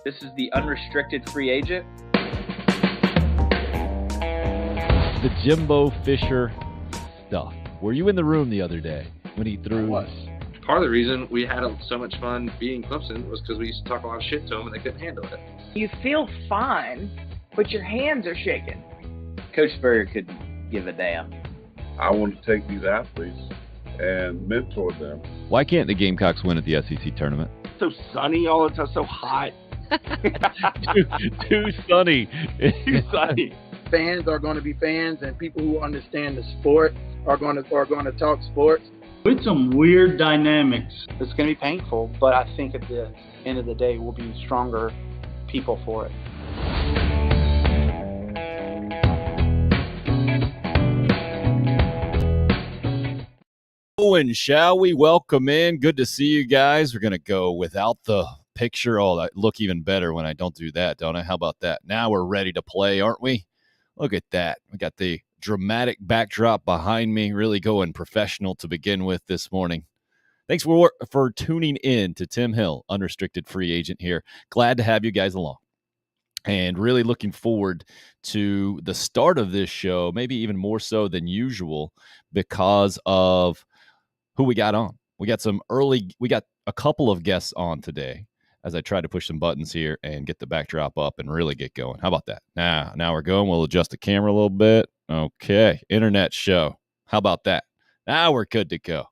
This is the unrestricted free agent. The Jimbo Fisher stuff. Were you in the room the other day when he threw? I was. Part of the reason we had so much fun being Clemson was because we used to talk a lot of shit to them and they couldn't handle it. You feel fine, but your hands are shaking. Coach Spurrier couldn't give a damn. I want to take these athletes and mentor them. Why can't the Gamecocks win at the SEC tournament? So sunny all the time, so hot. Too sunny. Too sunny. Fans are going to be fans, and people who understand the sport are going to talk sports. With some weird dynamics. It's going to be painful, but I think at the end of the day, we'll be stronger people for it. And shall we welcome in? Good to see you guys. We're going to go without the picture. Oh, I look even better when I don't do that, don't I? How about that? Now we're ready to play, aren't we? Look at that. We got the dramatic backdrop behind me, really going professional to begin with this morning. Thanks for tuning in to Tim Hill, unrestricted free agent here. Glad to have you guys along. And really looking forward to the start of this show, maybe even more so than usual because of who we got on. We got a couple of guests on today as I try to push some buttons here and get the backdrop up and really get going. How about that? Now we're going. We'll adjust the camera a little bit. Okay, internet show. How about that? Now we're good to go.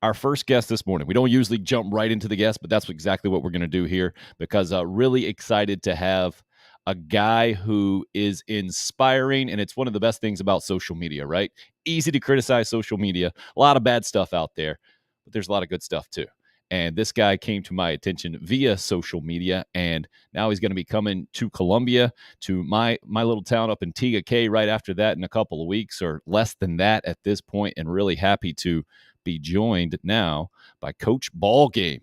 Our first guest this morning. We don't usually jump right into the guest, but that's exactly what we're going to do here because really excited to have a guy who is inspiring, and it's one of the best things about social media, right? Easy to criticize social media. A lot of bad stuff out there, but there's a lot of good stuff too. And this guy came to my attention via social media, and now he's going to be coming to Columbia, to my little town up in TK right after that in a couple of weeks or less than that at this point, and really happy to be joined now by Coach Ballgame.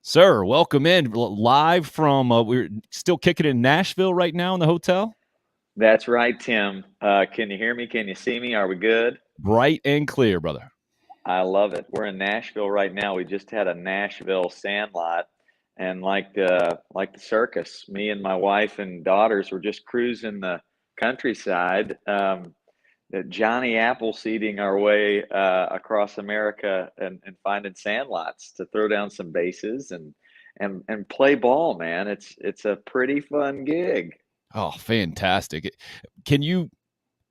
Sir, welcome in live from, we're still kicking in Nashville right now in the hotel? That's right, Tim. Can you hear me? Can you see me? Are we good? Bright and clear, brother. I love it. We're in Nashville right now. We just had a Nashville sandlot, and like the circus, me and my wife and daughters were just cruising the countryside, Johnny Appleseeding our way across America and finding sandlots to throw down some bases and play ball, man. It's a pretty fun gig. Oh, fantastic. Can you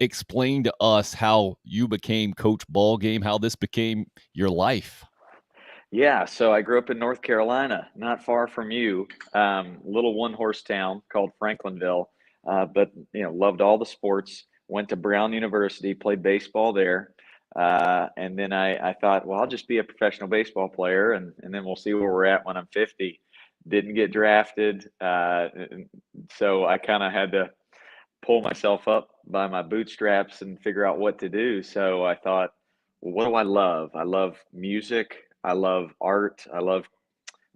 explain to us how you became Coach Ballgame, how this became your life? Yeah, so I grew up in North Carolina, not far from you, little one-horse town called Franklinville, but loved all the sports. Went to Brown University, played baseball there, and then I thought, well, I'll just be a professional baseball player, and then we'll see where we're at when I'm 50. Didn't get drafted, so I kind of had to pull myself up by my bootstraps and figure out what to do. So I thought, well, what do I love? I love music, I love art, I love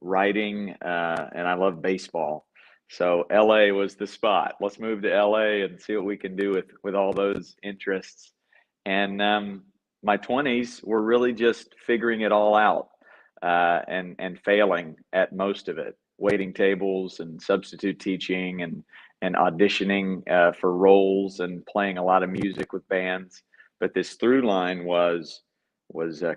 writing, and I love baseball. So LA was the spot. Let's move to LA and see what we can do with all those interests. And my 20s were really just figuring it all out and failing at most of it, waiting tables and substitute teaching and auditioning for roles and playing a lot of music with bands. But this through line was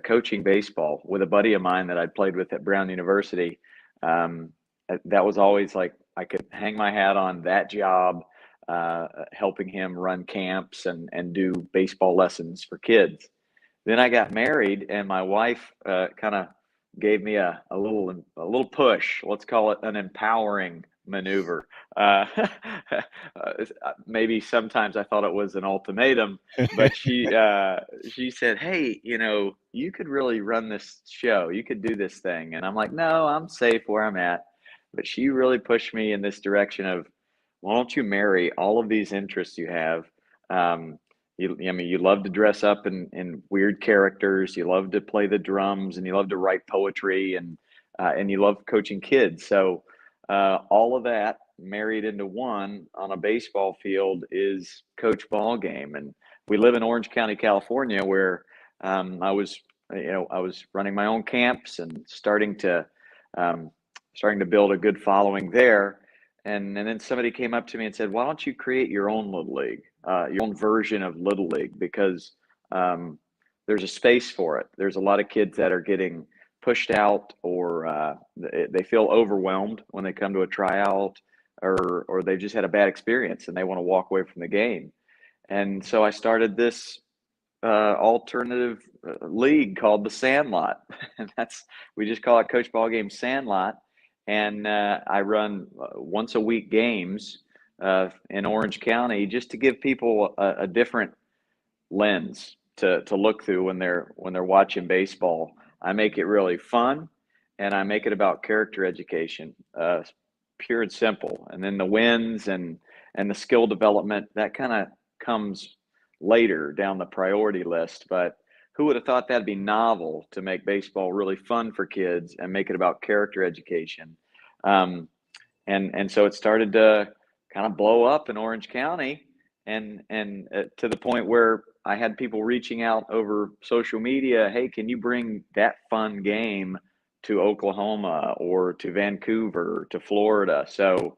coaching baseball with a buddy of mine that I'd played with at Brown University. That was always like, I could hang my hat on that job, helping him run camps and do baseball lessons for kids. Then I got married, and my wife kind of gave me a little push. Let's call it an empowering maneuver. Maybe sometimes I thought it was an ultimatum, but she said, "Hey, you could really run this show. You could do this thing." And I'm like, "No, I'm safe where I'm at." But she really pushed me in this direction of, why don't you marry all of these interests you have? You love to dress up in weird characters. You love to play the drums, and you love to write poetry, and you love coaching kids. So all of that married into one on a baseball field is Coach Ballgame. And we live in Orange County, California, where I was running my own camps and starting to starting to build a good following there. And then somebody came up to me and said, "Why don't you create your own little league, your own version of little league? Because there's a space for it. There's a lot of kids that are getting pushed out, or they feel overwhelmed when they come to a tryout, or they just had a bad experience and they want to walk away from the game." And so I started this alternative league called the Sandlot, and we just call it Coach Ballgame Sandlot. And I run once a week games in Orange County, just to give people a different lens to look through when they're watching baseball. I make it really fun, and I make it about character education, pure and simple. And then the wins and the skill development, that kind of comes later down the priority list. But who would have thought that'd be novel, to make baseball really fun for kids and make it about character education? And so it started to kind of blow up in Orange County, and to the point where I had people reaching out over social media, "Hey, can you bring that fun game to Oklahoma or to Vancouver, to Florida?" So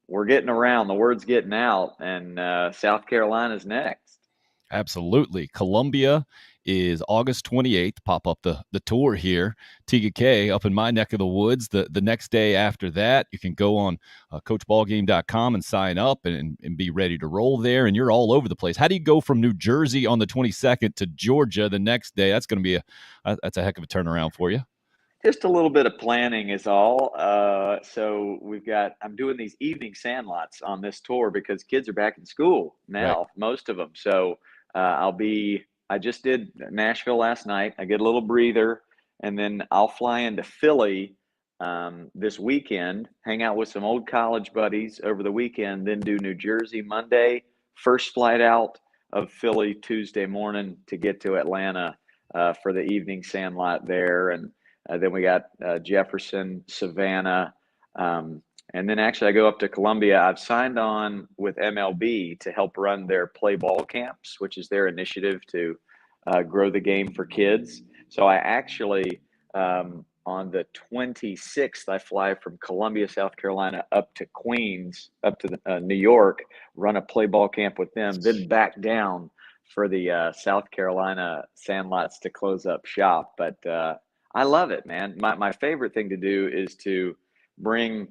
we're getting around, the word's getting out, and South Carolina's next. Absolutely. Columbia is August 28th. Pop up the tour here. TK up in my neck of the woods. The next day after that, you can go on coachballgame.com and sign up and be ready to roll there. And you're all over the place. How do you go from New Jersey on the 22nd to Georgia the next day? That's going to be that's a heck of a turnaround for you. Just a little bit of planning is all. So I'm doing these evening sandlots on this tour because kids are back in school now, right. Most of them. So I just did Nashville last night. I get a little breather, and then I'll fly into Philly this weekend, hang out with some old college buddies over the weekend, then do New Jersey Monday, first flight out of Philly Tuesday morning to get to Atlanta for the evening sandlot there. And then we got Jefferson, Savannah, and then actually I go up to Columbia. I've signed on with MLB to help run their play ball camps, which is their initiative to grow the game for kids. So I actually, on the 26th, I fly from Columbia, South Carolina, up to Queens, up to New York, run a play ball camp with them, then back down for the South Carolina Sandlots to close up shop. But I love it, man. My favorite thing to do is to bring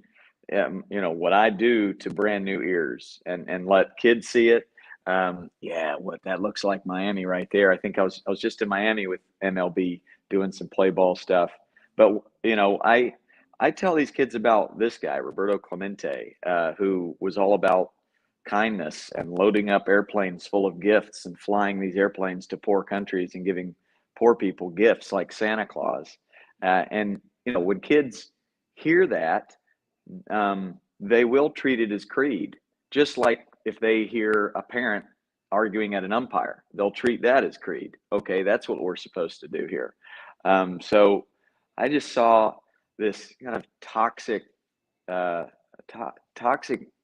what I do to brand new ears and let kids see it. What that looks like Miami right there. I think I was just in Miami with MLB doing some play ball stuff. But I tell these kids about this guy, Roberto Clemente, who was all about kindness and loading up airplanes full of gifts and flying these airplanes to poor countries and giving poor people gifts like Santa Claus. And when kids hear that, they will treat it as creed, just like if they hear a parent arguing at an umpire, they'll treat that as creed. Okay, that's what we're supposed to do here. So I just saw this kind of toxic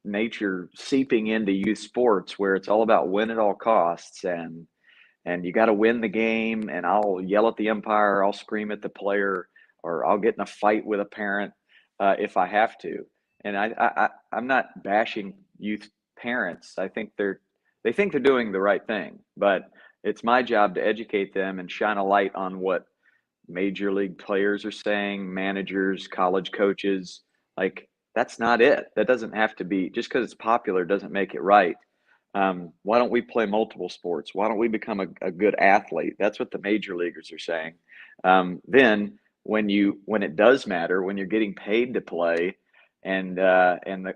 nature seeping into youth sports, where it's all about win at all costs, and you got to win the game, and I'll yell at the umpire, I'll scream at the player, or I'll get in a fight with a parent if I have to. And I'm not bashing youth parents. I think they think they're doing the right thing, but it's my job to educate them and shine a light on what major league players are saying, managers, college coaches. Like, that's not it. That doesn't have to be, just because it's popular doesn't make it right. Why don't we play multiple sports? Why don't we become a good athlete? That's what the major leaguers are saying. Then when it does matter, when you're getting paid to play, and the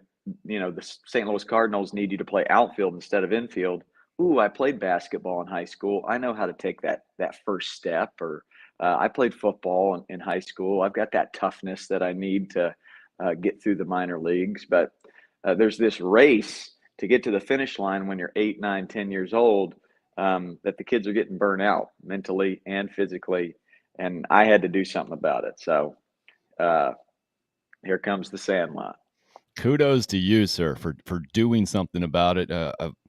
St. Louis Cardinals need you to play outfield instead of infield. Ooh, I played basketball in high school. I know how to take that first step. Or I played football in high school. I've got that toughness that I need to get through the minor leagues. But there's this race to get to the finish line when you're 8, 9, 10 years old, that the kids are getting burnt out mentally and physically. And I had to do something about it. So here comes the Sandlot. Kudos to you, sir, for doing something about it.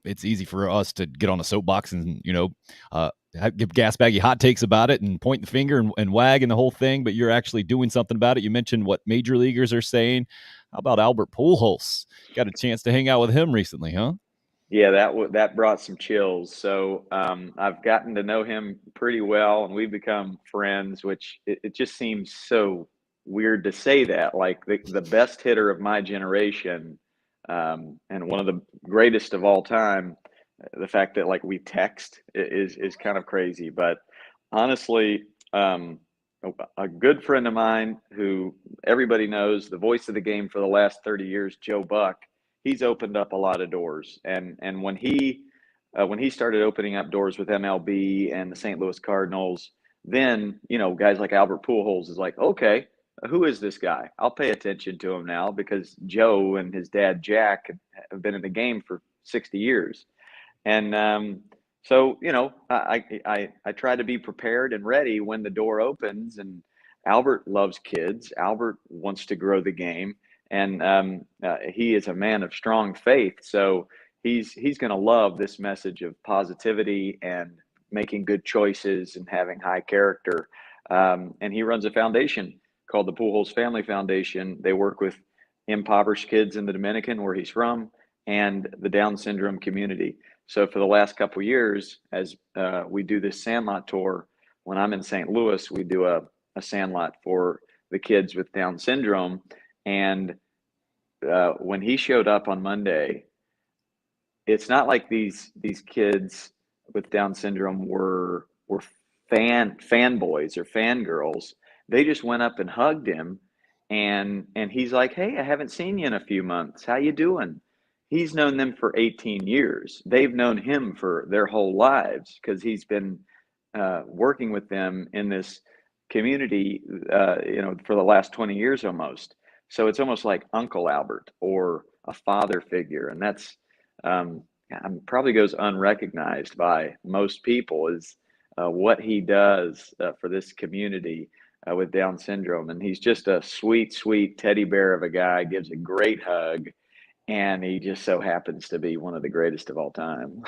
It's easy for us to get on a soapbox and give gas baggy hot takes about it and point the finger and wag and the whole thing, but you're actually doing something about it. You mentioned what major leaguers are saying. How about Albert Pujols? Got a chance to hang out with him recently, huh? Yeah, that brought some chills. So I've gotten to know him pretty well, and we've become friends. Which it just seems so weird to say that. Like the best hitter of my generation, and one of the greatest of all time. The fact that like we text is kind of crazy. But honestly, a good friend of mine who everybody knows, the voice of the game for the last 30 years, Joe Buck. He's opened up a lot of doors, and when he started opening up doors with MLB and the St. Louis Cardinals, then guys like Albert Pujols is like, okay, who is this guy? I'll pay attention to him now because Joe and his dad Jack have been in the game for 60 years, and so I try to be prepared and ready when the door opens. And Albert loves kids. Albert wants to grow the game. And he is a man of strong faith, so he's going to love this message of positivity and making good choices and having high character. And he runs a foundation called the Pujols Family Foundation. They work with impoverished kids in the Dominican, where he's from, and the Down syndrome community. So for the last couple of years, as we do this Sandlot tour, when I'm in St. Louis, we do a Sandlot for the kids with Down syndrome. And when he showed up on Monday, it's not like these kids with Down syndrome were fanboys or fangirls. They just went up and hugged him, and he's like, "Hey, I haven't seen you in a few months. How you doing?" He's known them for 18 years. They've known him for their whole lives because he's been working with them in this community, for the last 20 years almost. So it's almost like Uncle Albert or a father figure. And that's probably goes unrecognized by most people, is what he does for this community with Down syndrome. And he's just a sweet, sweet teddy bear of a guy, gives a great hug. And he just so happens to be one of the greatest of all time.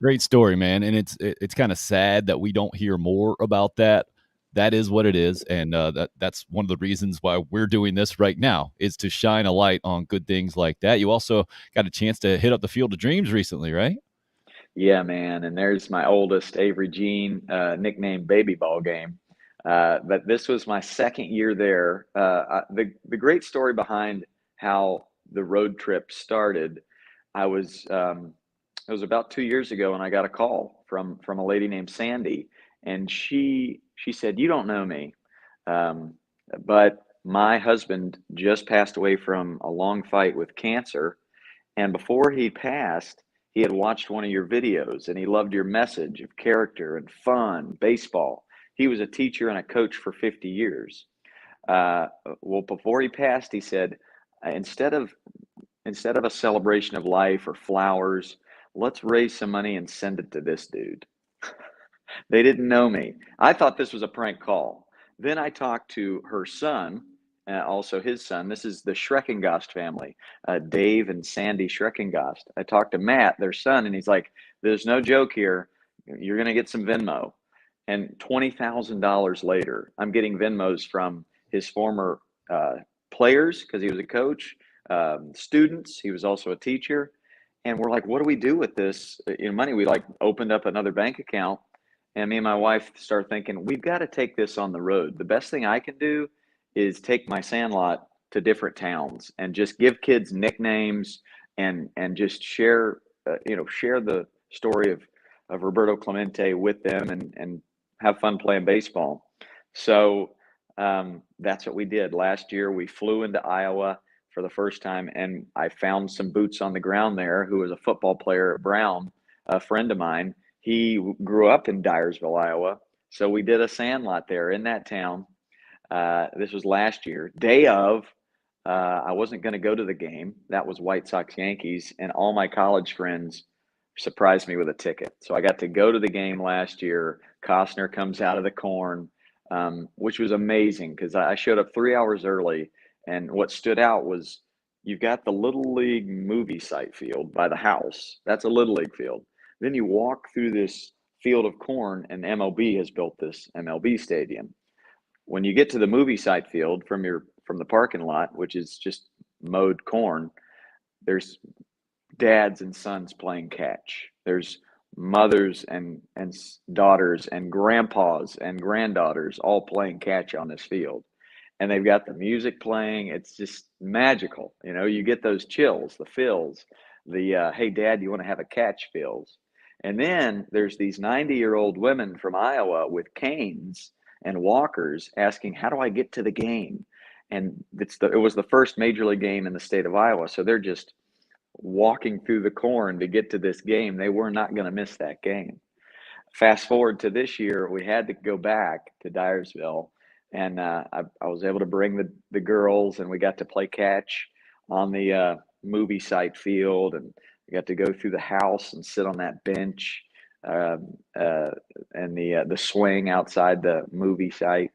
Great story, man. And it's kind of sad that we don't hear more about that. That is what it is, and that's one of the reasons why we're doing this right now, is to shine a light on good things like that. You also got a chance to hit up the Field of Dreams recently, right? Yeah, man. And there's my oldest, Avery Jean, nicknamed Baby Ballgame. But this was my second year there. The great story behind how the road trip started, it was about 2 years ago, and I got a call from a lady named Sandy, and she said, "You don't know me, but my husband just passed away from a long fight with cancer, and before he passed, he had watched one of your videos, and he loved your message of character and fun, baseball. He was a teacher and a coach for 50 years. Well, before he passed, he said, instead of a celebration of life or flowers, let's raise some money and send it to this dude." They didn't know me. I thought this was a prank call. Then I talked to her son, also his son. This is the Schreckengast family, Dave and Sandy Schreckengast. I talked to Matt, their son, and he's like, "There's no joke here. You're going to get some Venmo." And $20,000 later, I'm getting Venmos from his former players, because he was a coach, students. He was also a teacher. And we're like, what do we do with this money? We like opened up another bank account. And me and my wife start thinking, we've got to take this on the road. The best thing I can do is take my Sandlot to different towns and just give kids nicknames and just share the story of Roberto Clemente with them and have fun playing baseball. So that's what we did. Last year, we flew into Iowa for the first time, and I found some boots on the ground there who was a football player at Brown, a friend of mine. He grew up in Dyersville, Iowa. So we did a Sandlot there in that town. This was last year. Day of, I wasn't going to go to the game. That was White Sox Yankees, and all my college friends surprised me with a ticket. So I got to go to the game last year. Costner comes out of the corn, which was amazing because I showed up 3 hours early. And what stood out was you've got the Little League movie site field by the house. That's a Little League field. Then you walk through this field of corn, and MLB has built this MLB stadium. When you get to the movie site field from the parking lot, which is just mowed corn, there's dads and sons playing catch. There's mothers and daughters and grandpas and granddaughters all playing catch on this field. And they've got the music playing. It's just magical. You know, you get those chills, the feels, the hey, Dad, you want to have a catch feels. And then there's these 90-year-old women from Iowa with canes and walkers asking, how do I get to the game? And it was the first major league game in the state of Iowa. So they're just walking through the corn to get to this game. They were not going to miss that game. Fast forward to this year, we had to go back to Dyersville, and I was able to bring the girls, and we got to play catch on the movie site field, and we got to go through the house and sit on that bench and the swing outside the movie site.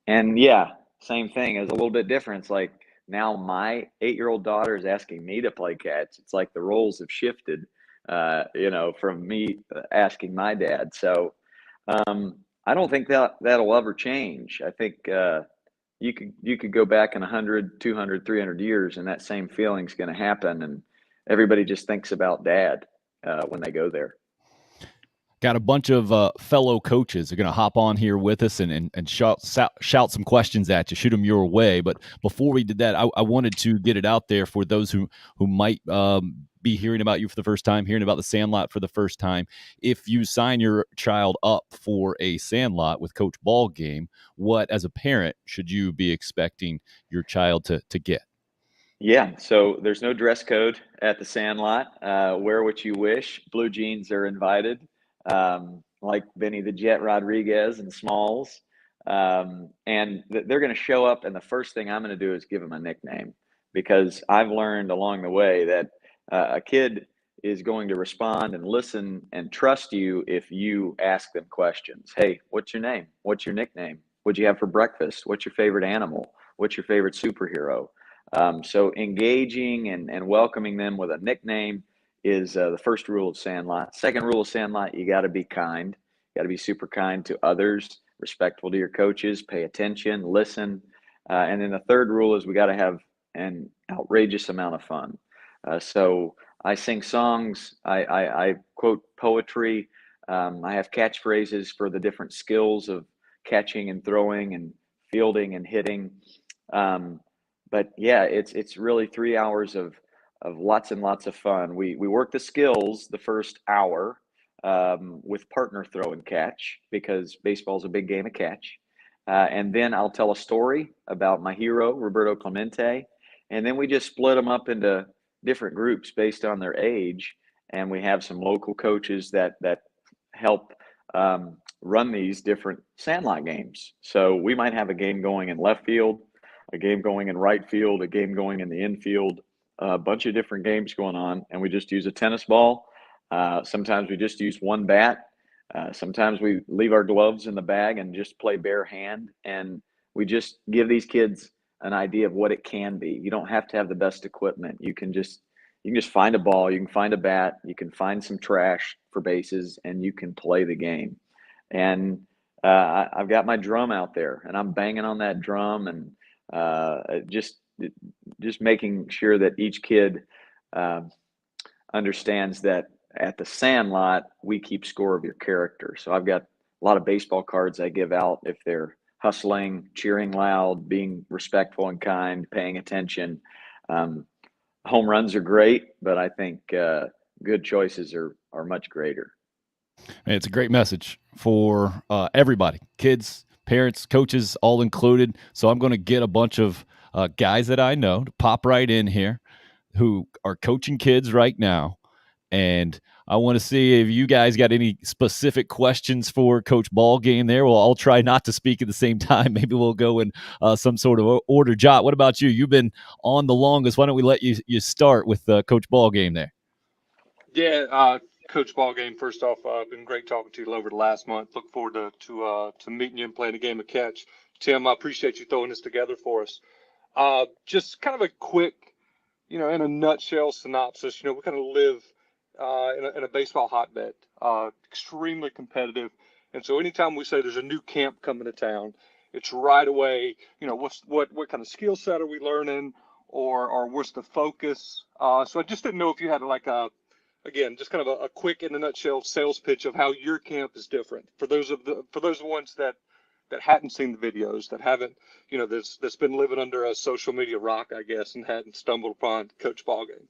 And yeah, same thing. It's a little bit different. It's like now my 8-year-old daughter is asking me to play catch. It's like the roles have shifted, from me asking my dad. So I don't think that'll ever change. I think you could go back in 100, 200, 300 years, and that same feeling's going to happen. And everybody just thinks about Dad when they go there. Got a bunch of fellow coaches are going to hop on here with us and shout some questions at you, shoot them your way. But before we did that, I wanted to get it out there for those who might be hearing about you for the first time, hearing about the Sandlot for the first time. If you sign your child up for a Sandlot with Coach Ballgame, what, as a parent, should you be expecting your child to get? Yeah, so there's no dress code at the Sandlot. Wear what you wish. Blue jeans are invited. Like Benny the Jet Rodriguez and Smalls. And they're going to show up, and the first thing I'm going to do is give them a nickname, because I've learned along the way that a kid is going to respond and listen and trust you if you ask them questions. Hey, what's your name? What's your nickname? What'd you have for breakfast? What's your favorite animal? What's your favorite superhero? So engaging and welcoming them with a nickname is the first rule of Sandlot. Second rule of Sandlot, you got to be kind. You got to be super kind to others, respectful to your coaches, pay attention, listen. And then the third rule is we got to have an outrageous amount of fun. So I sing songs, I quote poetry, I have catchphrases for the different skills of catching and throwing and fielding and hitting. But yeah, it's really 3 hours of lots and lots of fun. We work the skills the first hour with partner throw and catch, because baseball is a big game of catch. And then I'll tell a story about my hero, Roberto Clemente. And then we just split them up into different groups based on their age. And we have some local coaches that help run these different Sandlot games. So we might have a game going in left field, a game going in right field, a game going in the infield, a bunch of different games going on, and we just use a tennis ball. Sometimes we just use one bat. Sometimes we leave our gloves in the bag and just play bare hand, and we just give these kids an idea of what it can be. You don't have to have the best equipment. You can just find a ball, you can find a bat, you can find some trash for bases, and you can play the game. And I've got my drum out there, and I'm banging on that drum, and just making sure that each kid understands that at the Sandlot, we keep score of your character. So I've got a lot of baseball cards I give out if they're hustling, cheering loud, being respectful and kind, paying attention. Home runs are great, but I think good choices are much greater. It's a great message for everybody, kids, parents, coaches, all included. So I'm going to get a bunch of guys that I know to pop right in here who are coaching kids right now. And I want to see if you guys got any specific questions for Coach Ballgame there. Well, I'll try not to speak at the same time. Maybe we'll go in some sort of order. Jot, what about you? You've been on the longest. Why don't we let you start with Coach Ballgame there? Yeah, Coach Ballgame, first off, been great talking to you over the last month. Look forward to meeting you and playing a game of catch. Tim, I appreciate you throwing this together for us. Just kind of a quick, in a nutshell synopsis. We kind of live in a baseball hotbed, extremely competitive. And so anytime we say there's a new camp coming to town, it's right away, what kind of skill set are we learning, or what's the focus? So I just didn't know if you had again, just kind of a quick, in a nutshell, sales pitch of how your camp is different for those ones that hadn't seen the videos, that haven't, that's been living under a social media rock, I guess, and hadn't stumbled upon Coach Ballgame.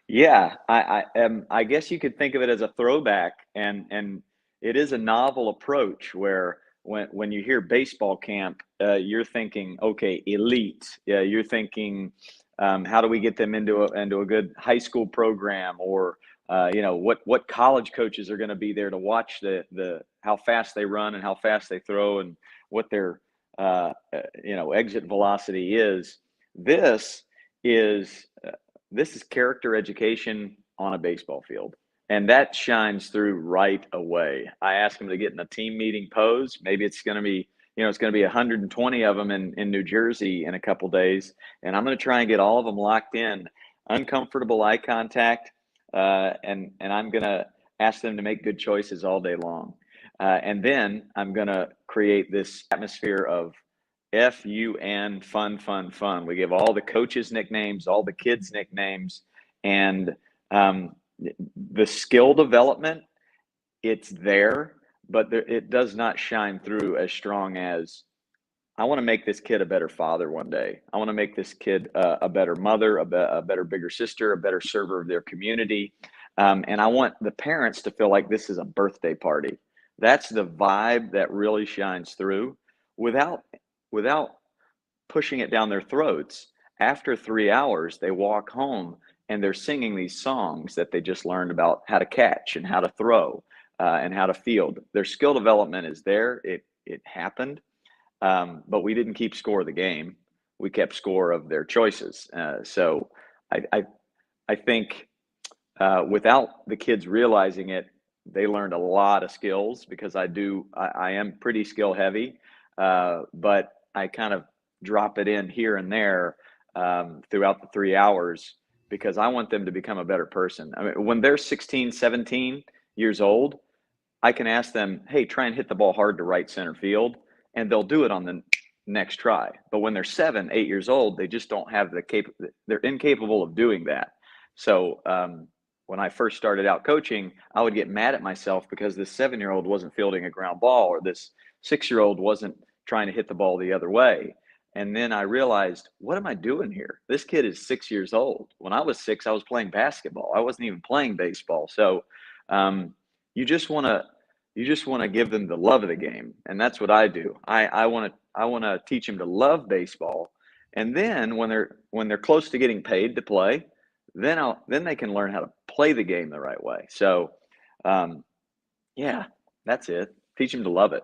Yeah, I guess you could think of it as a throwback, and it is a novel approach where when you hear baseball camp, you're thinking, okay, elite. Yeah, you're thinking, how do we get them into a good high school program, or what college coaches are going to be there to watch the how fast they run and how fast they throw and what their exit velocity is. This is character education on a baseball field, and that shines through right away. I ask them to get in a team meeting pose. Maybe it's going to be 120 of them in New Jersey in a couple days, and I'm going to try and get all of them locked in, uncomfortable eye contact, and I'm going to ask them to make good choices all day long, and then I'm going to create this atmosphere of FUN, fun, fun, fun. We give all the coaches nicknames, all the kids nicknames, and the skill development, it's there, but it does not shine through as strong as, I want to make this kid a better father one day. I want to make this kid a better mother, a better, bigger sister, a better server of their community. And I want the parents to feel like this is a birthday party. That's the vibe that really shines through without pushing it down their throats. After 3 hours, they walk home and they're singing these songs that they just learned about how to catch and how to throw and how to field. Their skill development is there. It happened, but we didn't keep score of the game. We kept score of their choices. So I think without the kids realizing it, they learned a lot of skills, because I am pretty skill heavy, but I kind of drop it in here and there throughout the 3 hours, because I want them to become a better person. I mean, when they're 16, 17 years old, I can ask them, hey, try and hit the ball hard to right center field, and they'll do it on the next try. But when they're 7, 8 years old, they just don't have they're incapable of doing that. So when I first started out coaching, I would get mad at myself because this 7-year-old wasn't fielding a ground ball, or this 6-year-old wasn't trying to hit the ball the other way. And then I realized, what am I doing here? This kid is 6 years old. When I was 6, I was playing basketball. I wasn't even playing baseball. So you just want to give them the love of the game, and that's what I do. I want to teach them to love baseball, and then when they're close to getting paid to play, then they can learn how to play the game the right way. So, yeah, that's it. Teach them to love it.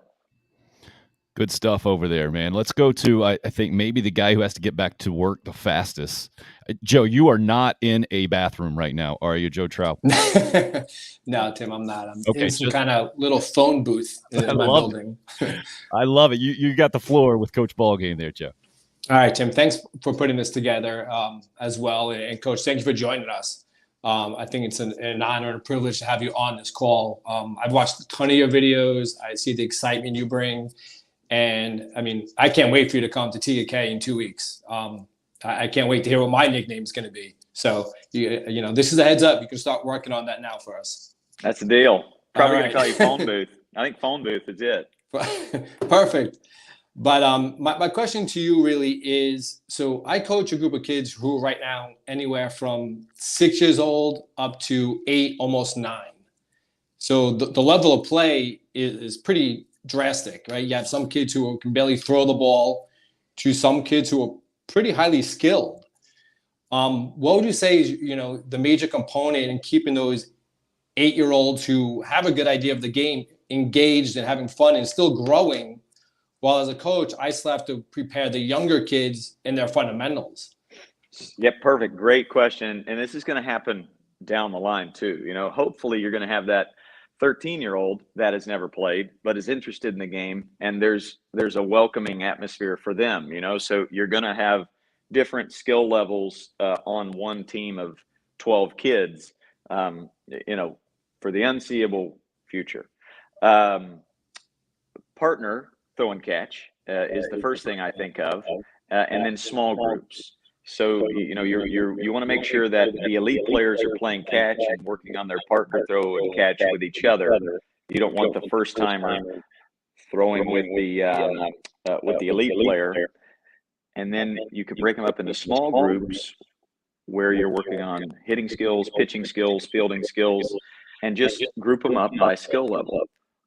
Good stuff over there, man. Let's go to, I think, maybe the guy who has to get back to work the fastest. Joe, you are not in a bathroom right now, are you, Joe Trout? No, Tim, I'm not. I'm in some kind of little phone booth in my building. I love it. You got the floor with Coach Ballgame there, Joe. All right, Tim, thanks for putting this together as well. And, Coach, thank you for joining us. I think it's an honor and a privilege to have you on this call. I've watched a ton of your videos. I see the excitement you bring. And I mean, I can't wait for you to come to TK in 2 weeks. I can't wait to hear what my nickname is going to be. So, this is a heads up. You can start working on that now for us. That's the deal. Probably going to call you phone booth. I think phone booth is it. Perfect. But my question to you really is, so I coach a group of kids who are right now anywhere from 6 years old up to 8, almost 9. So the level of play is pretty drastic, right? You have some kids who can barely throw the ball to some kids who are pretty highly skilled. What would you say is, the major component in keeping those 8-year-olds who have a good idea of the game engaged and having fun and still growing, while as a coach, I still have to prepare the younger kids in their fundamentals? Yep, perfect. Great question. And this is going to happen down the line too. Hopefully you're going to have that 13-year-old that has never played but is interested in the game, and there's a welcoming atmosphere for them. So you're going to have different skill levels on one team of 12 kids. for the unseeable future. Partner throw and catch is the first thing I think of, and then small groups. So you want to make sure that the elite players are playing catch and working on their partner throw and catch with each other. You don't want the first timer throwing with the elite player, and then you could break them up into small groups where you're working on hitting skills, pitching skills, fielding skills, and just group them up by skill level.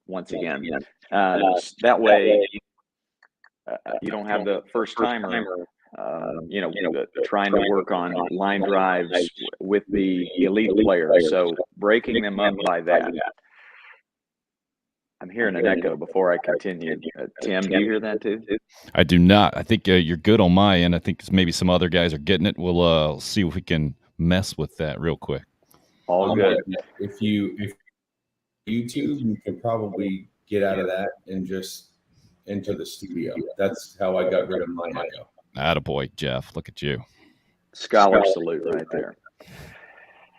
Once again, that way you don't have the first timer, trying to work on line drives with the elite players. So breaking them up by that. I'm hearing an echo before I continue. Tim, do you hear that too? I do not. I think you're good on my end. I think maybe some other guys are getting it. We'll see if we can mess with that real quick. All good. If YouTube, you can probably get out of that and just into the studio. That's how I got rid of my echo. Attaboy, Jeff. Look at you. Scholar salute right there.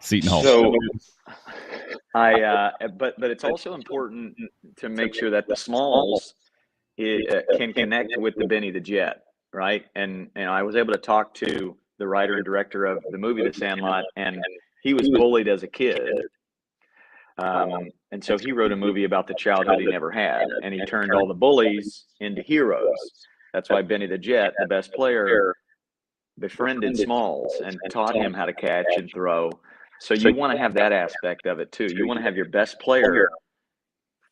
Seton Hall. So, but it's also important to make sure that the smalls can connect with the Benny the Jet, right? And I was able to talk to the writer and director of the movie The Sandlot, and he was bullied as a kid. And so he wrote a movie about the childhood he never had, and he turned all the bullies into heroes. That's why Benny the Jet, the best player, befriended Smalls and taught him how to catch and throw. So you want to have that aspect of it too. You want to have your best player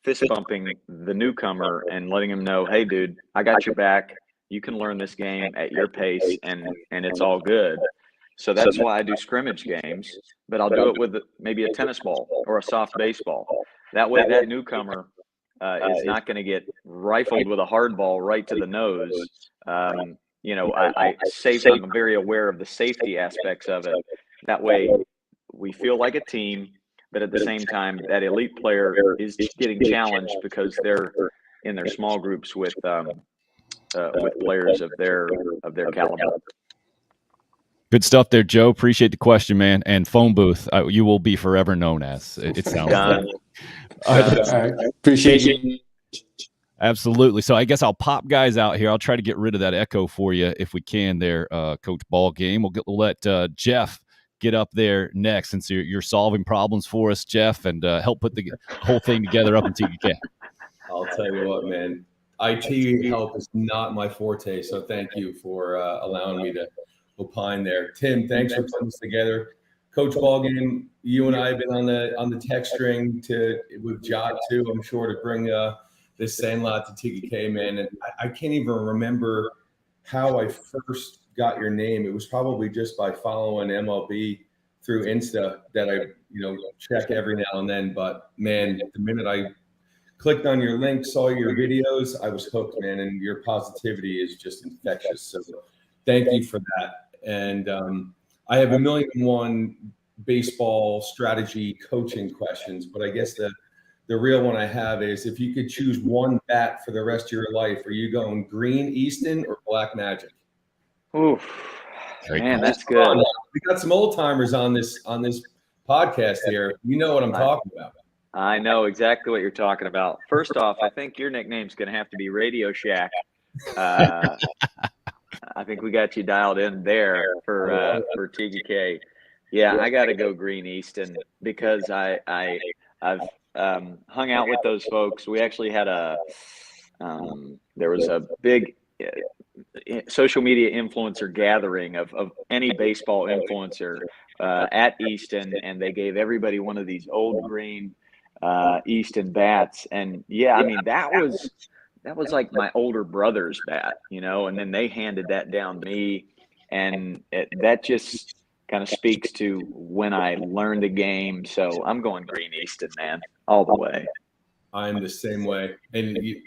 fist bumping the newcomer and letting him know, hey, dude, I got your back. You can learn this game at your pace, and it's all good. So that's why I do scrimmage games, but I'll do it with maybe a tennis ball or a soft baseball. That way that newcomer is not going to get rifled with a hard ball right to the nose. I'm very aware of the safety aspects of it. That way we feel like a team, but at the same time, that elite player is getting challenged because they're in their small groups with players of their caliber. Good stuff there, Joe. Appreciate the question, man. And phone booth, you will be forever known as. It sounds like. All right. Appreciate you. Absolutely. So I guess I'll pop guys out here. I'll try to get rid of that echo for you if we can there, Coach Ballgame. We'll let Jeff get up there next, since you're solving problems for us, Jeff, and help put the whole thing together up in TK. I'll tell you what, man. IT help is not my forte, so thank you for allowing me to opine there. Tim, thanks for putting this together. Coach Ballgame, you and I have been on the text string with Jot too, I'm sure, to bring this Sandlot to TK, man. And I can't even remember how I first got your name. It was probably just by following MLB through Insta that I check every now and then. But man, the minute I clicked on your link, saw your videos, I was hooked, man. And your positivity is just infectious. So thank you for that. And I have 1,000,001 baseball strategy coaching questions, but I guess the real one I have is, if you could choose one bat for the rest of your life, are you going Green Easton or Black Magic? Oof, man, that's good. We got some old timers on this podcast here. You know what I'm talking about. I know exactly what you're talking about. First off, I think your nickname's going to have to be Radio Shack. I think we got you dialed in there for TGK. Yeah, I got to go Green Easton because I've hung out with those folks. We actually had there was a big social media influencer gathering of any baseball influencer at Easton, and they gave everybody one of these old green Easton bats. And yeah, I mean, that was like my older brother's bat, and then they handed that down to me, and that just kind of speaks to when I learned the game. So I'm going Green Easton, man, all the way. I'm the same way. And you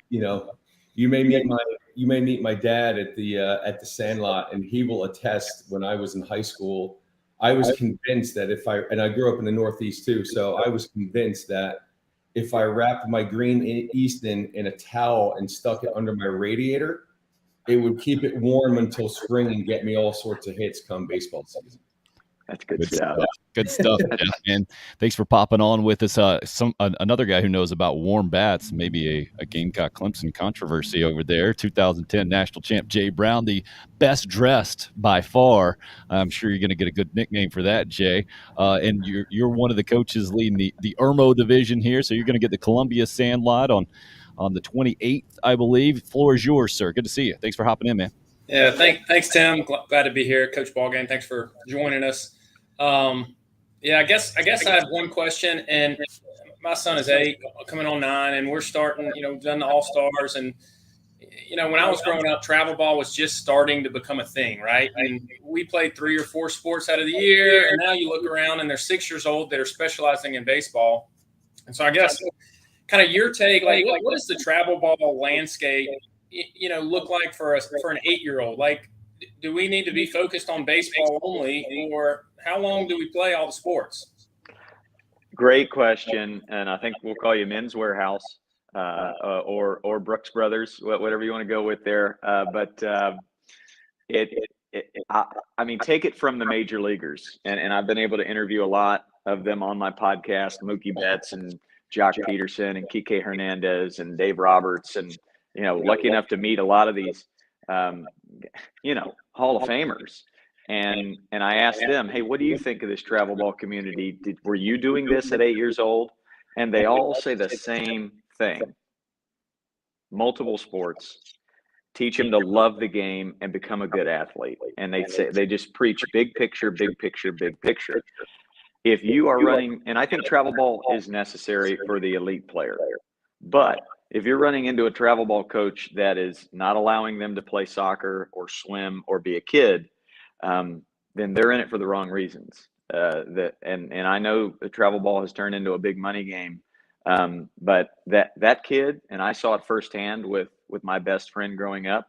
may meet my dad at the Sandlot, and he will attest. When I was in high school, I was convinced that and I grew up in the Northeast too, so I was convinced that if I wrapped my Green Easton in a towel and stuck it under my radiator, it would keep it warm until spring and get me all sorts of hits come baseball season. That's good stuff. Good stuff, Jeff, man. Thanks for popping on with us. Another guy who knows about warm bats, maybe a Gamecock Clemson controversy over there. 2010 national champ Jay Brown, the best dressed by far. I'm sure you're going to get a good nickname for that, Jay. And you're one of the coaches leading the Irmo division here, so you're going to get the Columbia Sandlot on the 28th, I believe. Floor is yours, sir. Good to see you. Thanks for hopping in, man. Yeah, thanks, Tim. Glad to be here, Coach Ballgame. Thanks for joining us. I guess I have one question, and my son is 8, coming on 9, and we're starting. Done the All-Stars, and when I was growing up, travel ball was just starting to become a thing, right? And we played 3 or 4 sports out of the year, and now you look around, and they're 6 years old that are specializing in baseball. And so I guess kind of your take, like what does the travel ball landscape, look like for an 8-year-old? Like, do we need to be focused on baseball only, or how long do we play all the sports? Great question, and I think we'll call you Men's Warehouse or Brooks Brothers, whatever you want to go with there. But I mean, take it from the major leaguers, and I've been able to interview a lot of them on my podcast, Mookie Betts and Jock Peterson and Kike Hernandez and Dave Roberts, and lucky enough to meet a lot of these Hall of Famers. And I asked them, hey, what do you think of this travel ball community? Were you doing this at 8 years old? And they all say the same thing. Multiple sports, teach them to love the game and become a good athlete. And they just preach big picture, big picture, big picture. If you are running, and I think travel ball is necessary for the elite player, but if you're running into a travel ball coach that is not allowing them to play soccer or swim or be a kid, then they're in it for the wrong reasons. And I know the travel ball has turned into a big money game, but that kid, and I saw it firsthand with my best friend growing up,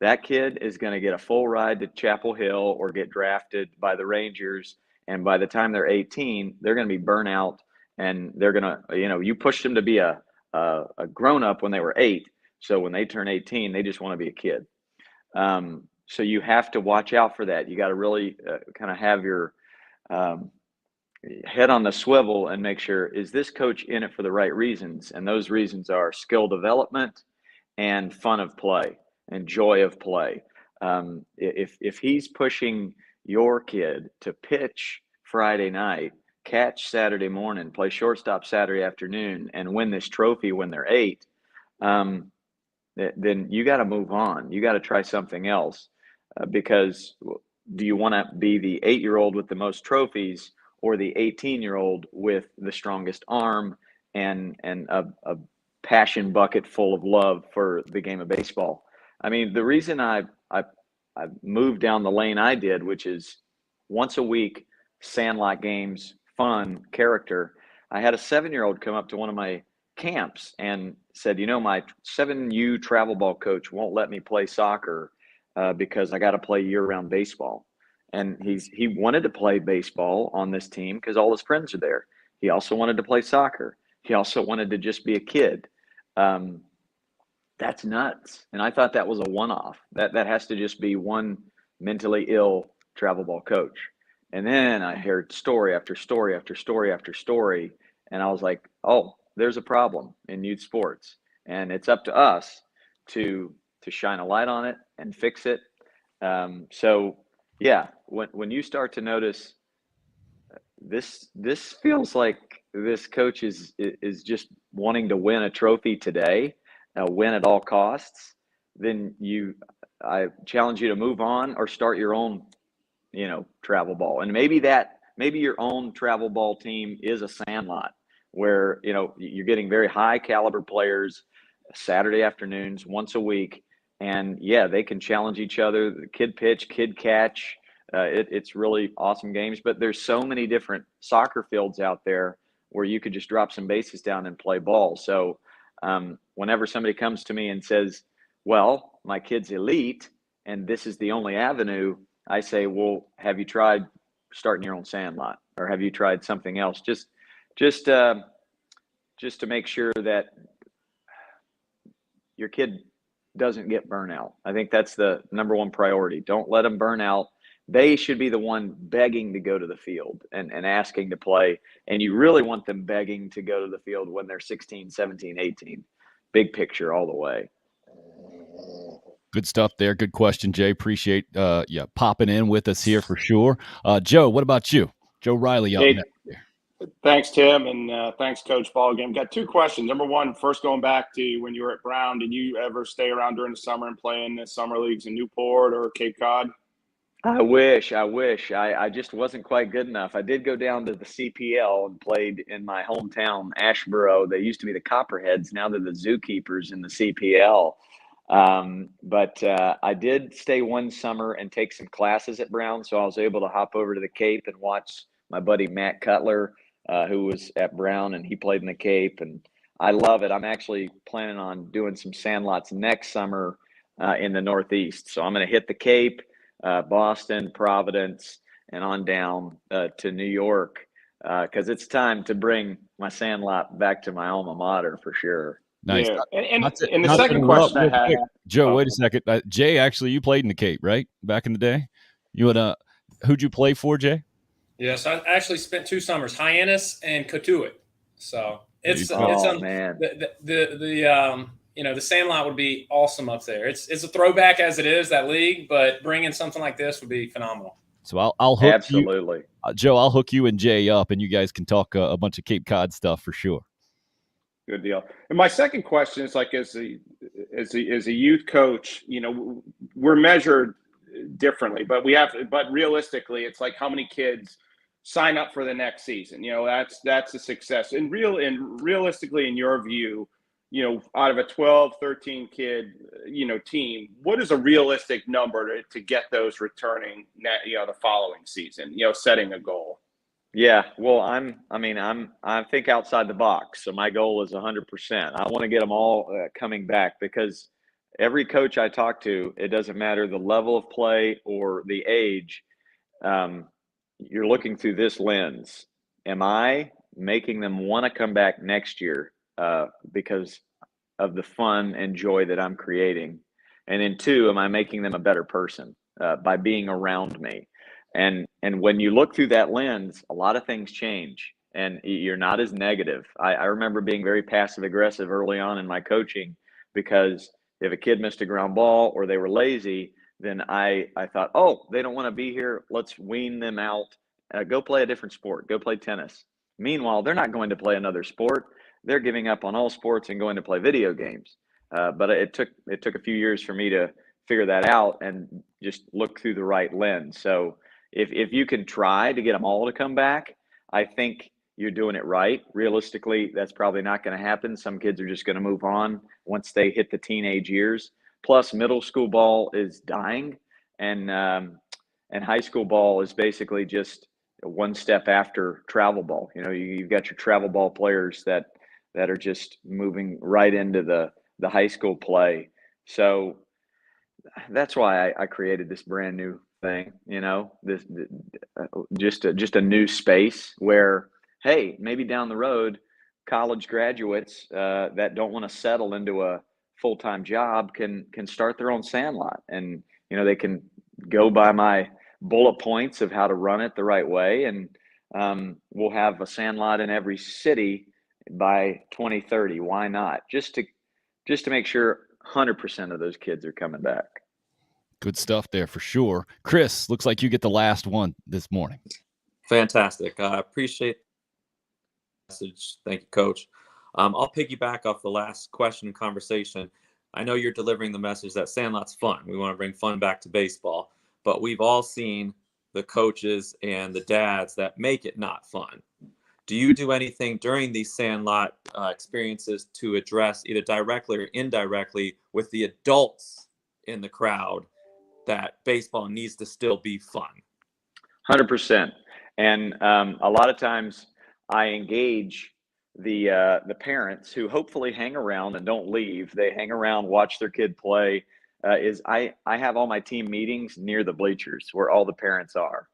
that kid is going to get a full ride to Chapel Hill or get drafted by the Rangers. And by the time they're 18, they're going to be burnt out, and they're going to, you pushed them to be a grown up when they were 8. So when they turn 18, they just want to be a kid. So you have to watch out for that. You got to really kind of have your head on the swivel and make sure, is this coach in it for the right reasons? And those reasons are skill development and fun of play and joy of play. If he's pushing your kid to pitch Friday night, catch Saturday morning, play shortstop Saturday afternoon, and win this trophy when they're 8, then you got to move on. You got to try something else, because do you want to be the 8-year-old with the most trophies or the 18-year-old with the strongest arm and a passion bucket full of love for the game of baseball? I mean, the reason I moved down the lane I did, which is once a week, sandlot games, fun, character. I had a 7-year-old come up to one of my camps and said, my 7U travel ball coach won't let me play soccer because I got to play year-round baseball. And he wanted to play baseball on this team because all his friends are there. He also wanted to play soccer. He also wanted to just be a kid. That's nuts. And I thought that was a one-off. That has to just be one mentally ill travel ball coach. And then I heard story after story after story after story. And I was like, oh, there's a problem in youth sports. And it's up to us to shine a light on it and fix it. So yeah, when you start to notice this feels like this coach is just wanting to win a trophy today, win at all costs, then I challenge you to move on or start your own, travel ball. And maybe your own travel ball team is a sandlot where, you're getting very high caliber players Saturday afternoons once a week. And yeah, they can challenge each other. The kid pitch, kid catch. It's really awesome games, but there's so many different soccer fields out there where you could just drop some bases down and play ball. So whenever somebody comes to me and says, well, my kid's elite and this is the only avenue, I say, well, have you tried starting your own sandlot, or have you tried something else? Just to make sure that your kid doesn't get burnout. I think that's the number one priority. Don't let them burn out. they should be the one begging to go to the field and asking to play. And you really want them begging to go to the field when they're 16, 17, 18. Big picture all the way. Good stuff there. Good question, Jay. Appreciate popping in with us here for sure. Joe, what about you? Joe Riley up next. Thanks, Tim, and thanks, Coach Ballgame. Got two questions. Number one, first going back to when you were at Brown, did you ever stay around during the summer and play in the summer leagues in Newport or Cape Cod? I wish. I just wasn't quite good enough. I did go down to the CPL and played in my hometown, Ashboro. They used to be the Copperheads. Now they're the Zookeepers in the CPL. But I did stay one summer and take some classes at Brown, so I was able to hop over to the Cape and watch my buddy Matt Cutler, who was at Brown, and he played in the Cape, and I love it. I'm actually planning on doing some sandlots next summer in the Northeast. So I'm going to hit the Cape, Boston, Providence, and on down to New York because it's time to bring my sandlot back to my alma mater for sure. Nice. Yeah. And the second question I had, Joe, wait a second. Jay, actually, you played in the Cape, right? Back in the day. You would who'd you play for, Jay? Yes, I actually spent 2 summers, Hyannis and Cotuit. So it's man. The Sandlot would be awesome up there. It's a throwback as it is, that league, but bringing something like this would be phenomenal. So I'll hook absolutely you, Joe. I'll hook you and Jay up, and you guys can talk a bunch of Cape Cod stuff for sure. Good deal. And my second question is, like, as a youth coach, we're measured differently, but realistically, it's like how many kids sign up for the next season. That's a success. And realistically, in your view, out of a 12, 13 kid, team, what is a realistic number to get those returning, the following season, setting a goal? Yeah, well, I think outside the box. So my goal is 100%. I want to get them all coming back because every coach I talk to, it doesn't matter the level of play or the age. You're looking through this lens. Am I making them want to come back next year because of the fun and joy that I'm creating? And then 2, am I making them a better person by being around me? And when you look through that lens, a lot of things change and you're not as negative. I remember being very passive aggressive early on in my coaching because if a kid missed a ground ball or they were lazy, then I thought, oh, they don't want to be here. Let's wean them out. Go play a different sport. Go play tennis. Meanwhile, they're not going to play another sport. They're giving up on all sports and going to play video games. But it took a few years for me to figure that out and just look through the right lens. So if you can try to get them all to come back, I think you're doing it right. Realistically, that's probably not going to happen. Some kids are just going to move on once they hit the teenage years. Plus, middle school ball is dying, and high school ball is basically just one step after travel ball. You've got your travel ball players that are just moving right into the high school play. So that's why I created this brand new thing. This just a new space where, hey, maybe down the road, college graduates that don't want to settle into a full-time job can start their own sandlot, and they can go by my bullet points of how to run it the right way, and we'll have a sandlot in every city by 2030. Why not? Just to make sure 100% of those kids are coming back. Good stuff there for sure. Chris, looks like you get the last one this morning. Fantastic. I appreciate the message. Thank you, Coach. I'll piggyback off the last question and conversation. I know you're delivering the message that sandlot's fun. We want to bring fun back to baseball, but we've all seen the coaches and the dads that make it not fun. Do you do anything during these sandlot experiences to address either directly or indirectly with the adults in the crowd that baseball needs to still be fun? 100%. And a lot of times I engage the parents who hopefully hang around and don't leave. They hang around, watch their kid play. I have all my team meetings near the bleachers where all the parents are.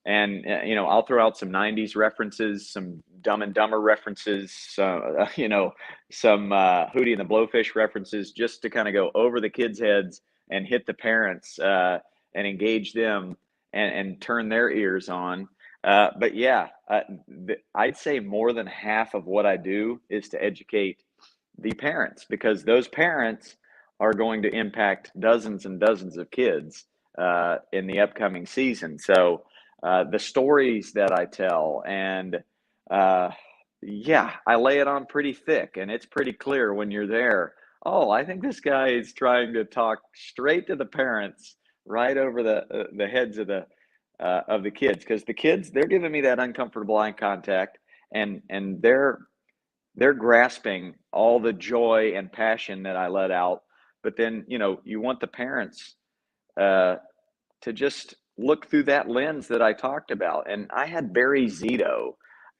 And, I'll throw out some 90s references, some Dumb and Dumber references, some Hootie and the Blowfish references, just to kind of go over the kids' heads and hit the parents and engage them. and turn their ears on. But yeah, I'd say more than half of what I do is to educate the parents, because those parents are going to impact dozens and dozens of kids in the upcoming season. So the stories that I tell, and yeah, I lay it on pretty thick, and it's pretty clear when you're there. Oh, I think this guy is trying to talk straight to the parents, right over the heads of the kids, because the kids, they're giving me that uncomfortable eye contact, and they're grasping all the joy and passion that I let out. But then, you want the parents to just look through that lens that I talked about. And I had Barry Zito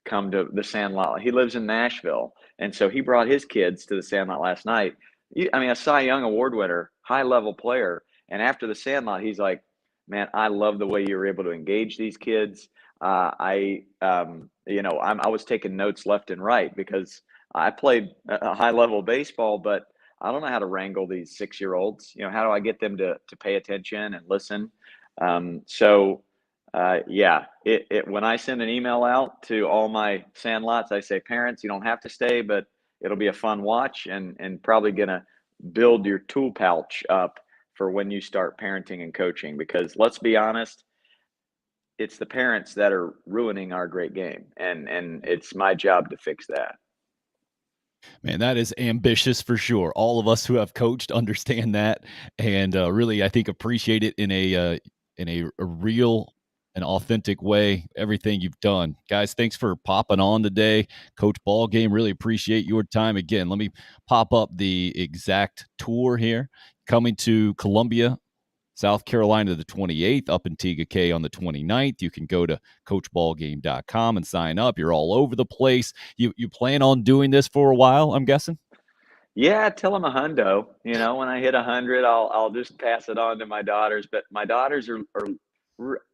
come to the Sandlot. He lives in Nashville, and so he brought his kids to the Sandlot last night. I mean, a Cy Young Award winner, high-level player. And after the Sandlot, he's like, man, I love the way you were able to engage these kids. I was taking notes left and right, because I played a high-level baseball, but I don't know how to wrangle these 6-year-olds. How do I get them to pay attention and listen? When I send an email out to all my Sandlots, I say, parents, you don't have to stay, but it'll be a fun watch, and probably going to build your tool pouch up for when you start parenting and coaching, because let's be honest, it's the parents that are ruining our great game, and it's my job to fix that. Man, that is ambitious for sure. All of us who have coached understand that, and really, I think, appreciate it in a real and authentic way. Everything you've done, guys. Thanks for popping on today, Coach Ballgame. Really appreciate your time. Again, let me pop up the exact tour here. Coming to Columbia, South Carolina, the 28th, up in TGK on the 29th. You can go to coachballgame.com and sign up. You're all over the place. You plan on doing this for a while, I'm guessing? Yeah, till I'm a hundo. When I hit 100, I'll just pass it on to my daughters. But my daughters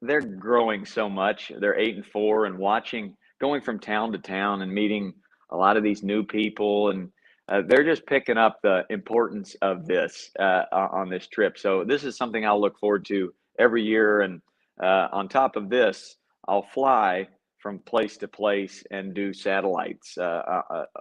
they're growing so much. They're 8 and 4, and going from town to town and meeting a lot of these new people, and they're just picking up the importance of this on this trip. So this is something I'll look forward to every year. And on top of this, I'll fly from place to place and do satellites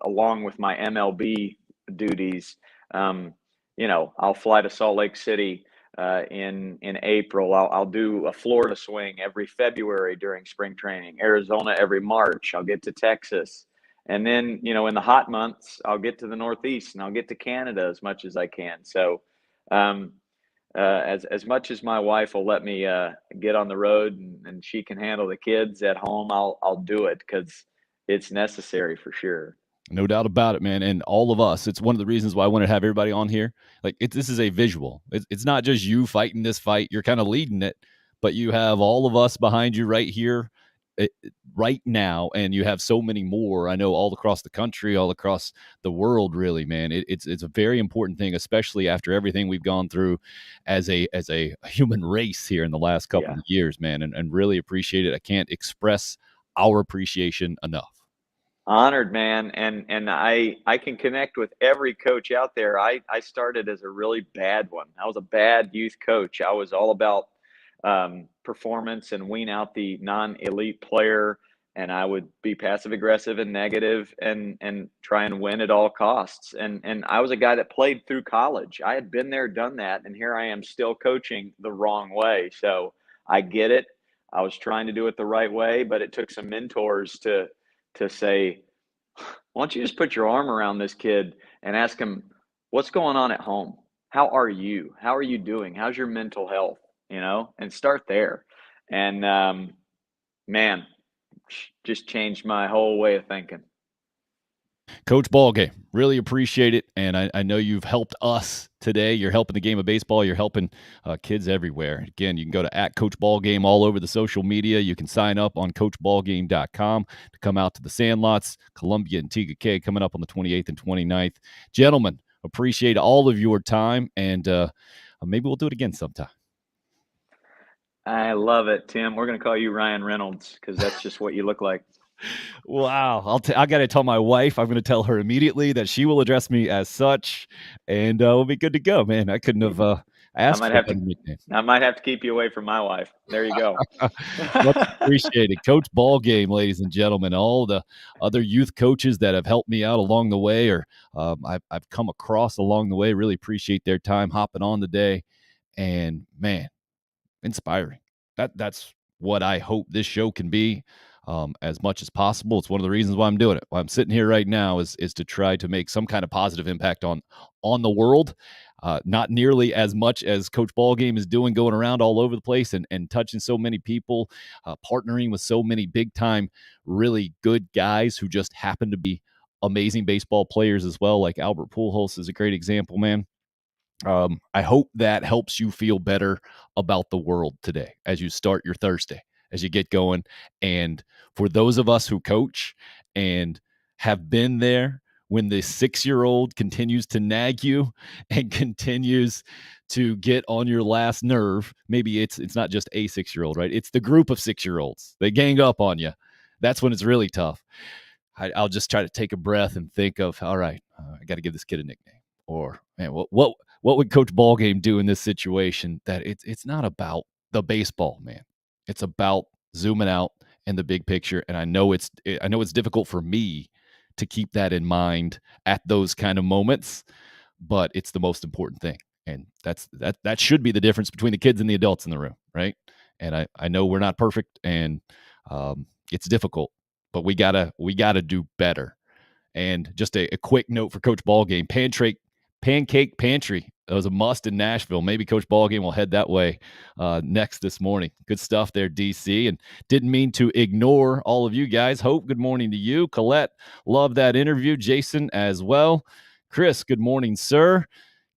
along with my MLB duties. I'll fly to Salt Lake City in April. I'll do a Florida swing every February during spring training, Arizona every March. I'll get to Texas. And then, in the hot months, I'll get to the Northeast, and I'll get to Canada as much as I can. So as much as my wife will let me get on the road, and she can handle the kids at home, I'll do it, because it's necessary for sure. No doubt about it, man. And all of us, it's one of the reasons why I wanted to have everybody on here. Like, this is a visual. It's not just you fighting this fight. You're kind of leading it, but you have all of us behind you right here, right now. And you have so many more, I know, all across the country, all across the world, really, man. It's a very important thing, especially after everything we've gone through as a human race here in the last couple of years, man. And really appreciate it. I can't express our appreciation enough. Honored, man. And I can connect with every coach out there. I started as a really bad one. I was a bad youth coach. I was all about performance and wean out the non-elite player. And I would be passive aggressive and negative and try and win at all costs. And I was a guy that played through college. I had been there, done that. And here I am still coaching the wrong way. So I get it. I was trying to do it the right way, but it took some mentors to say, why don't you just put your arm around this kid and ask him, what's going on at home? How are you? How are you doing? How's your mental health? And start there. And man, just changed my whole way of thinking. Coach Ballgame, really appreciate it. And I know you've helped us today. You're helping the game of baseball. You're helping kids everywhere. Again, you can go to @CoachBallgame all over the social media. You can sign up on CoachBallgame.com to come out to the Sandlots, Columbia and TGK, coming up on the 28th and 29th. Gentlemen, appreciate all of your time, and maybe we'll do it again sometime. I love it, Tim. We're going to call you Ryan Reynolds, because that's just what you look like. Wow. I got to tell my wife. I'm going to tell her immediately that she will address me as such, and we'll be good to go, man. I couldn't have Ask might for a have better to. nickname. I might have to keep you away from my wife. There you go. Much appreciated. Coach Ballgame, ladies and gentlemen. All the other youth coaches that have helped me out along the way, or I've come across along the way, really appreciate their time hopping on today. And man, inspiring. That's what I hope this show can be, as much as possible. It's one of the reasons why I'm doing it. Why I'm sitting here right now is to try to make some kind of positive impact on the world. Not nearly as much as Coach Ballgame is doing, going around all over the place and touching so many people, partnering with so many big time, really good guys who just happen to be amazing baseball players as well. Like Albert Pujols is a great example, man. I hope that helps you feel better about the world today as you start your Thursday, as you get going. And for those of us who coach and have been there when the 6-year-old continues to nag you and continues to get on your last nerve, maybe it's not just a 6-year-old, right? It's the group of 6-year-olds. They gang up on you. That's when it's really tough. I'll just try to take a breath and think of, all right, I got to give this kid a nickname. Or, man, what would Coach Ballgame do in this situation? That it's not about the baseball, man. It's about zooming out and the big picture. And I know it's difficult for me to keep that in mind at those kind of moments, but it's the most important thing. And that should be the difference between the kids and the adults in the room, right? And I know we're not perfect, and it's difficult, but we gotta do better. And just a quick note for Coach Ballgame: Pancake Pantry. That was a must in Nashville. Maybe Coach Ballgame will head that way next this morning. Good stuff there, DC. And didn't mean to ignore all of you guys. Hope, good morning to you. Colette, love that interview. Jason as well. Chris, good morning, sir.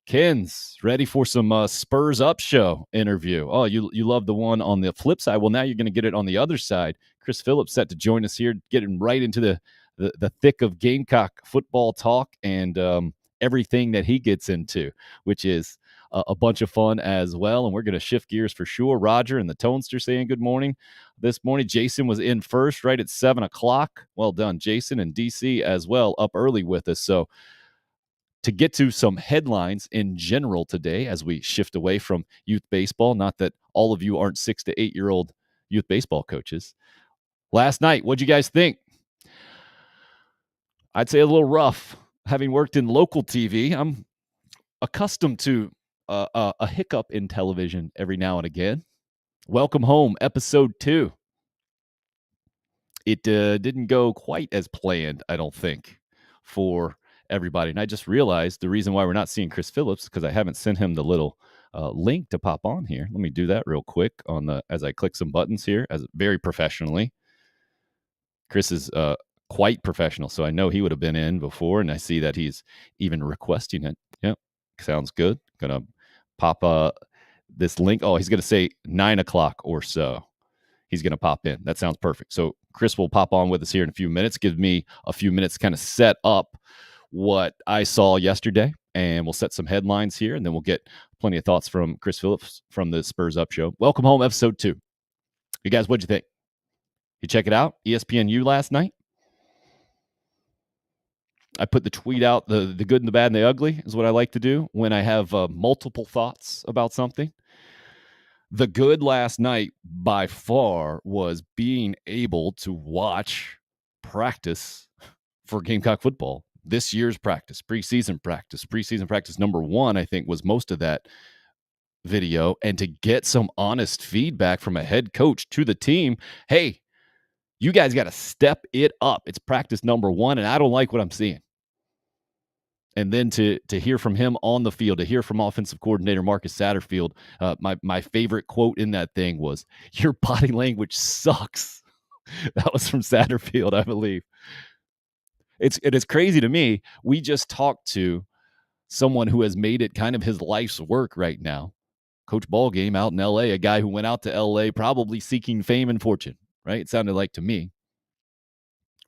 Ken's ready for some Spurs Up Show interview. Oh, you love the one on the flip side. Well, now you're going to get it on the other side. Chris Phillips set to join us here, getting right into the thick of Gamecock football talk and everything that he gets into, which is a bunch of fun as well. And we're going to shift gears for sure. Roger and the Tonester saying good morning this morning. Jason was in first right at 7 o'clock. Well done, Jason, and DC as well, up early with us. So to get to some headlines in general today as we shift away from youth baseball, not that all of you aren't 6 to 8-year-old youth baseball coaches. Last night, what'd you guys think? I'd say a little rough. Having worked in local TV, I'm accustomed to a hiccup in television every now and again. Welcome Home, episode 2. It didn't go quite as planned, I don't think, for everybody. And I just realized the reason why we're not seeing Chris Phillips, because I haven't sent him the little link to pop on here. Let me do that real quick as I click some buttons here, as very professionally. Chris is quite professional, so I know he would have been in before, and I see that he's even requesting it. Yep, sounds good. Gonna pop this link. Oh, he's gonna say 9 o'clock or so. He's gonna pop in. That sounds perfect. So Chris will pop on with us here in a few minutes. Give me a few minutes to kind of set up what I saw yesterday, and we'll set some headlines here, and then we'll get plenty of thoughts from Chris Phillips from the Spurs Up Show. Welcome Home, episode 2. You guys, what'd you think? You check it out? ESPNU last night. I put the tweet out, the good and the bad and the ugly is what I like to do when I have multiple thoughts about something. The good last night by far was being able to watch practice for Gamecock football. This year's practice, preseason practice number 1, I think, was most of that video. And to get some honest feedback from a head coach to the team, hey, you guys got to step it up. It's practice number 1, and I don't like what I'm seeing. And then to hear from him on the field, to hear from offensive coordinator Marcus Satterfield, my favorite quote in that thing was, "Your body language sucks." That was from Satterfield, I believe. It is crazy to me. We just talked to someone who has made it kind of his life's work right now. Coach Ballgame out in L.A., a guy who went out to L.A. probably seeking fame and fortune, right? It sounded like to me.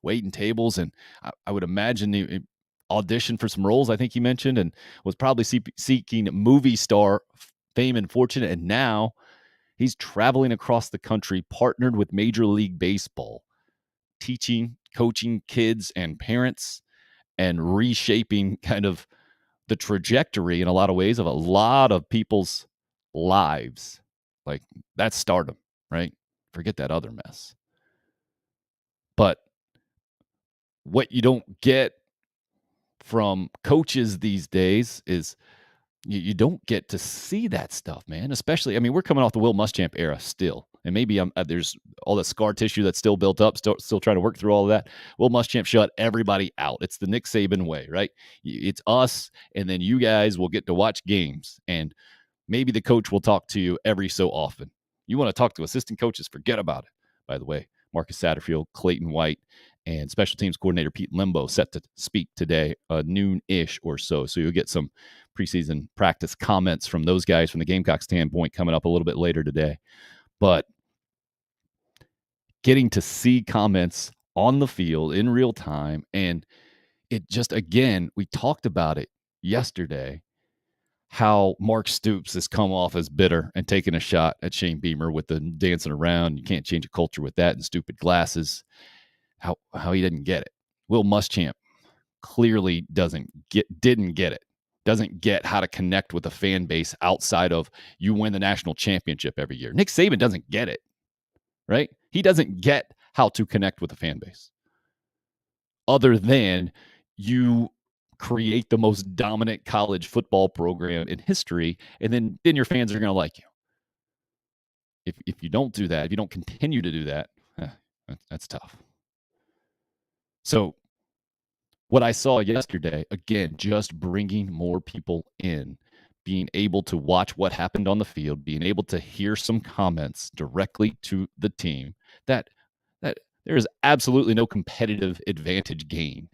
Waiting tables, and I would imagine he auditioned for some roles, I think he mentioned, and was probably seeking movie star fame and fortune, and now he's traveling across the country, partnered with Major League Baseball, teaching, coaching kids and parents, and reshaping kind of the trajectory in a lot of ways of a lot of people's lives. Like, that's stardom, right? Forget that other mess. But what you don't get from coaches these days is you don't get to see that stuff, man. Especially, I mean, we're coming off the Will Muschamp era still. And maybe there's all the scar tissue that's still built up, still trying to work through all of that. Will Muschamp shut everybody out. It's the Nick Saban way, right? It's us, and then you guys will get to watch games. And maybe the coach will talk to you every so often. You want to talk to assistant coaches, forget about it. By the way, Marcus Satterfield, Clayton White, and special teams coordinator Pete Limbo set to speak today, noon-ish or so. So you'll get some preseason practice comments from those guys from the Gamecock standpoint coming up a little bit later today. But getting to see comments on the field in real time, and it just, again, we talked about it yesterday, how Mark Stoops has come off as bitter and taking a shot at Shane Beamer with the dancing around. You can't change a culture with that and stupid glasses. How he didn't get it. Will Muschamp clearly didn't get it. Doesn't get how to connect with a fan base outside of you win the national championship every year. Nick Saban doesn't get it, right? He doesn't get how to connect with a fan base other than you create the most dominant college football program in history, and then your fans are going to like you. If you don't do that, if you don't continue to do that, that's tough. So what I saw yesterday, again, just bringing more people in, being able to watch what happened on the field, being able to hear some comments directly to the team, that there is absolutely no competitive advantage gained.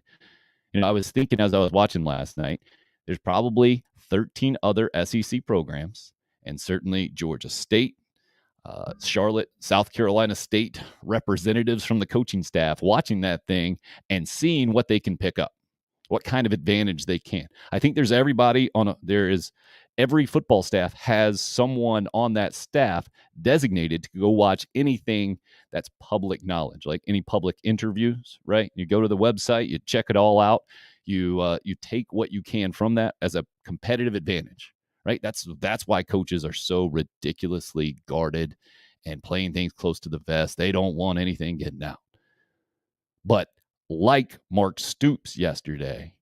You know, I was thinking as I was watching last night, there's probably 13 other SEC programs, and certainly Georgia State, Charlotte, South Carolina State representatives from the coaching staff watching that thing and seeing what they can pick up, what kind of advantage they can. I think there's everybody every football staff has someone on that staff designated to go watch anything that's public knowledge, like any public interviews, right? You go to the website, you check it all out, you take what you can from that as a competitive advantage. Right? That's why coaches are so ridiculously guarded and playing things close to the vest. They don't want anything getting out. But like Mark Stoops yesterday,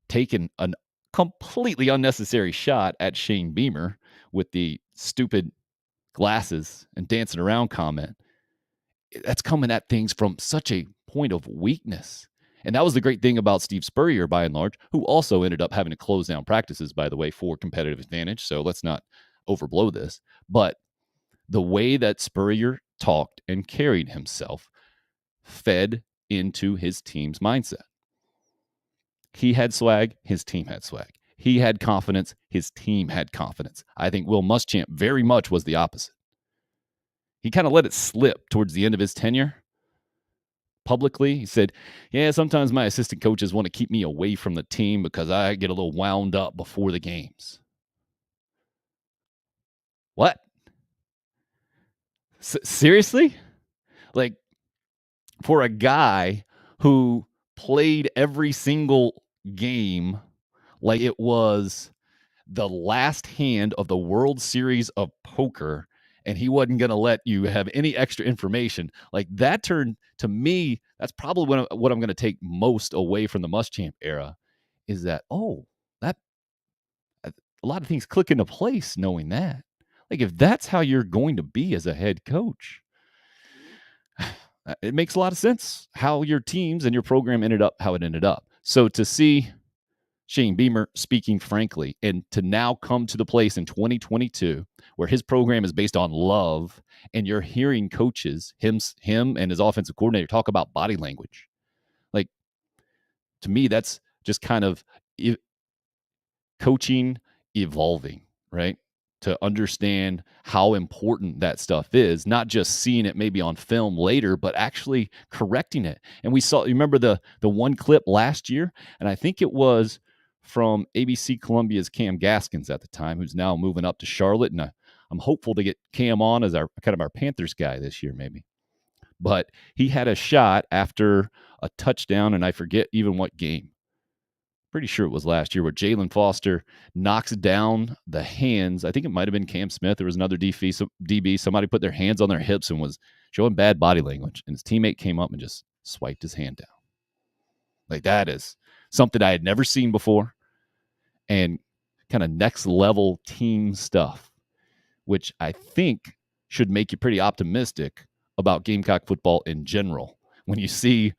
taking a completely unnecessary shot at Shane Beamer with the stupid glasses and dancing around comment, that's coming at things from such a point of weakness. And that was the great thing about Steve Spurrier, by and large, who also ended up having to close down practices, by the way, for competitive advantage. So let's not overblow this. But the way that Spurrier talked and carried himself fed into his team's mindset. He had swag. His team had swag. He had confidence. His team had confidence. I think Will Muschamp very much was the opposite. He kind of let it slip towards the end of his tenure. Publicly, he said, yeah, sometimes my assistant coaches want to keep me away from the team because I get a little wound up before the games. What? Seriously? Like, for a guy who played every single game like it was the last hand of the World Series of Poker, and he wasn't going to let you have any extra information, like that turned to me, that's probably what I'm going to take most away from the Muschamp era is that, that a lot of things click into place knowing that. Like, if that's how you're going to be as a head coach, it makes a lot of sense how your teams and your program ended up how it ended up. So to see Shane Beamer speaking frankly, and to now come to the place in 2022 where his program is based on love, and you're hearing coaches, him and his offensive coordinator, talk about body language. Like, to me, that's just kind of coaching evolving, right? To understand how important that stuff is, not just seeing it maybe on film later, but actually correcting it. And we saw, you remember the one clip last year, and I think it was from ABC Columbia's Cam Gaskins at the time, who's now moving up to Charlotte. And I'm hopeful to get Cam on as our Panthers guy this year, maybe. But he had a shot after a touchdown, and I forget even what game. pretty sure it was last year, where Jalen Foster knocks down the hands. I think it might have been Cam Smith. There was another DB. Somebody put their hands on their hips and was showing bad body language. And his teammate came up and just swiped his hand down. Like, that is something I had never seen before. And kind of next level team stuff, which I think should make you pretty optimistic about Gamecock football in general. When you see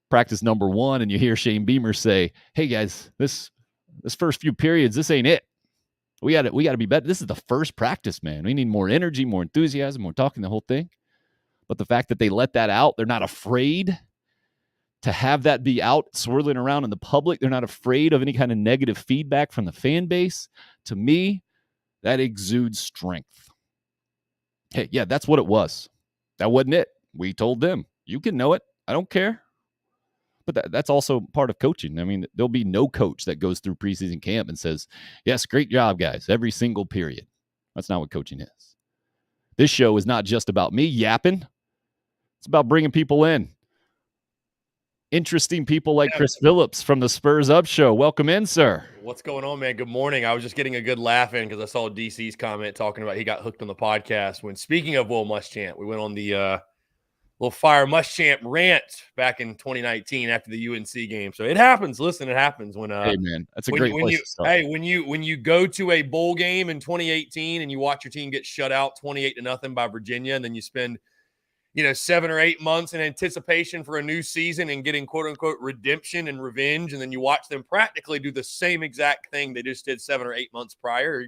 practice number 1 and you hear Shane Beamer say, hey guys, this first few periods, this ain't it. We got to be better. This is the first practice, man. We need more energy, more enthusiasm, more talking, the whole thing. But the fact that they let that out, they're not afraid to have that be out swirling around in the public. They're not afraid of any kind of negative feedback from the fan base. To me, that exudes strength. Hey, yeah, that's what it was. That wasn't it. We told them, you can know it. I don't care. But that's also part of coaching. I mean, there'll be no coach that goes through preseason camp and says, yes, great job, guys, every single period. That's not what coaching is. This show is not just about me yapping. It's about bringing people in. Interesting people like Chris Phillips from the Spurs Up Show. Welcome in, sir. What's going on, man? Good morning. I was just getting a good laugh in because I saw DC's comment talking about he got hooked on the podcast. When speaking of Will Muschamp, we went on the little Fire Muschamp rant back in 2019 after the UNC game. So it happens. Listen, it happens when hey man, that's a great place to start. Hey, when you go to a bowl game in 2018 and you watch your team get shut out 28-0 by Virginia, and then you spend 7 or 8 months in anticipation for a new season and getting quote unquote redemption and revenge, and then you watch them practically do the same exact thing they just did 7 or 8 months prior.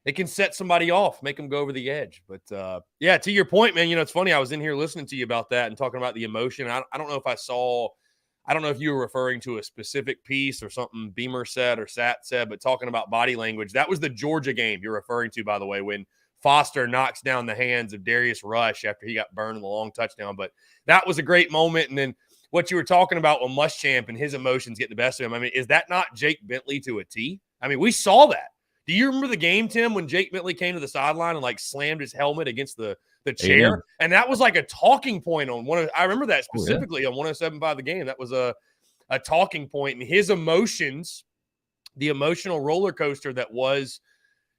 It can set somebody off, make them go over the edge. But yeah, to your point, man, it's funny. I was in here listening to you about that and talking about the emotion. I don't know if you were referring to a specific piece or something Beamer said or Sat said, but talking about body language, that was the Georgia game you're referring to, by the way, when Foster knocks down the hands of Darius Rush after he got burned in the long touchdown. But that was a great moment. And then what you were talking about with Muschamp and his emotions getting the best of him, I mean, is that not Jake Bentley to a T? I mean, we saw that. Do you remember the game, Tim, when Jake Bentley came to the sideline and slammed his helmet against the chair? Amen. And that was like a talking point on I remember that specifically on 107.5 The Game. That was a talking point. And his emotions, the emotional roller coaster that was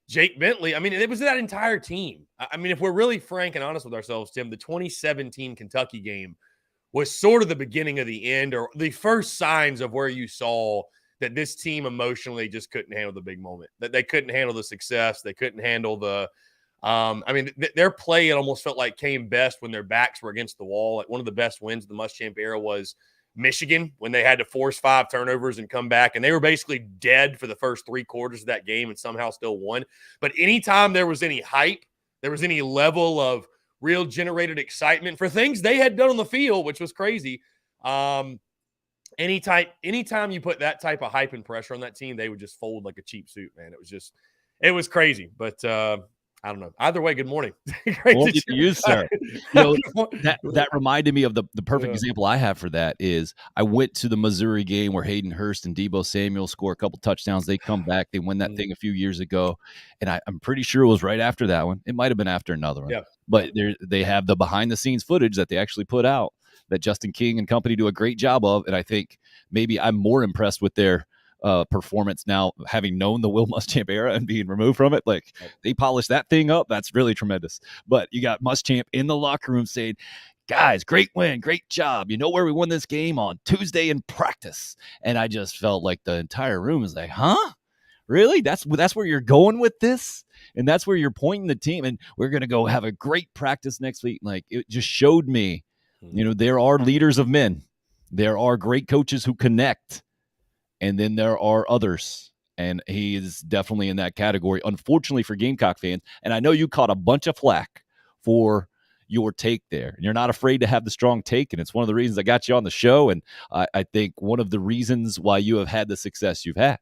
Jake Bentley, I mean, it was that entire team. I mean, if we're really frank and honest with ourselves, Tim, the 2017 Kentucky game was sort of the beginning of the end, or the first signs of where you saw that this team emotionally just couldn't handle the big moment, that they couldn't handle the success. They couldn't handle their play, it almost felt like came best when their backs were against the wall. Like one of the best wins of the Muschamp era was Michigan, when they had to force 5 turnovers and come back, and they were basically dead for the first 3 quarters of that game and somehow still won. But anytime there was any hype, there was any level of real generated excitement for things they had done on the field, which was crazy. Anytime you put that type of hype and pressure on that team, they would just fold like a cheap suit, man. It was crazy. But I don't know. Either way, good morning. Great to see you, sir. That reminded me of the perfect example I have for that is I went to the Missouri game where Hayden Hurst and Deebo Samuel score a couple touchdowns. They come back. They win that thing a few years ago. And I'm pretty sure it was right after that one. It might have been after another one. Yeah. But they have the behind-the-scenes footage that they actually put out that Justin King and company do a great job of. And I think maybe I'm more impressed with their performance now, having known the Will Muschamp era and being removed from it. Like, they polished that thing up. That's really tremendous. But you got Muschamp in the locker room saying, guys, great win, great job. You know where we won this game? On Tuesday in practice. And I just felt like the entire room is like, huh? Really? That's where you're going with this? And that's where you're pointing the team, and we're going to go have a great practice next week. Like, it just showed me, there are leaders of men. There are great coaches who connect. And then there are others, and he is definitely in that category, unfortunately for Gamecock fans. And I know you caught a bunch of flack for your take there. And you're not afraid to have the strong take, and it's one of the reasons I got you on the show, and I think one of the reasons why you have had the success you've had.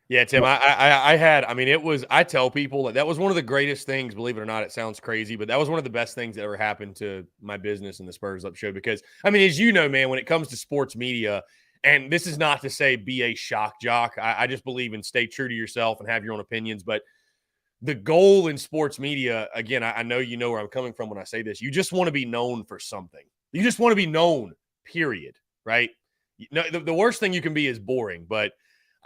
Yeah, Tim, I tell people that was one of the greatest things, believe it or not. It sounds crazy, but that was one of the best things that ever happened to my business and the Spurs Up Show. Because, as you know, man, when it comes to sports media, and this is not to say be a shock jock. I just believe in stay true to yourself and have your own opinions. But the goal in sports media, again, I know you know where I'm coming from when I say this. You just want to be known for something. You just want to be known, period, right? the worst thing you can be is boring. But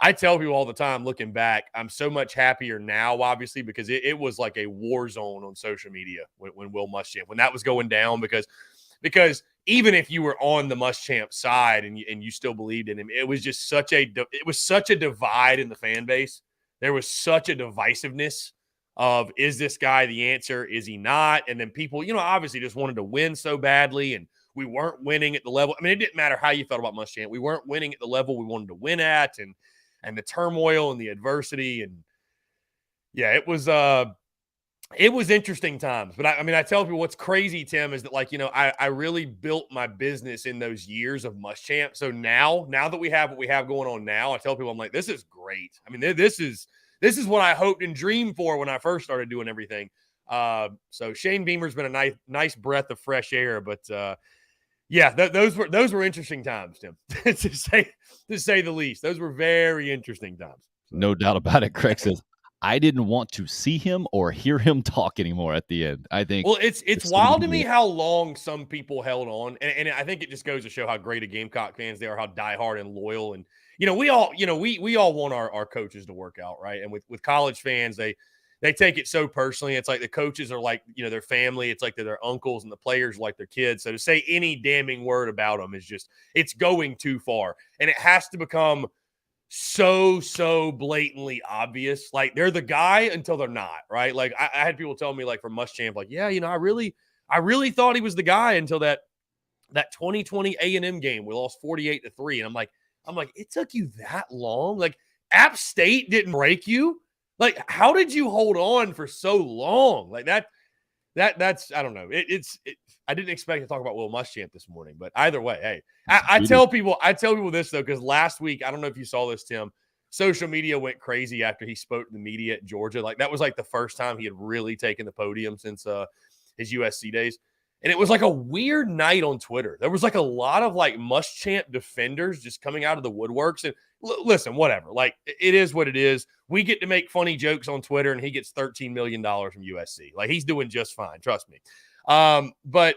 I tell people all the time, looking back, I'm so much happier now, obviously, because it was like a war zone on social media when Will Muschamp, when that was going down, because even if you were on the Muschamp side and you still believed in him, it was just such a divide in the fan base. There was such a divisiveness of, is this guy the answer? Is he not? And then people, obviously just wanted to win so badly, and we weren't winning at the level. I mean, it didn't matter how you felt about Muschamp. We weren't winning at the level we wanted to win at, and the turmoil and the adversity. And yeah, it was interesting times. But I tell people what's crazy, Tim, is that I really built my business in those years of Muschamp. So now that we have what we have going on now, I tell people, I'm like, this is great. I mean, this is what I hoped and dreamed for when I first started doing everything. So Shane Beamer's been a nice breath of fresh air, but yeah, those were interesting times, Tim, to say the least. Those were very interesting times. No doubt about it. Craig says, I didn't want to see him or hear him talk anymore at the end. I think. Well, it's wild to me how long some people held on, and I think it just goes to show how great a Gamecock fans they are, how diehard and loyal, and we all want our coaches to work out, right? And with college fans, they take it so personally. It's like the coaches are like, their family. It's like they're their uncles, and the players are like their kids. So to say any damning word about them is it's going too far. And it has to become so blatantly obvious. Like, they're the guy until they're not, right? Like, I had people tell me, like, from Muschamp, like, yeah, I really thought he was the guy until that 2020 A&M game. We lost 48-3. And I'm like, it took you that long? Like, App State didn't break you? Like, how did you hold on for so long? Like that's I don't know. I didn't expect to talk about Will Muschamp this morning, but either way, hey, I tell people this though, because last week, I don't know if you saw this, Tim, social media went crazy after he spoke to the media at Georgia. Like, that was like the first time he had really taken the podium since his USC days. And it was like a weird night on Twitter. There was like a lot of like Muschamp defenders just coming out of the woodworks. And listen, whatever. Like, it is what it is. We get to make funny jokes on Twitter, and he gets $13 million from USC. Like, he's doing just fine. Trust me. But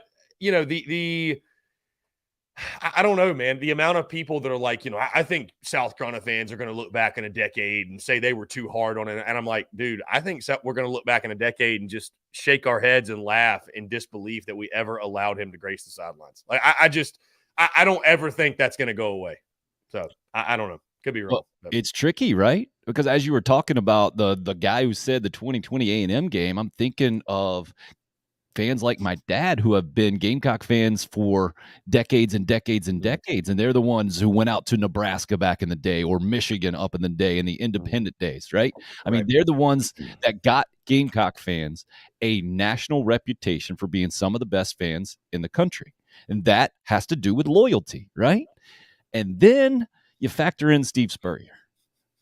I don't know, man. The amount of people that are like, I think South Carolina fans are going to look back in a decade and say they were too hard on it. And I'm like, dude, I think we're going to look back in a decade and just shake our heads and laugh in disbelief that we ever allowed him to grace the sidelines. Like, I don't ever think that's going to go away. So I don't know. Could be wrong. Well, it's tricky, right? Because as you were talking about the guy who said the 2020 A&M game, I'm thinking of fans like my dad who have been Gamecock fans for decades and decades and decades. And they're the ones who went out to Nebraska back in the day, or Michigan up in the day, in the independent days, right? I mean, they're the ones that got Gamecock fans a national reputation for being some of the best fans in the country. And that has to do with loyalty, right? And then you factor in Steve Spurrier,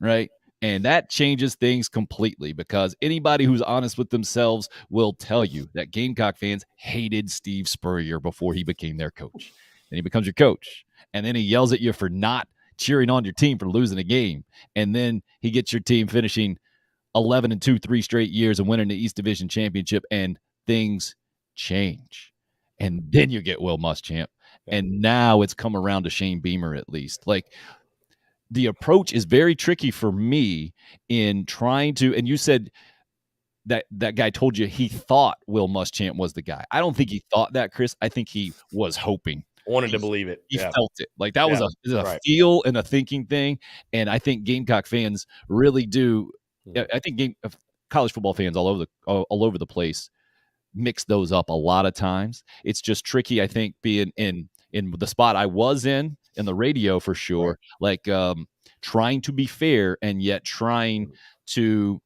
right? And that changes things completely, because anybody who's honest with themselves will tell you that Gamecock fans hated Steve Spurrier before he became their coach. And he becomes your coach. And then he yells at you for not cheering on your team for losing a game. And then he gets your team finishing 11-2, 3 straight years and winning the East Division championship, and things change. And then you get Will Muschamp. And now it's come around to Shane Beamer, at least. Like, the approach is very tricky for me in trying to, and you said that guy told you he thought Will Muschamp was the guy. I don't think he thought that, Chris. I think he was hoping. Wanted to believe it. He felt it. Like, that was a feel and a thinking thing. And I think Gamecock fans really do. I think college football fans all over the place mix those up a lot of times. It's just tricky, I think, being in the spot I was in the radio, for sure, like trying to be fair and yet trying to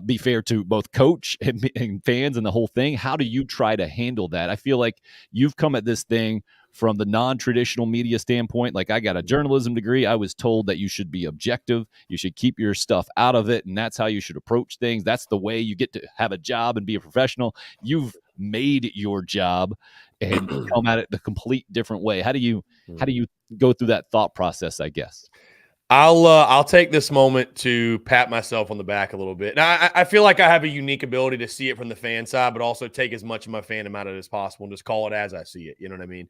be fair to both coach and fans and the whole thing. How do you try to handle that? I feel like you've come at this thing from the non-traditional media standpoint. Like, I got a journalism degree. I was told that you should be objective. You should keep your stuff out of it. And that's how you should approach things. That's the way you get to have a job and be a professional. You've made your job and come at it the complete different way. How do you go through that thought process, I guess? I'll take this moment to pat myself on the back a little bit. Now, I feel like I have a unique ability to see it from the fan side, but also take as much of my fandom out of it as possible and just call it as I see it. You know what I mean?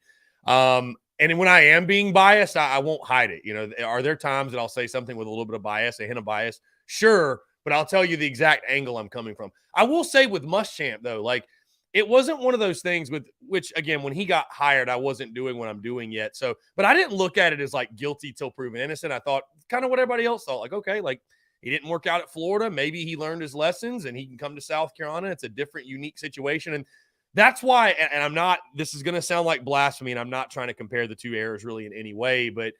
And when I am being biased, I won't hide it. You know, are there times that I'll say something with a little bit of bias, a hint of bias? Sure, but I'll tell you the exact angle I'm coming from. I will say with Muschamp, though, like, it wasn't one of those things with which, again, when he got hired, I wasn't doing what I'm doing yet. So, but I didn't look at it as like guilty till proven innocent. I thought kind of what everybody else thought. Like, okay, like he didn't work out at Florida. Maybe he learned his lessons and he can come to South Carolina. It's a different, unique situation. And that's why, and I'm not, this is going to sound like blasphemy, and I'm not trying to compare the two eras really in any way, but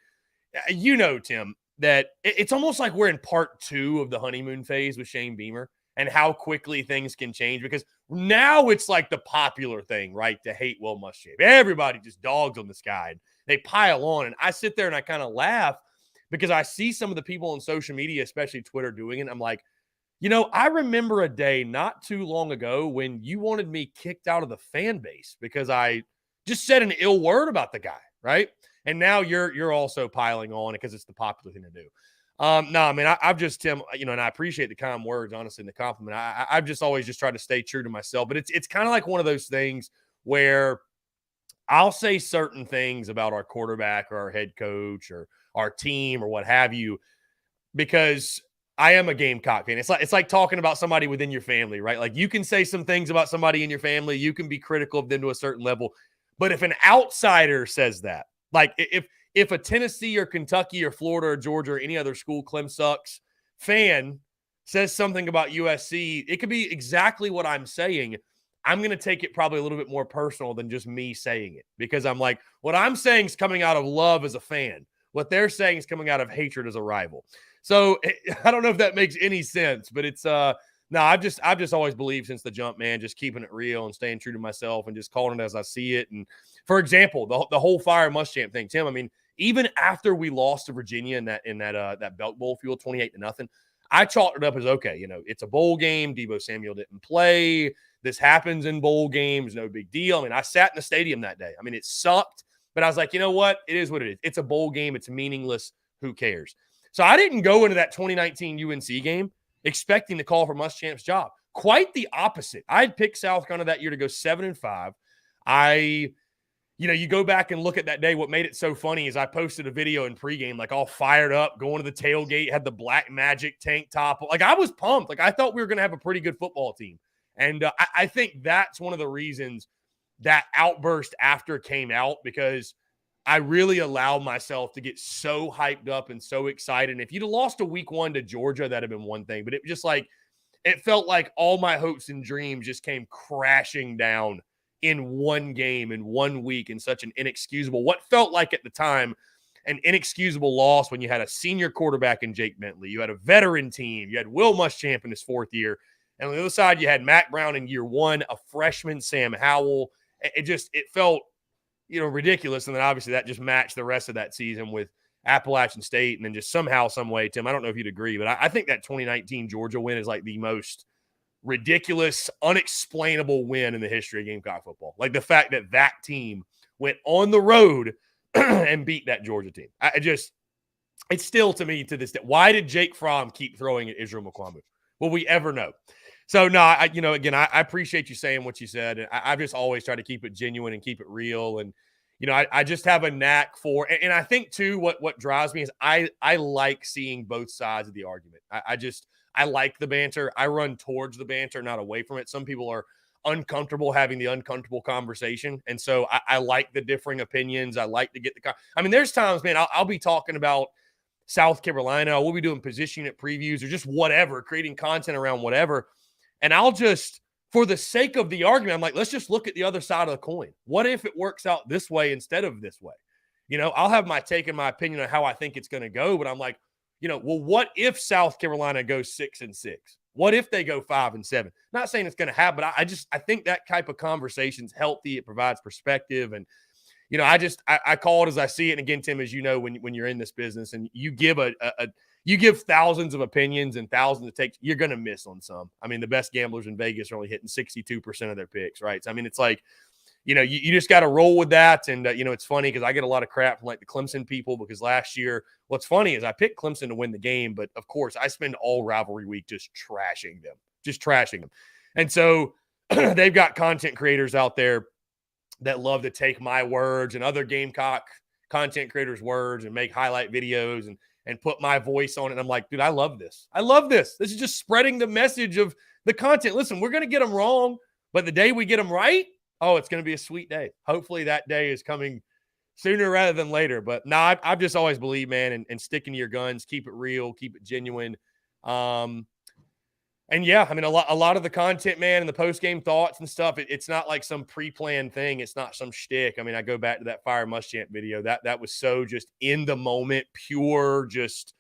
you know, Tim, that it's almost like we're in part 2 of the honeymoon phase with Shane Beamer and how quickly things can change, because now it's like the popular thing, right, to hate Will Muschamp. Everybody just dogs on this guy. And they pile on, and I sit there and I kind of laugh because I see some of the people on social media, especially Twitter, doing it. I'm like, you know, I remember a day not too long ago when you wanted me kicked out of the fan base because I just said an ill word about the guy, right? And now you're also piling on it because it's the popular thing to do. No, I mean, I've just, Tim, you know, and I appreciate the kind words, honestly, and the compliment. I've just always just tried to stay true to myself. But it's kind of like one of those things where I'll say certain things about our quarterback or our head coach or our team or what have you, because I am a Gamecock fan. It's like talking about somebody within your family, right? Like, you can say some things about somebody in your family. You can be critical of them to a certain level. But if an outsider says that, like if a Tennessee or Kentucky or Florida or Georgia or any other school, Clem sucks, fan says something about USC, it could be exactly what I'm saying. I'm going to take it probably a little bit more personal than just me saying it, because I'm like, what I'm saying is coming out of love as a fan. What they're saying is coming out of hatred as a rival. So I don't know if that makes any sense, but it's no, I've just always believed since the jump, man, just keeping it real and staying true to myself and just calling it as I see it. And for example, the whole Fire Muschamp thing, Tim, I mean, even after we lost to Virginia in that Belk Bowl field, 28-0, I chalked it up as, okay, you know, it's a bowl game. Deebo Samuel didn't play. This happens in bowl games, no big deal. I mean, I sat in the stadium that day. I mean, it sucked, but I was like, you know what? It is what it is. It's a bowl game. It's meaningless. Who cares? So I didn't go into that 2019 UNC game expecting the call for Muschamp's job. Quite the opposite. I had picked South Carolina that year to go 7-5. You know, you go back and look at that day. What made it so funny is I posted a video in pregame, like all fired up, going to the tailgate, had the Black Magic tank top. Like, I was pumped. Like, I thought we were going to have a pretty good football team. And I think that's one of the reasons that outburst after came out, because I really allowed myself to get so hyped up and so excited. And if you'd have lost a week 1 to Georgia, that'd have been one thing. But it just like, it felt like all my hopes and dreams just came crashing down in one game, in 1 week, in such an inexcusable, what felt like at the time, an inexcusable loss when you had a senior quarterback in Jake Bentley. You had a veteran team. You had Will Muschamp in his 4th year. And on the other side, you had Mack Brown in year 1, a freshman, Sam Howell. It felt, you know, ridiculous. And then obviously that just matched the rest of that season with Appalachian State. And then just somehow, some way, Tim, I don't know if you'd agree, but I think that 2019 Georgia win is like the most ridiculous, unexplainable win in the history of Gamecock football. Like the fact that that team went on the road and beat that Georgia team. It's still, to me, to this day, why did Jake Fromm keep throwing at Israel Mukuamu? Will we ever know? So, no, I appreciate you saying what you said. And I've just always tried to keep it genuine and keep it real. And, you know, I just have a knack for, and I think too, what drives me is I like seeing both sides of the argument. I like the banter. I run towards the banter, not away from it. Some people are uncomfortable having the uncomfortable conversation. And so I like the differing opinions. I like to get there's times, man, I'll be talking about South Carolina. We'll be doing position unit previews or just whatever, creating content around whatever. And I'll just, for the sake of the argument, I'm like, let's just look at the other side of the coin. What if it works out this way instead of this way? You know, I'll have my take and my opinion on how I think it's going to go, but I'm like, you know, well, what if South Carolina goes 6-6? What if they go 5-7? Not saying it's going to happen, but I think that type of conversation is healthy. It provides perspective. And, you know, I call it as I see it. And again, Tim, as you know, when you're in this business and you give you give thousands of opinions and thousands of takes, you're going to miss on some. I mean, the best gamblers in Vegas are only hitting 62% of their picks, right? So, I mean, it's like, you know, you just got to roll with that. And, you know, it's funny because I get a lot of crap from like the Clemson people because last year, what's funny is I picked Clemson to win the game. But, of course, I spend all rivalry week just trashing them. And so they've got content creators out there that love to take my words and other Gamecock content creators' words and make highlight videos and put my voice on it. And I'm like, dude, I love this. I love this. This is just spreading the message of the content. Listen, we're going to get them wrong, but the day we get them right, oh, it's going to be a sweet day. Hopefully that day is coming sooner rather than later. But no, I've just always believed, man, and sticking to your guns, keep it real, keep it genuine. And yeah, I mean, a lot of the content, man, and the post-game thoughts and stuff, it's not like some pre-planned thing. It's not some shtick. I mean, I go back to that Fire Muschamp video. That was so just in the moment, pure, just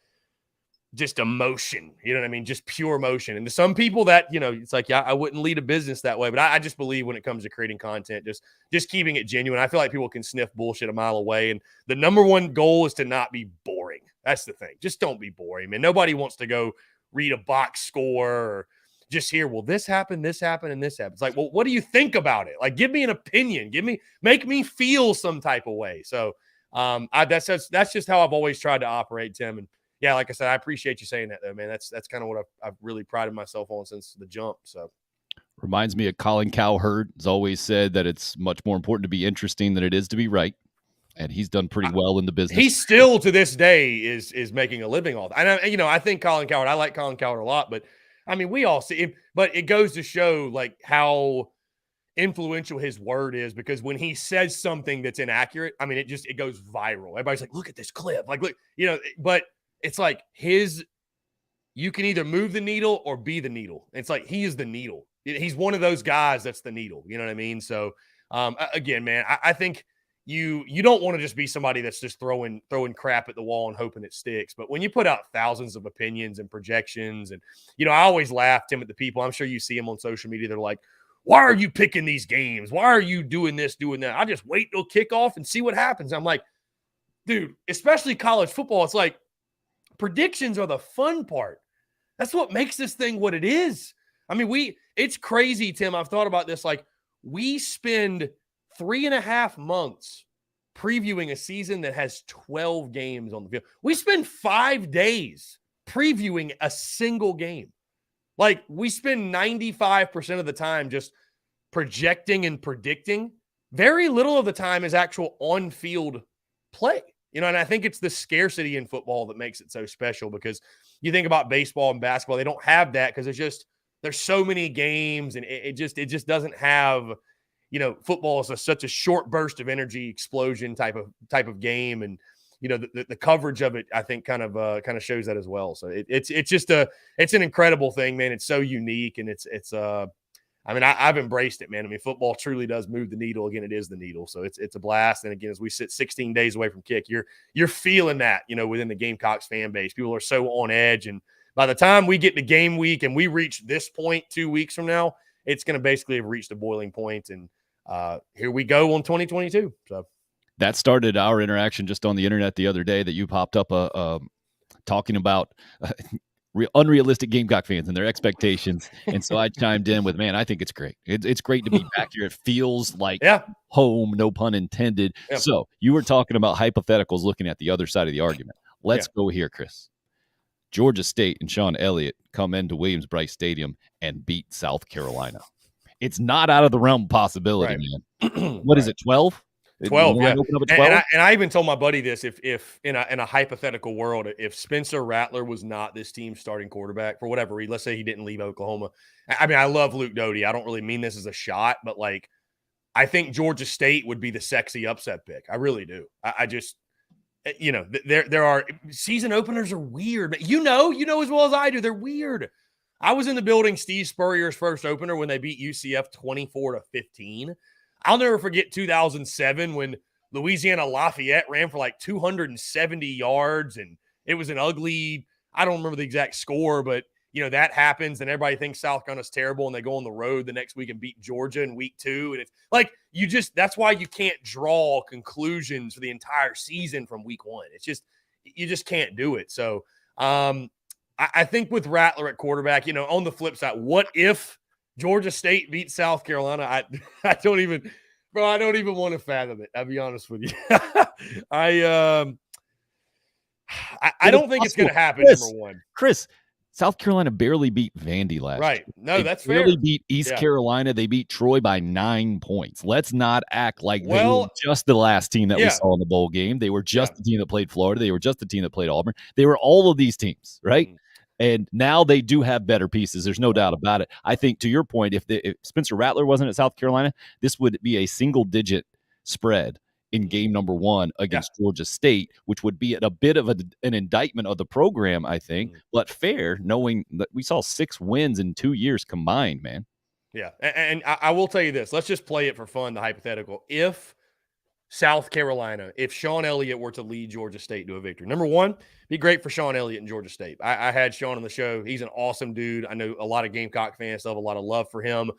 emotion. You know what I mean? Just pure emotion. And to some people that, it's like, yeah, I wouldn't lead a business that way. But I just believe when it comes to creating content, just keeping it genuine. I feel like people can sniff bullshit a mile away. And the number one goal is to not be boring. That's the thing. Just don't be boring, man. Nobody wants to go read a box score or just hear, well, this happened, and this happened. It's like, well, what do you think about it? Like, give me an opinion. Make me feel some type of way. So that's just how I've always tried to operate, Tim. And yeah, like I said, I appreciate you saying that, though, man. That's kind of what I've really prided myself on since the jump. So reminds me of Colin Cowherd. Has always said that it's much more important to be interesting than it is to be right. And he's done pretty well in the business. He still, to this day, is making a living off. And I think Colin Cowherd. I like Colin Cowherd a lot, but I mean, we all see him. But it goes to show like how influential his word is, because when he says something that's inaccurate, I mean, it goes viral. Everybody's like, look at this clip. Like, look, but it's like you can either move the needle or be the needle. It's like he is the needle. He's one of those guys that's the needle. You know what I mean? So again, man, I think. You don't want to just be somebody that's just throwing crap at the wall and hoping it sticks. But when you put out thousands of opinions and projections, and I always laugh, Tim, at the people. I'm sure you see them on social media. They're like, "Why are you picking these games? Why are you doing this, doing that?" I just wait till kickoff and see what happens. I'm like, dude, especially college football. It's like predictions are the fun part. That's what makes this thing what it is. I mean, it's crazy, Tim. I've thought about this. Like, we spend 3.5 months previewing a season that has 12 games on the field. We spend 5 days previewing a single game. Like, we spend 95% of the time just projecting and predicting. Very little of the time is actual on-field play. And I think it's the scarcity in football that makes it so special, because you think about baseball and basketball, they don't have that because there's so many games, and it just doesn't have. Football is such a short burst of energy explosion type of game, and the coverage of it, I think, kind of shows that as well. So it's an incredible thing, man. It's so unique, and I've embraced it, man. I mean, football truly does move the needle. Again, it is the needle, so it's a blast. And again, as we sit 16 days away from kick, you're feeling that within the Gamecocks fan base. People are so on edge, and by the time we get to game week and we reach this point 2 weeks from now, it's going to basically have reached a boiling point. And here we go on 2022. So that started our interaction just on the internet the other day, that you popped up talking about unrealistic Gamecock fans and their expectations. And so I chimed in with, man, I think it's great. It's great to be back here. It feels like home, no pun intended. Yeah. So you were talking about hypotheticals, looking at the other side of the argument. Let's go here, Chris. Georgia State and Sean Elliott come into Williams-Brice Stadium and beat South Carolina. It's not out of the realm of possibility, man. What is it, 12? 12, yeah. Open up at 12? And I even told my buddy this, if in a hypothetical world, if Spencer Rattler was not this team's starting quarterback for whatever reason, let's say he didn't leave Oklahoma. I mean, I love Luke Doty. I don't really mean this as a shot, but like, I think Georgia State would be the sexy upset pick. I really do. I just, there are season openers are weird, but you know as well as I do, they're weird. I was in the building Steve Spurrier's first opener when they beat UCF 24-15. I'll never forget 2007 when Louisiana Lafayette ran for like 270 yards, and it was an ugly, I don't remember the exact score, but that happens, and everybody thinks South Carolina's terrible, and they go on the road the next week and beat Georgia in week 2. And it's like, that's why you can't draw conclusions for the entire season from week 1. It's just, you just can't do it. So, I think with Rattler at quarterback, on the flip side, what if Georgia State beats South Carolina? I don't even want to fathom it. I'll be honest with you. I don't think it's going to happen, Chris, number one. Chris, South Carolina barely beat Vandy last Right. year. No, They that's barely fair. beat East Yeah. Carolina. They beat Troy by 9 points. Let's not act like they were Well, just the last team that we yeah. saw in the bowl game. They were just Yeah. the team that played Florida. They were just the team that played Auburn. They were all of these teams, right? And now they do have better pieces. There's no doubt about it. I think, to your point, if Spencer Rattler wasn't at South Carolina, this would be a single-digit spread in game number 1 against Georgia State, which would be a bit of an indictment of the program, I think, but fair, knowing that we saw 6 wins in 2 years combined, man. Yeah. And I will tell you this. Let's just play it for fun, the hypothetical. If South Carolina, if Sean Elliott were to lead Georgia State to a victory, number one, be great for Sean Elliott in Georgia State. I had Sean on the show. He's an awesome dude. I know a lot of Gamecock fans have a lot of love for him.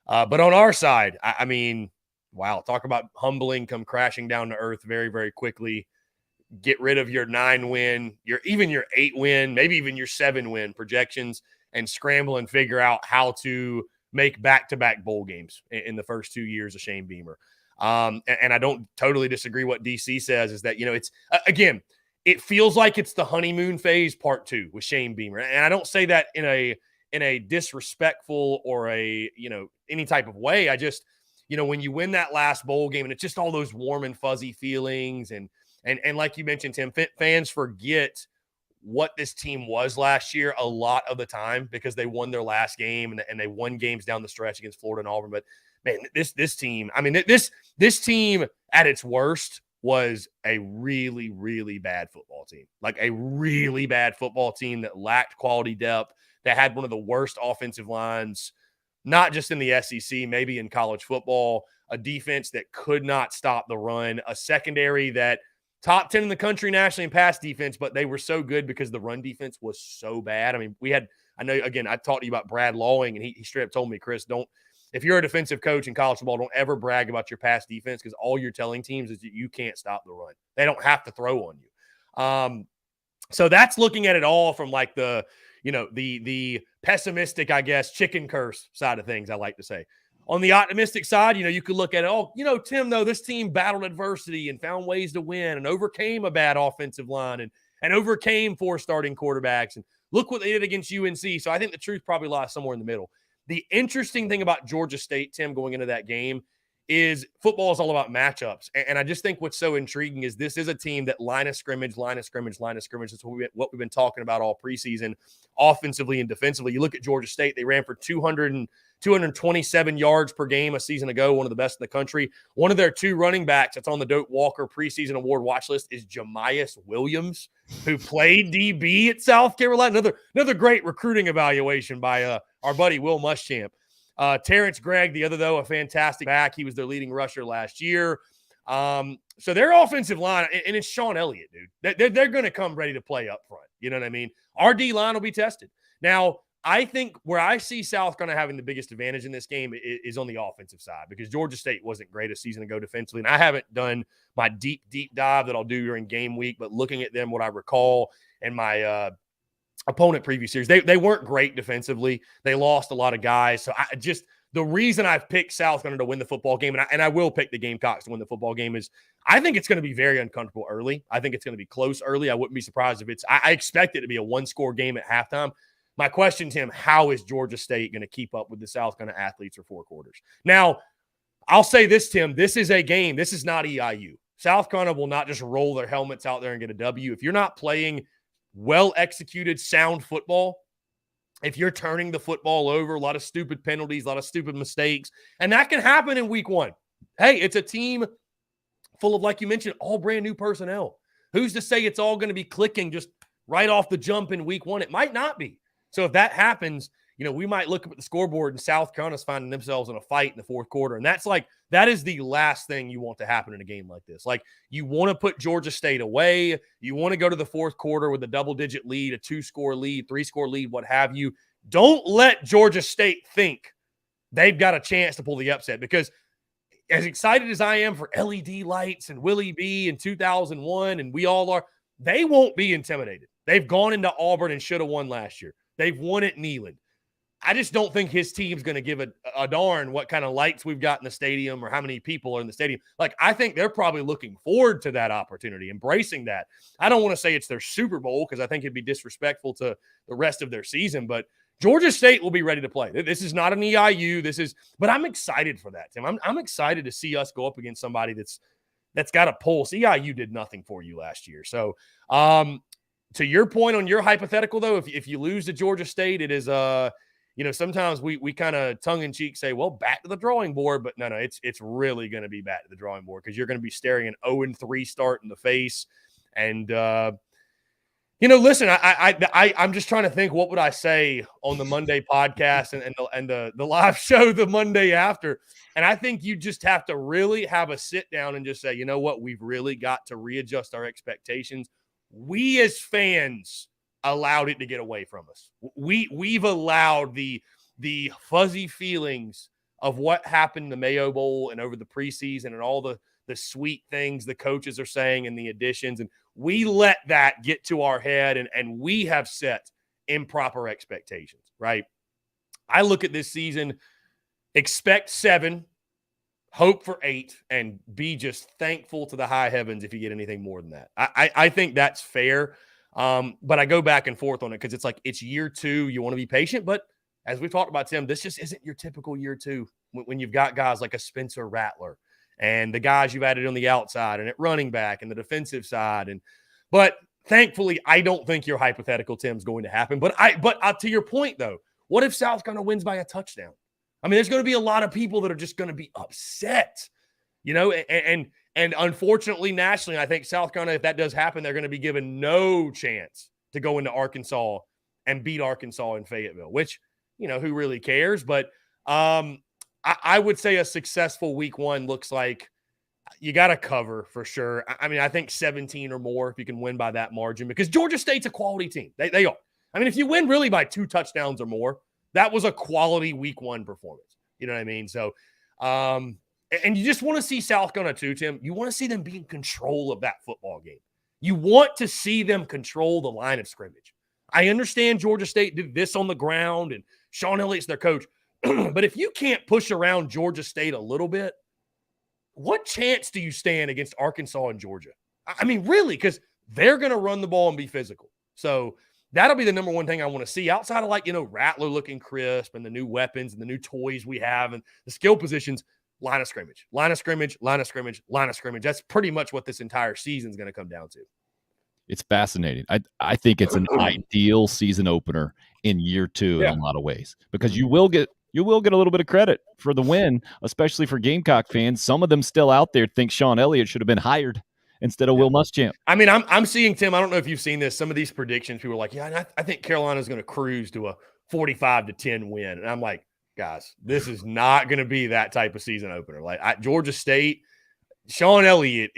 But on our side, I mean, wow, talk about humbling, come crashing down to earth very, very quickly. Get rid of your 9-win, your 8-win, maybe even your 7-win projections, and scramble and figure out how to make back-to-back bowl games in the first 2 years of Shane Beamer. And I don't totally disagree what DC says is that, it's again, it feels like it's the honeymoon phase part 2 with Shane Beamer. And I don't say that in a disrespectful or any type of way. I just, when you win that last bowl game and it's just all those warm and fuzzy feelings and like you mentioned, Tim, fans forget what this team was last year a lot of the time because they won their last game and they won games down the stretch against Florida and Auburn. But man, this team, I mean, this team at its worst was a really, really bad football team, like a really bad football team that lacked quality depth, that had one of the worst offensive lines, not just in the SEC, maybe in college football, a defense that could not stop the run, a secondary that top 10 in the country nationally in pass defense, but they were so good because the run defense was so bad. I mean, I know, again, I talked to you about Brad Lawing, and he straight up told me, Chris, if you're a defensive coach in college football, don't ever brag about your pass defense because all you're telling teams is that you can't stop the run. They don't have to throw on you. So that's looking at it all from like the pessimistic, I guess, chicken curse side of things, I like to say. On the optimistic side, you could look at it. Tim, though, this team battled adversity and found ways to win and overcame a bad offensive line and overcame 4 starting quarterbacks. And look what they did against UNC. So I think the truth probably lies somewhere in the middle. The interesting thing about Georgia State, Tim, going into that game is football is all about matchups. And I just think what's so intriguing is this is a team that line of scrimmage. That's what we've been talking about all preseason, offensively and defensively. You look at Georgia State, they ran for 227 yards per game a season ago, one of the best in the country. One of their 2 running backs that's on the Doak Walker preseason award watch list is Jamias Williams, who played DB at South Carolina. Another great recruiting evaluation by our buddy Will Muschamp. Terrence Gregg, the other, though, a fantastic back. He was their leading rusher last year. So their offensive line, and it's Sean Elliott, dude. They're going to come ready to play up front. You know what I mean? Our D-line will be tested. Now, I think where I see South Carolina having the biggest advantage in this game is on the offensive side because Georgia State wasn't great a season ago defensively. And I haven't done my deep dive that I'll do during game week, but looking at them, what I recall in my opponent preview series, they weren't great defensively. They lost a lot of guys. So the reason I've picked South Carolina to win the football game, and I will pick the Gamecocks to win the football game, is I think it's going to be very uncomfortable early. I think it's going to be close early. I wouldn't be surprised if I expect it to be a 1-score game at halftime. My question, Tim, how is Georgia State going to keep up with the South Carolina athletes for 4 quarters? Now, I'll say this, Tim, this is a game. This is not EIU. South Carolina will not just roll their helmets out there and get a W. If you're not playing well-executed, sound football, if you're turning the football over, a lot of stupid penalties, a lot of stupid mistakes, and that can happen in week 1. Hey, it's a team full of, like you mentioned, all brand new personnel. Who's to say it's all going to be clicking just right off the jump in week 1? It might not be. So if that happens, we might look up at the scoreboard and South Carolina's finding themselves in a fight in the 4th quarter. And that is the last thing you want to happen in a game like this. Like, you want to put Georgia State away. You want to go to the 4th quarter with a double-digit lead, a 2-score lead, 3-score lead, what have you. Don't let Georgia State think they've got a chance to pull the upset, because as excited as I am for LED lights and Willie B in 2001, and we all are, they won't be intimidated. They've gone into Auburn and should have won last year. They've won at Neyland. I just don't think his team's going to give a darn what kind of lights we've got in the stadium or how many people are in the stadium. Like, I think they're probably looking forward to that opportunity, embracing that. I don't want to say it's their Super Bowl because I think it'd be disrespectful to the rest of their season, but Georgia State will be ready to play. This is not an EIU. But I'm excited for that, Tim. I'm excited to see us go up against somebody that's got a pulse. EIU did nothing for you last year. So, to your point on your hypothetical, though, if you lose to Georgia State, it is sometimes we kind of tongue-in-cheek say, well, back to the drawing board. But no, it's really going to be back to the drawing board because you're going to be staring an 0-3 start in the face. And, listen, I'm just trying to think, what would I say on the Monday podcast and the live show the Monday after? And I think you just have to really have a sit down and just say, you know what, we've really got to readjust our expectations. We as fans allowed it to get away from us. We've allowed the fuzzy feelings of what happened in the Mayo Bowl and over the preseason and all the sweet things the coaches are saying and the additions. And we let that get to our head and we have set improper expectations, right? I look at this season, expect 7, hope for 8, and be just thankful to the high heavens if you get anything more than that. I think that's fair. But I go back and forth on it because it's like it's year 2. You want to be patient. But as we've talked about, Tim, this just isn't your typical year 2 when you've got guys like a Spencer Rattler and the guys you've added on the outside and at running back and the defensive side. But thankfully, I don't think your hypothetical, Tim, is going to happen. But to your point, though, what if South Carolina wins by a touchdown? I mean, there's going to be a lot of people that are just going to be upset, and unfortunately, nationally, I think South Carolina, if that does happen, they're going to be given no chance to go into Arkansas and beat Arkansas in Fayetteville, which, who really cares? But I would say a successful week 1 looks like you got to cover for sure. I mean, I think 17 or more if you can win by that margin because Georgia State's a quality team. They are. I mean, if you win really by 2 touchdowns or more, that was a quality week 1 performance. You know what I mean? So, and you just want to see South Carolina too, Tim. You want to see them be in control of that football game. You want to see them control the line of scrimmage. I understand Georgia State did this on the ground and Sean Elliott's their coach. But if you can't push around Georgia State a little bit, what chance do you stand against Arkansas and Georgia? I mean, really, because they're going to run the ball and be physical. So that'll be the number one thing I want to see outside of Rattler looking crisp and the new weapons and the new toys we have and the skill positions. Line of scrimmage, line of scrimmage, line of scrimmage, line of scrimmage. That's pretty much what this entire season is going to come down to. It's fascinating. I think it's an ideal season opener in year 2 in a lot of ways because you will get a little bit of credit for the win, especially for Gamecock fans. Some of them still out there think Sean Elliott should have been hired instead of Will Muschamp. I mean, I'm seeing, Tim, I don't know if you've seen this, some of these predictions, people are like, yeah, I think Carolina's going to cruise to a 45-10 win. And I'm like, guys, this is not going to be that type of season opener. Like Georgia State, Sean Elliott,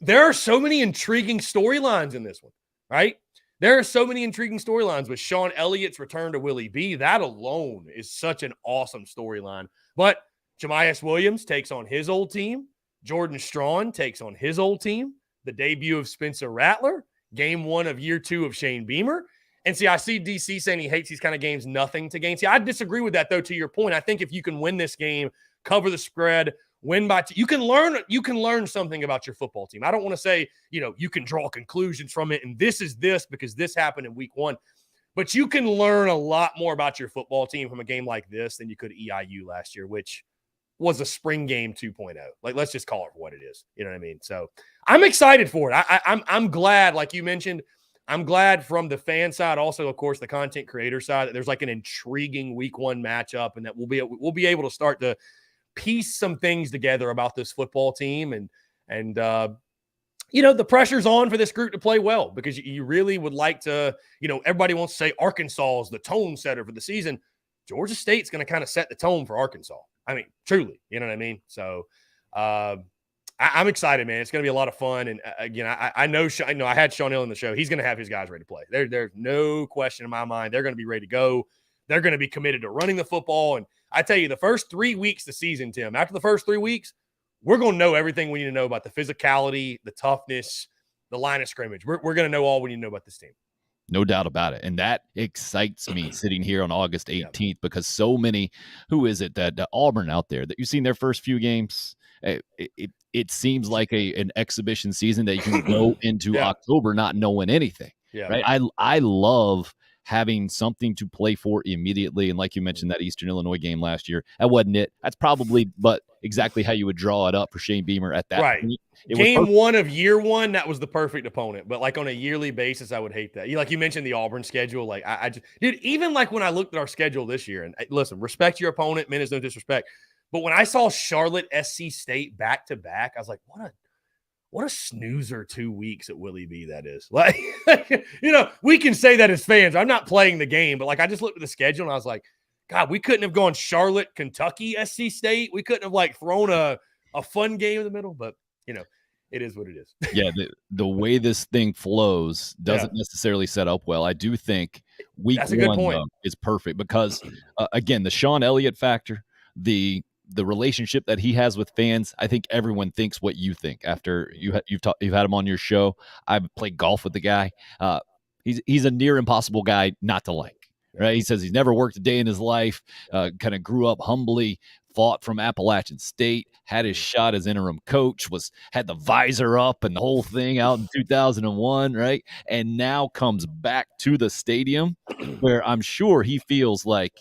there are so many intriguing storylines in this one, right? There are so many intriguing storylines with Sean Elliott's return to Willie B. That alone is such an awesome storyline. But Jamias Williams takes on his old team. Jordan Strawn takes on his old team. The debut of Spencer Rattler. Game 1 of year 2 of Shane Beamer. And see, I see DC saying he hates these kind of games, nothing to gain. See, I disagree with that, though, to your point. I think if you can win this game, cover the spread, win by you can learn something about your football team. I don't want to say, you can draw conclusions from it, and this is this because this happened in week 1. But you can learn a lot more about your football team from a game like this than you could EIU last year, which was a spring game 2.0. Like, let's just call it for what it is. You know what I mean? So I'm excited for it. I'm glad, like you mentioned, I'm glad from the fan side, also, of course, the content creator side, that there's like an intriguing week 1 matchup and that we'll be able to start to piece some things together about this football team. And the pressure's on for this group to play well because you really would like to, everybody wants to say Arkansas is the tone setter for the season. Georgia State's going to kind of set the tone for Arkansas. I mean, truly, you know what I mean? So, I'm excited, man. It's going to be a lot of fun. And again, I know I had Sean Hill in the show. He's going to have his guys ready to play. There's no question in my mind. They're going to be ready to go. They're going to be committed to running the football. And I tell you, the first 3 weeks of the season, Tim, after the first 3 weeks, we're going to know everything we need to know about the physicality, the toughness, the line of scrimmage. We're going to know all we need to know about this team. No doubt about it. And that excites me sitting here on August 18th because so many, who is it that Auburn out there that you've seen their first few games? It seems like an exhibition season that you can go into October not knowing anything. Right. I love having something to play for immediately. And like you mentioned, that Eastern Illinois game last year, that wasn't it. That's probably, but exactly how you would draw it up for Shane Beamer at that point. Game 1 of year 1, that was the perfect opponent. But like on a yearly basis, I would hate that. Like you mentioned the Auburn schedule. Like I just, dude, even like when I looked at our schedule this year, and listen, respect your opponent, man, is no disrespect. But when I saw Charlotte, SC State back to back, I was like, what a snoozer 2 weeks at Willie B that is. Like, we can say that as fans. I'm not playing the game, but like I just looked at the schedule and I was like, God, we couldn't have gone Charlotte, Kentucky, SC State. We couldn't have like thrown a fun game in the middle, but it is what it is. Yeah, the way this thing flows doesn't necessarily set up well. I do think week That's a good 1 point. though, is perfect because again, the Sean Elliott factor, the relationship that he has with fans, I think everyone thinks what you think after you've had him on your show. I've played golf with the guy. He's a near impossible guy not to like. Right? He says he's never worked a day in his life. Kind of grew up humbly. Fought from Appalachian State. Had his shot as interim coach. Had the visor up and the whole thing out in 2001. Right, and now comes back to the stadium where I'm sure he feels like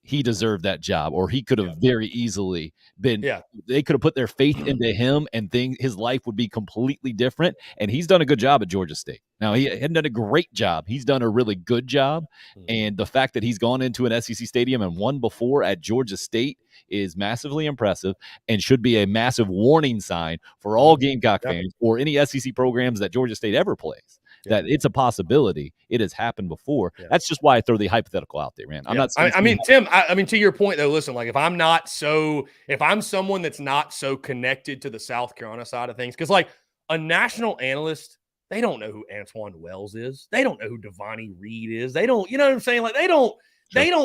he deserved that job, or he could have very easily been. They could have put their faith into him, and his life would be completely different. And he's done a good job at Georgia State. Now, he hadn't done a great job. He's done a really good job. And the fact that he's gone into an SEC stadium and won before at Georgia State is massively impressive and should be a massive warning sign for all Gamecock fans or any SEC programs that Georgia State ever plays. That it's a possibility. It has happened before. That's just why I throw the hypothetical out there, man. I'm not saying Tim, to your point though, listen, like if I'm someone that's not so connected to the South Carolina side of things, because like a national analyst, they don't know who Antoine Wells is. They don't know who Devontae Reed is. They don't, you know what I'm saying? Like they don't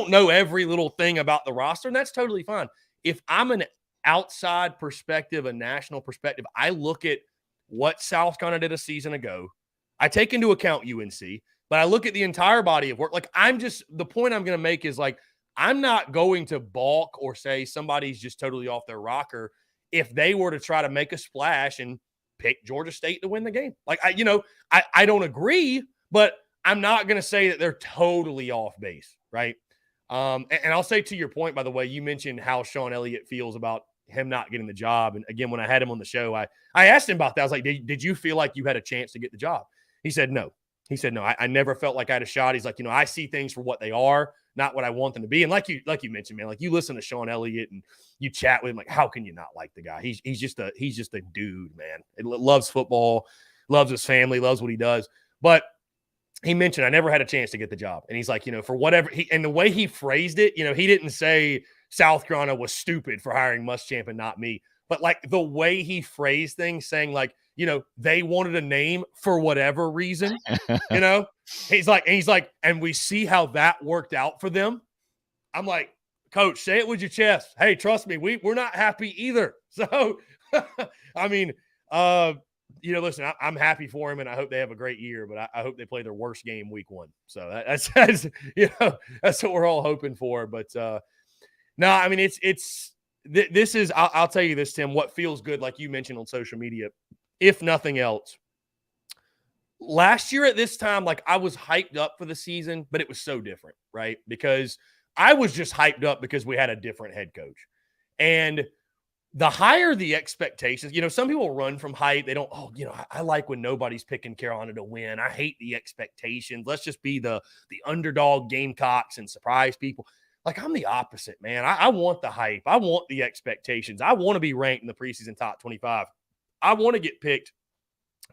know every little thing about the roster, and that's totally fine. If I'm an outside perspective, a national perspective, I look at what South Carolina did a season ago. I take into account UNC, but I look at the entire body of work. Like the point I'm going to make is like, I'm not going to balk or say somebody's just totally off their rocker if they were to try to make a splash and pick Georgia State to win the game. Like, I don't agree, but I'm not going to say that they're totally off base. Right. And I'll say to your point, by the way, you mentioned how Sean Elliott feels about him not getting the job. And again, when I had him on the show, I asked him about that. I was like, did you feel like you had a chance to get the job? He said, no. He said, no, I never felt like I had a shot. He's like, I see things for what they are, not what I want them to be. And like you mentioned, man, like you listen to Sean Elliott and you chat with him, like, how can you not like the guy? He's just a dude, man. He loves football, loves his family, loves what he does. But he mentioned, I never had a chance to get the job. And he's like, for whatever and the way he phrased it, he didn't say South Carolina was stupid for hiring Muschamp and not me. But like the way he phrased things, saying like, they wanted a name for whatever reason, he's like, and we see how that worked out for them. I'm like, Coach, say it with your chest. Hey, trust me, we're not happy either. So, I mean, listen, I'm happy for him and I hope they have a great year, but I hope they play their worst game week 1. So that's that's what we're all hoping for. But no, I mean, this is, I'll tell you this, Tim, what feels good, like you mentioned on social media, if nothing else. Last year at this time, like I was hyped up for the season, but it was so different, right? Because I was just hyped up because we had a different head coach. And the higher the expectations, some people run from hype. They don't, I like when nobody's picking Carolina to win. I hate the expectations. Let's just be the underdog Gamecocks and surprise people. Like I'm the opposite, man. I want the hype. I want the expectations. I want to be ranked in the preseason top 25. I want to get picked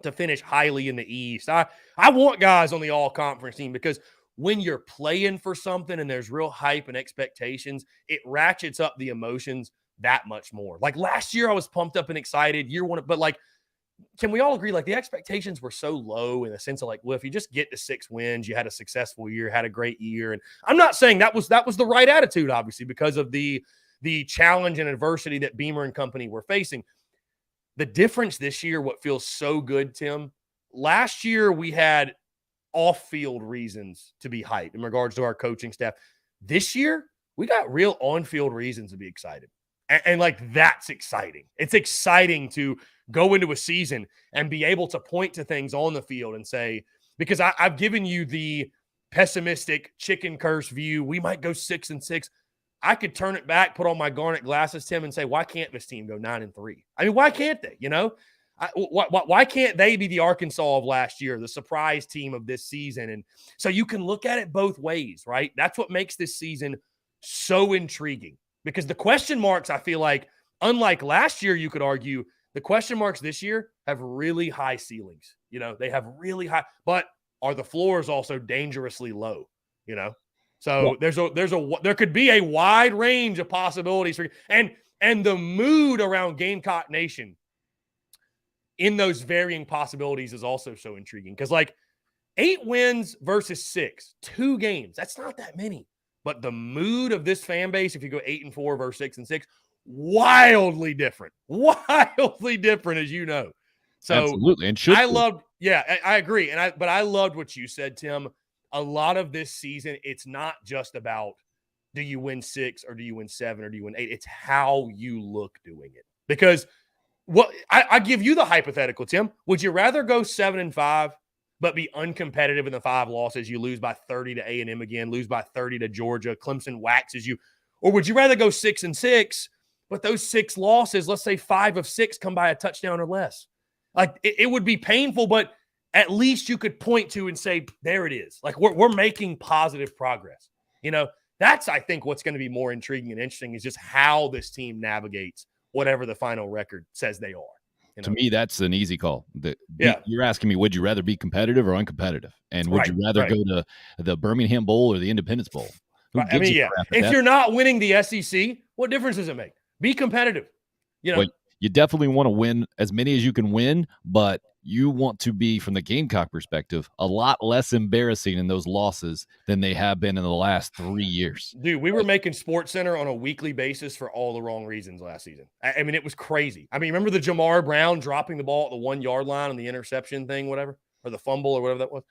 to finish highly in the East. I want guys on the all-conference team because when you're playing for something and there's real hype and expectations, it ratchets up the emotions that much more. Like last year, I was pumped up and excited. Year 1, but like, can we all agree? Like the expectations were so low in the sense of like, well, if you just get to 6 wins, you had a successful year, had a great year. And I'm not saying that was the right attitude, obviously, because of the challenge and adversity that Beamer and company were facing. The difference this year, what feels so good, Tim, last year we had off-field reasons to be hyped in regards to our coaching staff. This year, we got real on-field reasons to be excited. And like, that's exciting. It's exciting to go into a season and be able to point to things on the field and say, because I've given you the pessimistic chicken curse view, we might go 6-6. I could turn it back, put on my garnet glasses, Tim, and say, why can't this team go 9-3? I mean, why can't they? You know, why can't they be the Arkansas of last year, the surprise team of this season? And so you can look at it both ways, right? That's what makes this season so intriguing, because the question marks, I feel like, unlike last year, you could argue the question marks this year have really high ceilings. You know, they have really high, but are the floors also dangerously low? You know, so there could be a wide range of possibilities for, and the mood around Gamecock Nation in those varying possibilities is also so intriguing, because like 8 wins versus 6, 2 games, that's not that many. But the mood of this fan base, if you go 8-4 versus 6-6, wildly different, as you know. So absolutely, and I loved, I agree, but I loved what you said, Tim. A lot of this season, it's not just about do you win 6 or do you win 7 or do you win 8. It's how you look doing it. Because I give you the hypothetical, Tim. Would you rather go 7-5? But be uncompetitive in the 5 losses, you lose by 30 to A&M again, lose by 30 to Georgia, Clemson waxes you? Or would you rather go 6-6, but those 6 losses, let's say 5 of 6 come by a touchdown or less? Like, it would be painful, but at least you could point to and say, there it is. Like, we're making positive progress. You know, that's, I think, what's going to be more intriguing and interesting is just how this team navigates whatever the final record says they are. You know? To me, that's an easy call. You're asking me, would you rather be competitive or uncompetitive? And would you rather go to the Birmingham Bowl or the Independence Bowl? I mean, if you're not winning the SEC, what difference does it make? Be competitive. You know, well, you definitely want to win as many as you can win, but you want to be, from the Gamecock perspective, a lot less embarrassing in those losses than they have been in the last 3 years. Dude, we were making SportsCenter on a weekly basis for all the wrong reasons last season. I mean, it was crazy. I mean, remember the Jamar Brown dropping the ball at the 1-yard line on the interception thing, whatever, or the fumble or whatever that was?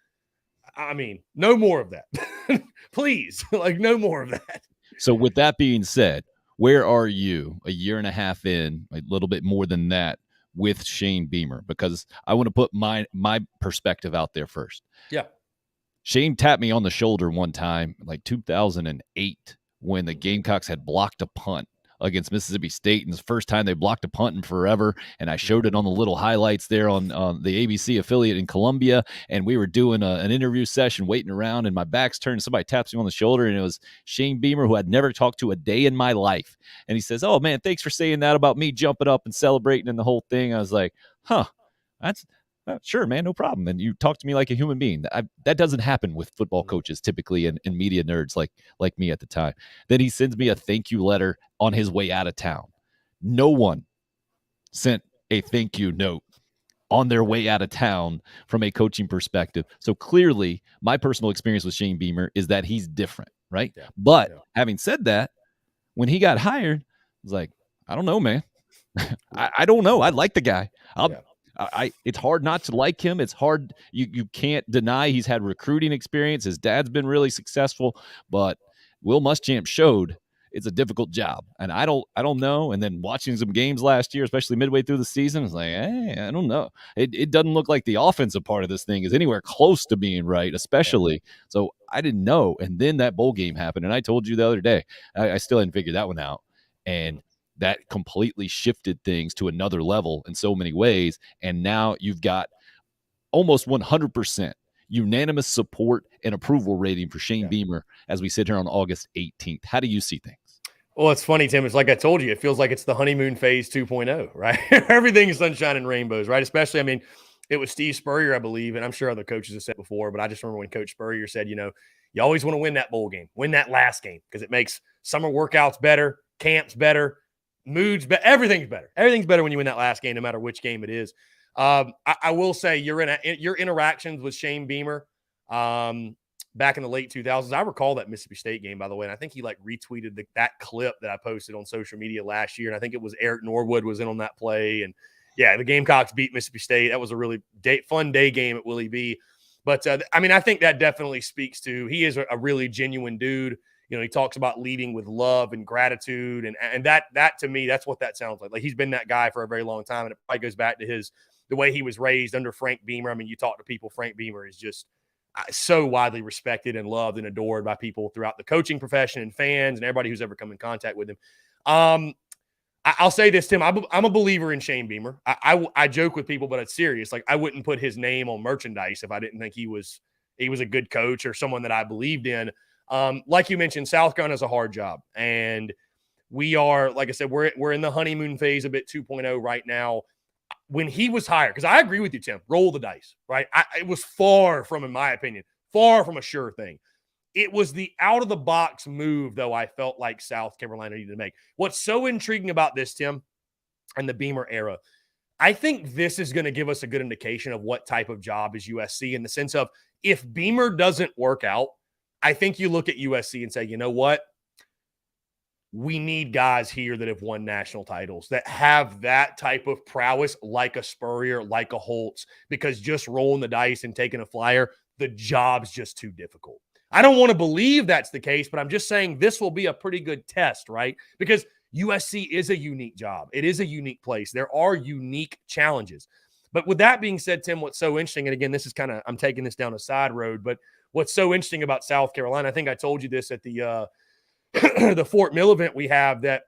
I mean, no more of that. Please, like, no more of that. So with that being said, where are you a year and a half in, a little bit more than that, with Shane Beamer? Because I want to put my perspective out there first. Yeah. Shane tapped me on the shoulder one time, like 2008, when the Gamecocks had blocked a punt against Mississippi State, and it's the first time they blocked a punt in forever. And I showed it on the little highlights there on the ABC affiliate in Columbia. And we were doing an interview session, waiting around, and my back's turned. Somebody taps me on the shoulder, and it was Shane Beamer, who I'd never talked to a day in my life. And he says, "Oh man, thanks for saying that about me jumping up and celebrating and the whole thing." I was like, "Huh, that's." Sure, man, no problem. And you talk to me like a human being. That doesn't happen with football coaches typically, and media nerds like me at the time. Then he sends me a thank you letter on his way out of town. No one sent a thank you note on their way out of town from a coaching perspective. So clearly, my personal experience with Shane Beamer is that he's different, right? Yeah. But having said that, when he got hired, I was like, I don't know, man. I don't know. I like the guy. It's hard not to like him. It's hard. You can't deny he's had recruiting experience. His dad's been really successful, but Will Muschamp showed it's a difficult job. And I don't know. And then watching some games last year, especially midway through the season, it's like, hey, I don't know. It doesn't look like the offensive part of this thing is anywhere close to being right, especially. So I didn't know. And then that bowl game happened. And I told you the other day, I still hadn't figured that one out. And that completely shifted things to another level in so many ways. And now you've got almost 100% unanimous support and approval rating for Shane Beamer as we sit here on August 18th. How do you see things? Well, it's funny, Tim. It's like I told you, it feels like it's the honeymoon phase 2.0, right? Everything is sunshine and rainbows, right? Especially, I mean, it was Steve Spurrier, I believe, and I'm sure other coaches have said before, but I just remember when Coach Spurrier said, you know, you always want to win that bowl game, win that last game, because it makes summer workouts better, camps better, moods, but everything's better. Everything's better when you win that last game, no matter which game it is. I will say your interactions with Shane Beamer back in the late 2000s. I recall that Mississippi State game, by the way, and I think he like retweeted that clip that I posted on social media last year, and I think it was Eric Norwood was in on that play. And yeah, the Gamecocks beat Mississippi State. That was a really fun day game at Willie B. But I mean, I think that definitely speaks to he is a really genuine dude. You know, he talks about leading with love and gratitude, and that to me, that's what that sounds like. Like he's been that guy for a very long time, and it probably goes back to the way he was raised under Frank Beamer. I mean, you talk to people, Frank Beamer is just so widely respected and loved and adored by people throughout the coaching profession and fans and everybody who's ever come in contact with him. I'll say this, Tim. I'm a believer in Shane Beamer. I joke with people, but it's serious. Like I wouldn't put his name on merchandise if I didn't think he was a good coach or someone that I believed in. Like you mentioned, South Carolina is a hard job, and we are, like I said, we're in the honeymoon phase a bit 2.0 right now. When he was hired, because I agree with you, Tim, roll the dice, right? It was far from, in my opinion, far from a sure thing. It was the out-of-the-box move, though, I felt like South Carolina needed to make. What's so intriguing about this, Tim, and the Beamer era, I think this is going to give us a good indication of what type of job is USC in the sense of if Beamer doesn't work out, I think you look at USC and say, you know what? We need guys here that have won national titles, that have that type of prowess like a Spurrier, like a Holtz, because just rolling the dice and taking a flyer, the job's just too difficult. I don't want to believe that's the case, but I'm just saying this will be a pretty good test, right? Because USC is a unique job. It is a unique place. There are unique challenges. But with that being said, Tim, what's so interesting, and again, this is kind of, I'm taking this down a side road, but what's so interesting about South Carolina, I think I told you this at the the Fort Mill event we have, that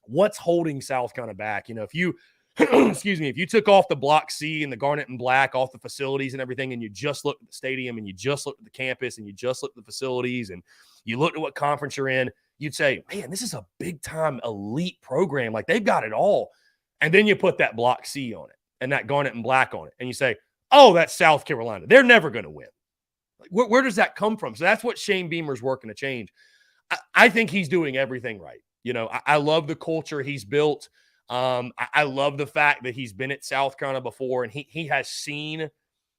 what's holding South Carolina back? You know, if you, excuse me, if you took off the Block C and the garnet and black off the facilities and everything, and you just looked at the stadium and you just looked at the campus and you just looked at the facilities and you looked at what conference you're in, you'd say, man, this is a big time elite program. Like they've got it all. And then you put that Block C on it and that garnet and black on it. And you say, oh, that's South Carolina. They're never going to win. Like, where does that come from? So that's what Shane Beamer's working to change. I think he's doing everything right. You know, I love the culture he's built. I love the fact that he's been at South Carolina before, and he has seen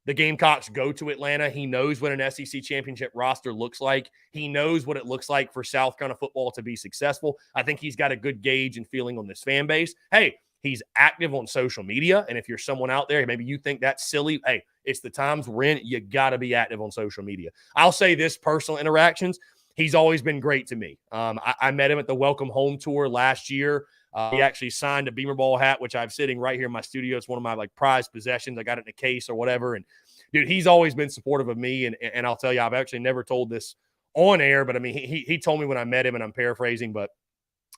the Gamecocks go to Atlanta. He knows what an SEC championship roster looks like. He knows what it looks like for South Carolina football to be successful. I think he's got a good gauge and feeling on this fan base. Hey, he's active on social media, and if you're someone out there, maybe you think that's silly, hey, it's the times we're in. You got to be active on social media. I'll say this, personal interactions, he's always been great to me. I met him at the Welcome Home Tour last year. He actually signed a Beamer Ball hat, which I'm sitting right here in my studio. It's one of my like prized possessions. I got it in a case or whatever. And dude, he's always been supportive of me. And I'll tell you, I've actually never told this on air, but I mean, he told me when I met him, and I'm paraphrasing, but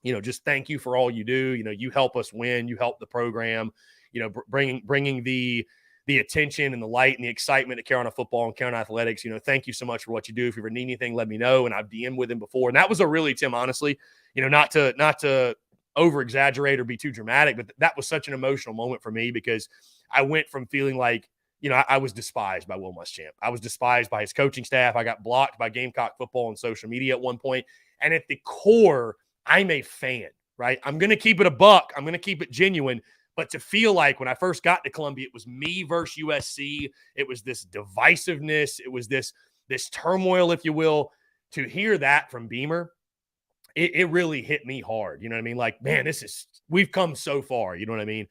you know, just thank you for all you do. You know, you help us win. You help the program. You know, bringing the attention and the light and the excitement to Carolina football and Carolina athletics. You know, thank you so much for what you do. If you ever need anything, let me know. And I've DM'd with him before. And that was a really, Tim, honestly, you know, not to over exaggerate or be too dramatic, but that was such an emotional moment for me because I went from feeling like, you know, I was despised by Will Muschamp. I was despised by his coaching staff. I got blocked by Gamecock football on social media at one point. And at the core, I'm a fan, right? I'm going to keep it a buck. I'm going to keep it genuine. But to feel like when I first got to Columbia, it was me versus USC. It was this divisiveness. It was this turmoil, if you will. To hear that from Beamer, it really hit me hard. You know what I mean? Like, man, we've come so far. You know what I mean?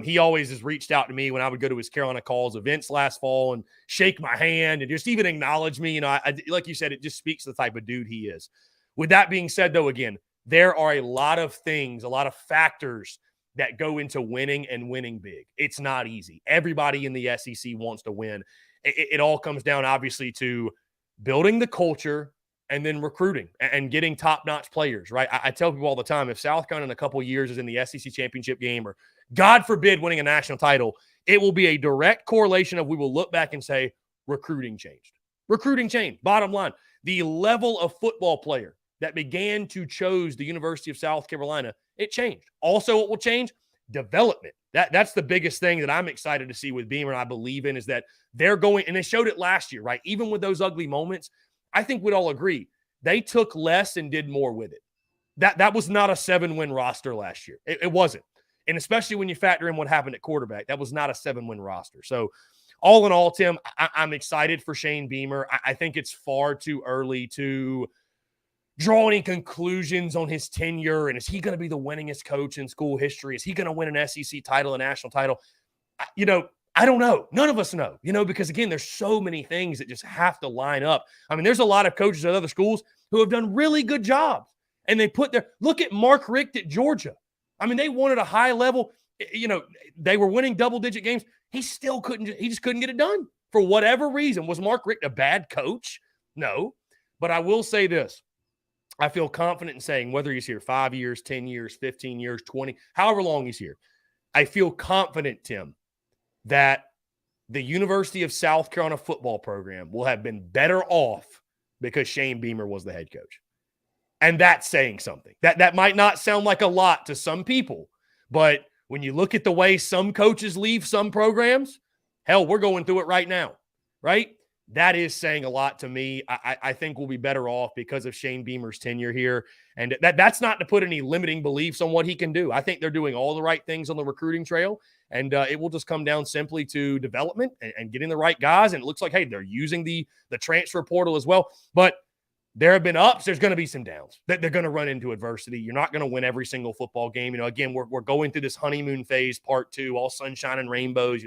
He always has reached out to me when I would go to his Carolina Calls events last fall and shake my hand and just even acknowledge me. You know, I like you said, it just speaks to the type of dude he is. With that being said, though, again, there are a lot of things, a lot of factors that go into winning and winning big. It's not easy. Everybody in the SEC wants to win. It all comes down, obviously, to building the culture and then recruiting and getting top-notch players, right? I tell people all the time, if South Carolina in a couple of years is in the SEC championship game or, God forbid, winning a national title, it will be a direct correlation of we will look back and say, recruiting changed. Recruiting changed. Bottom line, the level of football player that began to choose the University of South Carolina, it changed. Also, it will change development. That's the biggest thing that I'm excited to see with Beamer and I believe in is that they're going, and they showed it last year, right? Even with those ugly moments, I think we'd all agree they took less and did more with it. That was not a 7-win roster last year. It wasn't. And especially when you factor in what happened at quarterback, that was not a 7-win roster. So all in all, Tim, I'm excited for Shane Beamer. I think it's far too early to draw any conclusions on his tenure. And is he going to be the winningest coach in school history? Is he going to win an SEC title, a national title? You know, I don't know. None of us know, because again, there's so many things that just have to line up. I mean, there's a lot of coaches at other schools who have done really good jobs, and they look at Mark Richt at Georgia. I mean, they won at a high level. They were winning double-digit games. He just couldn't get it done for whatever reason. Was Mark Richt a bad coach? No. But I will say this. I feel confident in saying whether he's here 5 years, 10 years, 15 years, 20, however long he's here, I feel confident, Tim, that the University of South Carolina football program will have been better off because Shane Beamer was the head coach. And that's saying something. That might not sound like a lot to some people, but when you look at the way some coaches leave some programs, hell, we're going through it right now, right? That is saying a lot to me. I think we'll be better off because of Shane Beamer's tenure here. And that's not to put any limiting beliefs on what he can do. I think they're doing all the right things on the recruiting trail, and it will just come down simply to development and getting the right guys. And it looks like, hey, they're using the transfer portal as well. But there have been ups. There's going to be some downs. They're going to run into adversity. You're not going to win every single football game. Again, we're going through this honeymoon phase, part 2, all sunshine and rainbows.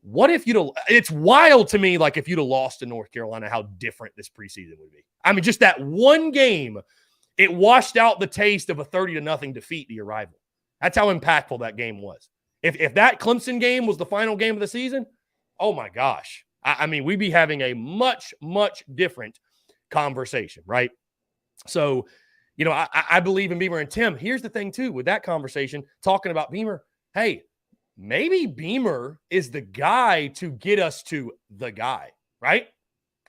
What if it's wild to me, like if you'd have lost to North Carolina, how different this preseason would be. I mean, just that one game, it washed out the taste of a 30-0 defeat to your rival. That's how impactful that game was. If that Clemson game was the final game of the season, oh my gosh. I mean, we'd be having a much, much different conversation, right? So, I believe in Beamer. And Tim, here's the thing too, with that conversation, talking about Beamer, hey, maybe Beamer is the guy to get us to the guy, right?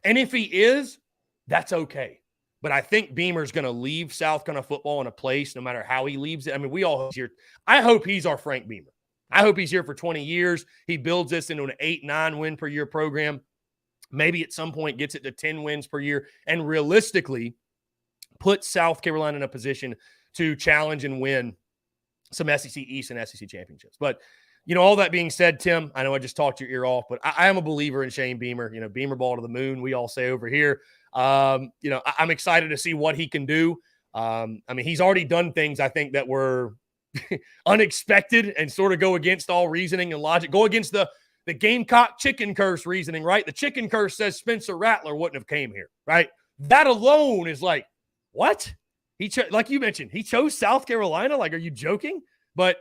And if he is, that's okay. But I think Beamer's going to leave South Carolina football in a place no matter how he leaves it. I mean, we all here. I hope he's our Frank Beamer. I hope he's here for 20 years. He builds this into an 8-9 win per year program. Maybe at some point gets it to 10 wins per year and realistically puts South Carolina in a position to challenge and win some SEC East and SEC championships. But all that being said, Tim, I know I just talked your ear off, but I am a believer in Shane Beamer. Beamer ball to the moon, we all say over here. I'm excited to see what he can do. I mean, he's already done things, I think, that were unexpected and sort of go against all reasoning and logic. Go against the Gamecock chicken curse reasoning, right? The chicken curse says Spencer Rattler wouldn't have came here, right? That alone is like, what? Like you mentioned, he chose South Carolina? Like, are you joking? But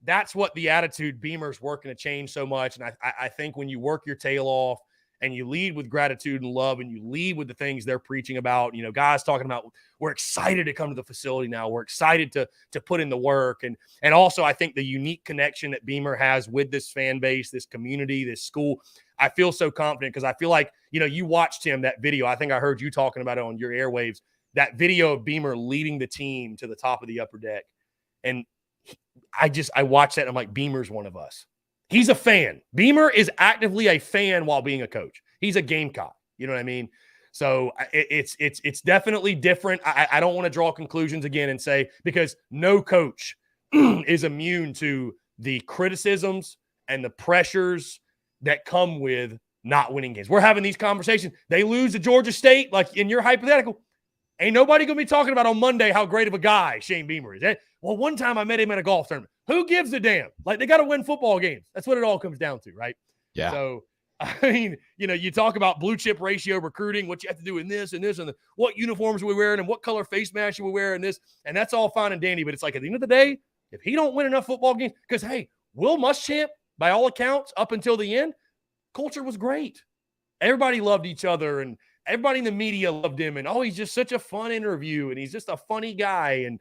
that's what the attitude Beamer's working to change so much. And I think when you work your tail off and you lead with gratitude and love and you lead with the things they're preaching about, guys talking about, we're excited to come to the facility now. We're excited to put in the work. And also I think the unique connection that Beamer has with this fan base, this community, this school, I feel so confident because I feel like, you watched him, that video. I think I heard you talking about it on your airwaves, that video of Beamer leading the team to the top of the upper deck. And I watched that and I'm like, Beamer's one of us. He's a fan. Beamer is actively a fan while being a coach. He's a Gamecock. You know what I mean? So it's definitely different. I don't want to draw conclusions again and say, because no coach is immune to the criticisms and the pressures that come with not winning games. We're having these conversations. They lose to Georgia State, like in your hypothetical. Ain't nobody going to be talking about on Monday how great of a guy Shane Beamer is. Well, one time I met him at a golf tournament. Who gives a damn? Like, they got to win football games. That's what it all comes down to, right? Yeah. So, I mean, you talk about blue chip ratio recruiting, what you have to do in this and this and what uniforms we wearing and what color face mask we wear and this. And that's all fine and dandy. But it's like at the end of the day, if he don't win enough football games, because, hey, Will Muschamp, by all accounts, up until the end, culture was great. Everybody loved each other and everybody in the media loved him. And, he's just such a fun interview and he's just a funny guy. And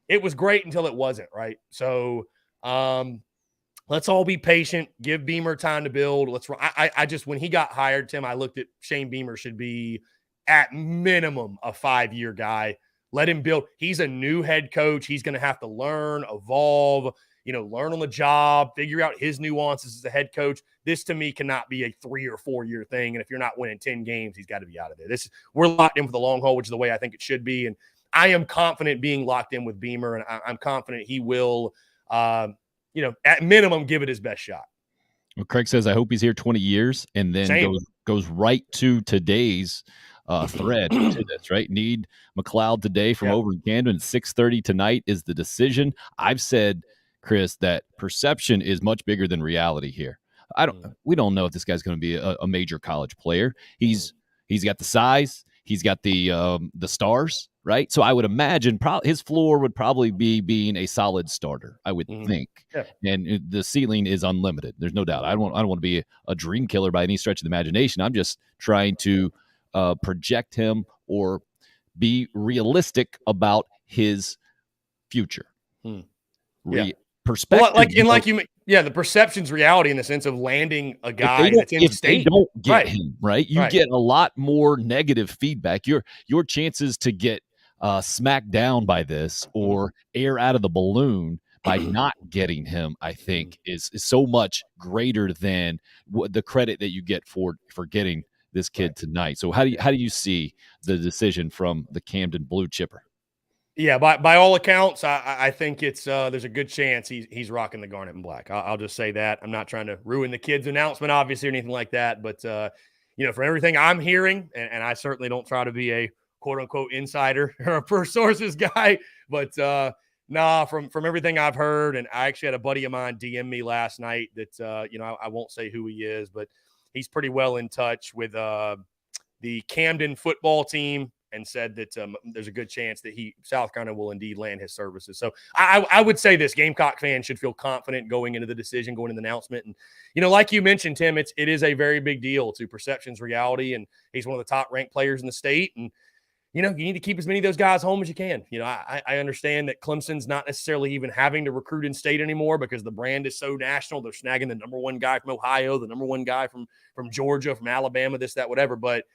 it was great until it wasn't, right? So let's all be patient. Give Beamer time to build. I just, when he got hired, Tim, I looked at Shane Beamer should be at minimum a 5-year guy. Let him build. He's a new head coach. He's going to have to learn, evolve, learn on the job, figure out his nuances as a head coach. This to me cannot be a 3 or 4 year thing. And if you're not winning 10 games, he's got to be out of there. We're locked in for the long haul, which is the way I think it should be. And I am confident being locked in with Beamer, and I'm confident he will, at minimum, give it his best shot. Well, Craig says, I hope he's here 20 years, and then goes right to today's thread to this, right? Need McLeod today from over in Camden at 6:30 tonight is the decision. I've said, Chris, that perception is much bigger than reality here. We don't know if this guy's going to be a major college player. He's got the size. He's got the stars, right? So I would imagine his floor would probably be being a solid starter, I would think. Yeah. And the ceiling is unlimited. There's no doubt. I don't want to be a dream killer by any stretch of the imagination. I'm just trying to project him or be realistic about his future. Perspective. Well, the perception's reality in the sense of landing a guy that's in state. They don't get him, right? You get a lot more negative feedback. Your chances to get smacked down by this or air out of the balloon by not getting him, I think, is so much greater than the credit that you get for getting this kid tonight. So how do you see the decision from the Camden Blue Chipper? Yeah, by all accounts, I think it's there's a good chance he's rocking the garnet and black. I'll just say that. I'm not trying to ruin the kid's announcement, obviously, or anything like that. But from everything I'm hearing, and I certainly don't try to be a quote unquote insider or a per sources guy, but from everything I've heard, and I actually had a buddy of mine DM me last night that I won't say who he is, but he's pretty well in touch with the Camden football team, and said that there's a good chance that South Carolina will indeed land his services. So I would say this Gamecock fans should feel confident going into the decision, going into the announcement. And, like you mentioned, Tim, it is a very big deal to perception's reality. And he's one of the top ranked players in the state. And, you need to keep as many of those guys home as you can. I understand that Clemson's not necessarily even having to recruit in state anymore because the brand is so national. They're snagging the number one guy from Ohio, the number one guy from Georgia, from Alabama, this, that, whatever. But,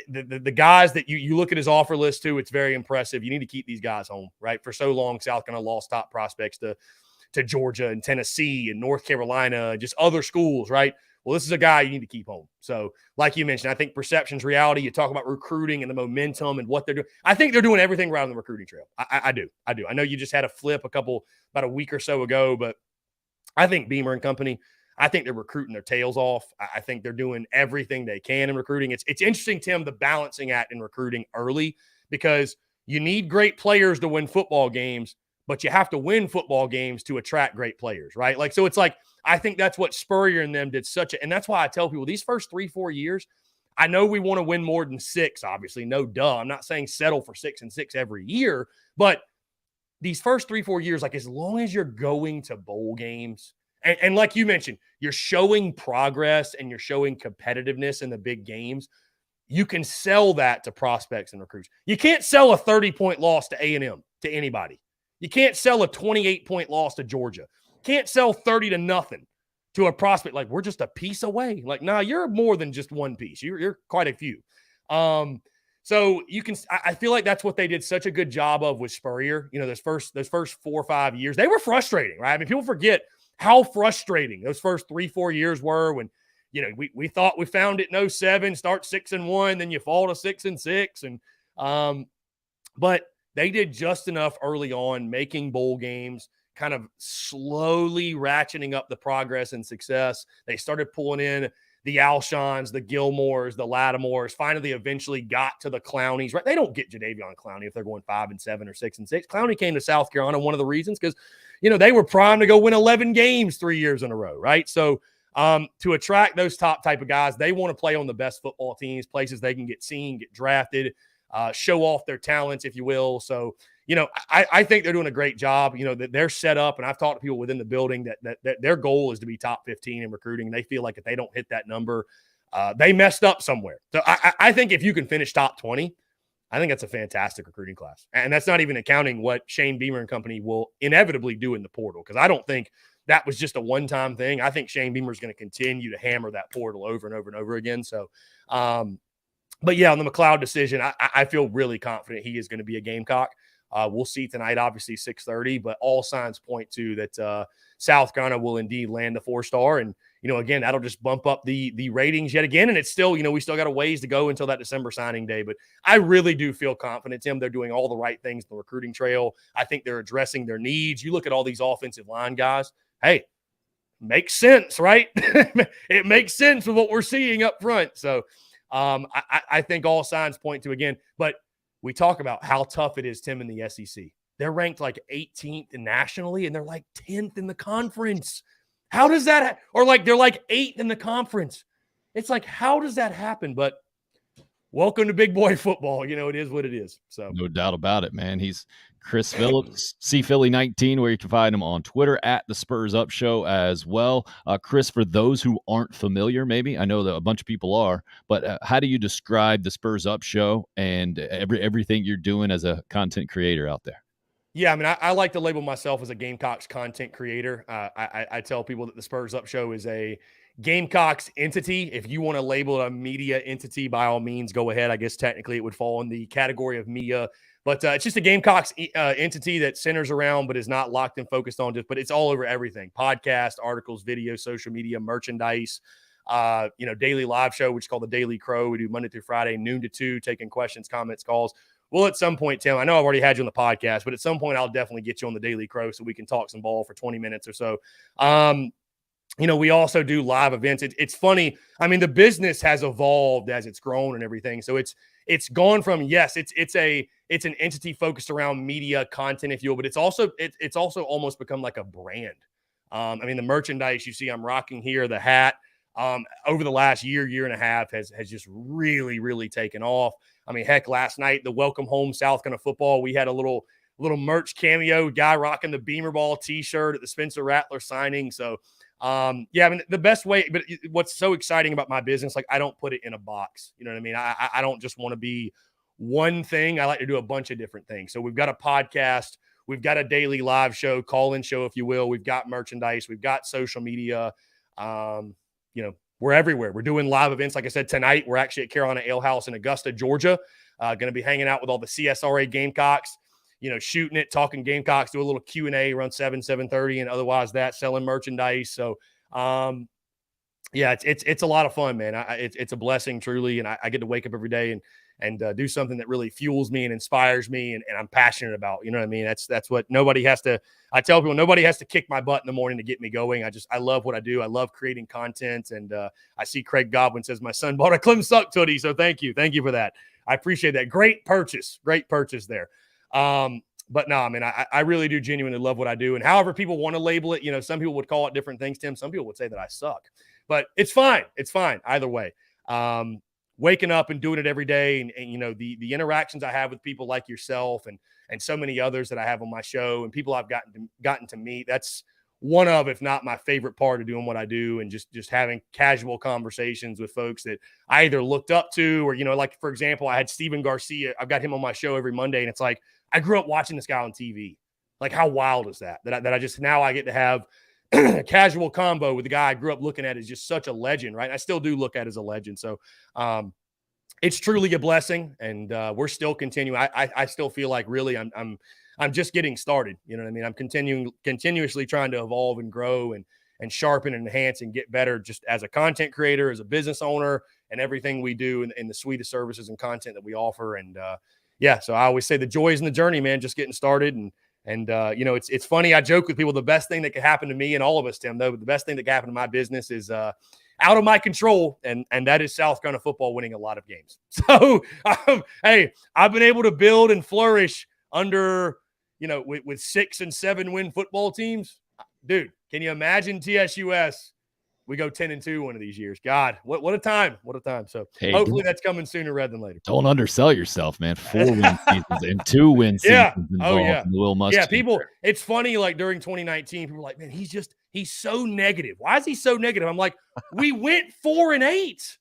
the guys that you look at his offer list too, it's very impressive. You need to keep these guys home, right? For so long, South Carolina lost top prospects to Georgia and Tennessee and North Carolina and just other schools, right? Well, this is a guy you need to keep home. So like you mentioned, I think perception's reality. You talk about recruiting and the momentum and what they're doing. I think they're doing everything right on the recruiting trail. I do. I know you just had a flip about a week or so ago, but I think Beamer and company, I think they're recruiting their tails off. I think they're doing everything they can in recruiting. It's interesting, Tim, the balancing act in recruiting early, because you need great players to win football games, but you have to win football games to attract great players, right? So it's like, I think that's what Spurrier and them did and that's why I tell people these first 3-4 years, I know we want to win more than 6, obviously, no duh. I'm not saying settle for 6 and 6 every year, but these first 3-4 years, like as long as you're going to bowl games, and like you mentioned, you're showing progress and you're showing competitiveness in the big games, you can sell that to prospects and recruits. You can't sell a 30-point loss to A&M to anybody. You can't sell a 28-point loss to Georgia. Can't sell 30-0 to a prospect like we're just a piece away. Like, nah, you're more than just one piece. You're quite a few. So you can. I feel like that's what they did such a good job of with Spurrier. Those first 4 or 5 years, they were frustrating, right? I mean, people forget how frustrating those first 3-4 years were when, we thought we found it in 07, start 6-1, then you fall to 6-6. And, but they did just enough early on, making bowl games, kind of slowly ratcheting up the progress and success. They started pulling in the Alshons, the Gilmores, the Lattimores, finally eventually got to the Clownies, right? They don't get Jadeveon Clowney if they're going 5-7 or 6-6. Clowney came to South Carolina, one of the reasons, because, they were primed to go win 11 games 3 years in a row, right? So to attract those top type of guys, they want to play on the best football teams, places they can get seen, get drafted, show off their talents, if you will. So, I think they're doing a great job. That they're set up, and I've talked to people within the building that their goal is to be top 15 in recruiting. And they feel like if they don't hit that number, they messed up somewhere. So I think if you can finish top 20, I think that's a fantastic recruiting class. And that's not even accounting what Shane Beamer and company will inevitably do in the portal, because I don't think that was just a one-time thing. I think Shane Beamer is going to continue to hammer that portal over and over and over again. So, but yeah, on the McLeod decision, I feel really confident he is going to be a Gamecock. We'll see tonight, obviously 6:30, but all signs point to that South Carolina will indeed land the 4-star. And, again, that'll just bump up the ratings yet again. And it's still, we still got a ways to go until that December signing day. But I really do feel confident, Tim. They're doing all the right things in the recruiting trail. I think they're addressing their needs. You look at all these offensive line guys. Hey, makes sense, right? It makes sense with what we're seeing up front. So I think all signs point to, again, but we talk about how tough it is, Tim, in the SEC. They're ranked like 18th nationally, and they're like 10th in the conference. How does that or like they're like 8th in the conference. It's like, how does that happen? But welcome to big boy football. You know, it is what it is. So no doubt about it, man. He's Chris Phillips, CPhilly19, where you can find him on Twitter at the Spurs Up Show as well. Chris, for those who aren't familiar, maybe I know that a bunch of people are, but how do you describe the Spurs Up Show and everything you're doing as a content creator out there? Yeah, I mean, I like to label myself as a Gamecocks content creator. I tell people that the Spurs Up Show is a Gamecocks entity. If you want to label it a media entity, by all means, go ahead. I guess technically it would fall in the category of media, but it's just a Gamecocks entity that centers around, but is not locked and focused on just, but it's all over everything: podcast, articles, video, social media, merchandise, daily live show, which is called the Daily Crow. We do Monday through Friday, noon to 2, taking questions, comments, calls. Well, at some point, Tim, I know I've already had you on the podcast, but at some point I'll definitely get you on the Daily Crow so we can talk some ball for 20 minutes or so. We also do live events. It's funny. I mean, the business has evolved as it's grown and everything. So it's gone from, yes, it's an entity focused around media content, if you will, but it's also almost become like a brand. I mean, the merchandise you see I'm rocking here, the hat, over the last year and a half has just really, really taken off. I mean, heck, last night, the Welcome Home South Carolina football, we had a little merch cameo, guy rocking the Beamer Ball t-shirt at the Spencer Rattler signing. So, I mean, the best way, but what's so exciting about my business, like I don't put it in a box. You know what I mean? I don't just want to be one thing. I like to do a bunch of different things. So we've got a podcast. We've got a daily live show, call-in show, if you will. We've got merchandise. We've got social media. We're everywhere. We're doing live events. Like I said, tonight, we're actually at Carolina Ale House in Augusta, Georgia. Going to be hanging out with all the CSRA Gamecocks, shooting it, talking Gamecocks, do a little Q&A around 7:30, and otherwise that, selling merchandise. So, it's a lot of fun, man. It's a blessing, truly, and I get to wake up every day and do something that really fuels me and inspires me and I'm passionate about. You know what I mean? That's what I tell people, nobody has to kick my butt in the morning to get me going. I love what I do. I love creating content. And I see Craig Godwin says, my son bought a Clem Suck hoodie. So thank you for that. I appreciate that. Great purchase there. But no, I mean, I really do genuinely love what I do. And however people want to label it, some people would call it different things, Tim. Some people would say that I suck, but it's fine. It's fine either way. Waking up and doing it every day, and the interactions I have with people like yourself and so many others that I have on my show and people I've gotten to meet, that's one of, if not my favorite part of doing what I do, and just having casual conversations with folks that I either looked up to or, like, for example, I had Steven Garcia. I've got him on my show every Monday, and it's like, I grew up watching this guy on TV. Like, how wild is that I get to have a casual combo with the guy I grew up looking at as just such a legend, right? I still do look at as a legend. So it's truly a blessing, and we're still continuing. I still feel like really I'm just getting started. You know what I mean? I'm continuously trying to evolve and grow and sharpen and enhance and get better just as a content creator, as a business owner, and everything we do in the suite of services and content that we offer. And so I always say the joy is in the journey, man, just getting started. And it's funny. I joke with people, the best thing that could happen to me and all of us, Tim, though, the best thing that could happen to my business is out of my control. And that is South Carolina football winning a lot of games. So, hey, I've been able to build and flourish under, with 6 and 7 win football teams. Dude, can you imagine TSUS? We go 10-2 one of these years. God, what a time. What a time. So hopefully that's coming sooner rather than later. Don't undersell yourself, man. 4 win seasons and 2 win seasons involved. Oh, yeah. In the Will Muschamp. Yeah, people, it's funny, like during 2019, people were like, man, he's so negative. Why is he so negative? I'm like, we went 4-8.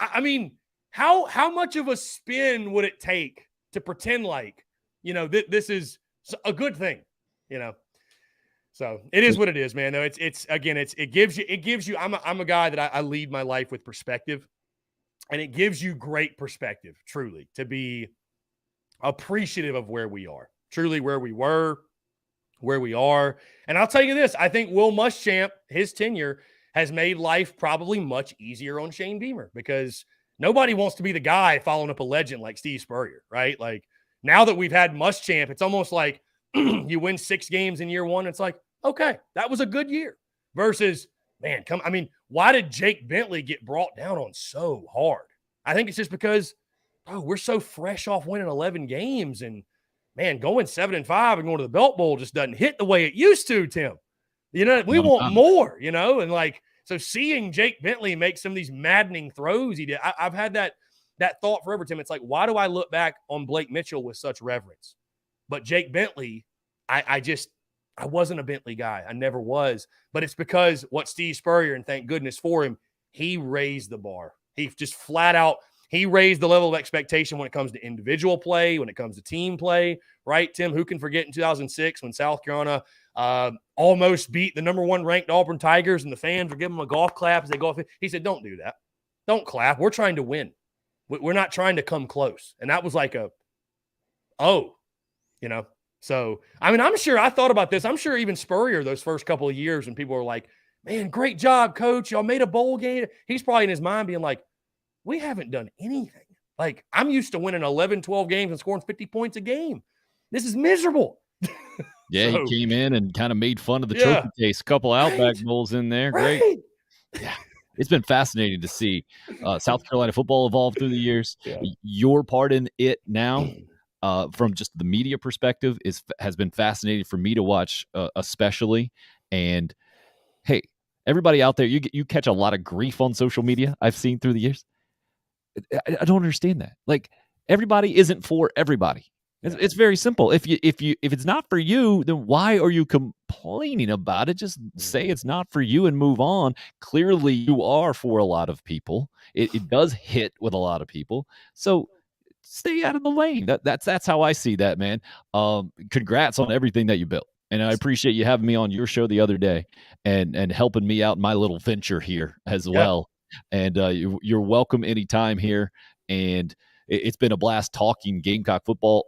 I mean, how much of a spin would it take to pretend like, this is a good thing, So it is what it is, man. Though it gives you. I'm a guy that I lead my life with perspective, and it gives you great perspective, truly, to be appreciative of where we are, truly where we were, where we are. And I'll tell you this: I think Will Muschamp, his tenure, has made life probably much easier on Shane Beamer, because nobody wants to be the guy following up a legend like Steve Spurrier, right? Like, now that we've had Muschamp, it's almost like you win 6 games in year 1. It's like, okay, that was a good year. Versus, man, why did Jake Bentley get brought down on so hard? I think it's just because, we're so fresh off winning 11 games, and man, going 7-5 and going to the Belt Bowl just doesn't hit the way it used to, Tim. You know, we want more, you know, and like, so seeing Jake Bentley make some of these maddening throws he did, I've had that thought forever, Tim. It's like, why do I look back on Blake Mitchell with such reverence? But Jake Bentley, I wasn't a Bentley guy. I never was. But it's because what Steve Spurrier, and thank goodness for him, he raised the bar. He just flat out, he raised the level of expectation when it comes to individual play, when it comes to team play, right, Tim? Who can forget in 2006 when South Carolina almost beat the number 1 ranked Auburn Tigers and the fans were giving them a golf clap as they go off? He said, don't do that. Don't clap. We're trying to win. We're not trying to come close. And that was like you know. So, I mean, I'm sure I thought about this. I'm sure even Spurrier those first couple of years when people were like, man, great job, coach. Y'all made a bowl game. He's probably in his mind being like, we haven't done anything. Like, I'm used to winning 11, 12 games and scoring 50 points a game. This is miserable. Yeah, So, he came in and kind of made fun of the trophy case. A couple Outback Bowls in there. Right. Great. Yeah. It's been fascinating to see South Carolina football evolve through the years. Yeah. Your part in it now, from just the media perspective, has been fascinating for me to watch, especially. And hey, everybody out there, you catch a lot of grief on social media. I've seen through the years. I don't understand that. Like, everybody isn't for everybody. It's very simple. If it's not for you, then why are you complaining about it? Just say it's not for you and move on. Clearly, you are for a lot of people. It does hit with a lot of people. So stay out of the lane. That's how I see that, man. Congrats on everything that you built. And I appreciate you having me on your show the other day and helping me out in my little venture here as well. And you're welcome anytime here. And it's been a blast talking Gamecock football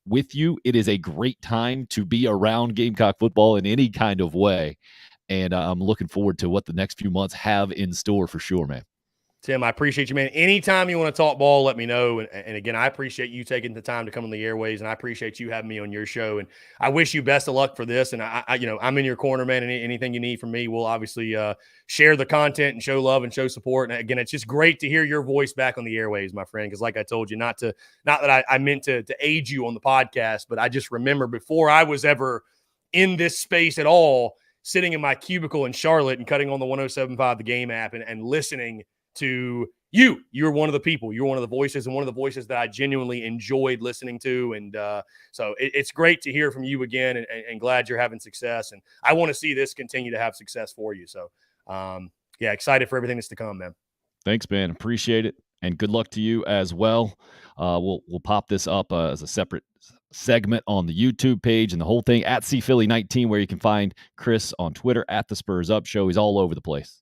with you. It is a great time to be around Gamecock football in any kind of way. And I'm looking forward to what the next few months have in store for sure, man. Tim, I appreciate you, man. Anytime you want to talk ball, let me know. And again, I appreciate you taking the time to come on the airways, and I appreciate you having me on your show. And I wish you best of luck for this. And I'm in your corner, man. And anything you need from me, we'll obviously share the content and show love and show support. And again, it's just great to hear your voice back on the airways, my friend. Because like I told you, not that I meant to aid you on the podcast, but I just remember before I was ever in this space at all, sitting in my cubicle in Charlotte and cutting on the 107.5 The Game app and listening to you. You're one of the people. You're one of the voices, and one of the voices that I genuinely enjoyed listening to. And so it's great to hear from you again, and glad you're having success. And I want to see this continue to have success for you. So, excited for everything that's to come, man. Thanks, man. Appreciate it. And good luck to you as well. We'll pop this up as a separate segment on the YouTube page and the whole thing at CPhilly19, where you can find Chris on Twitter at the Spurs Up Show. He's all over the place.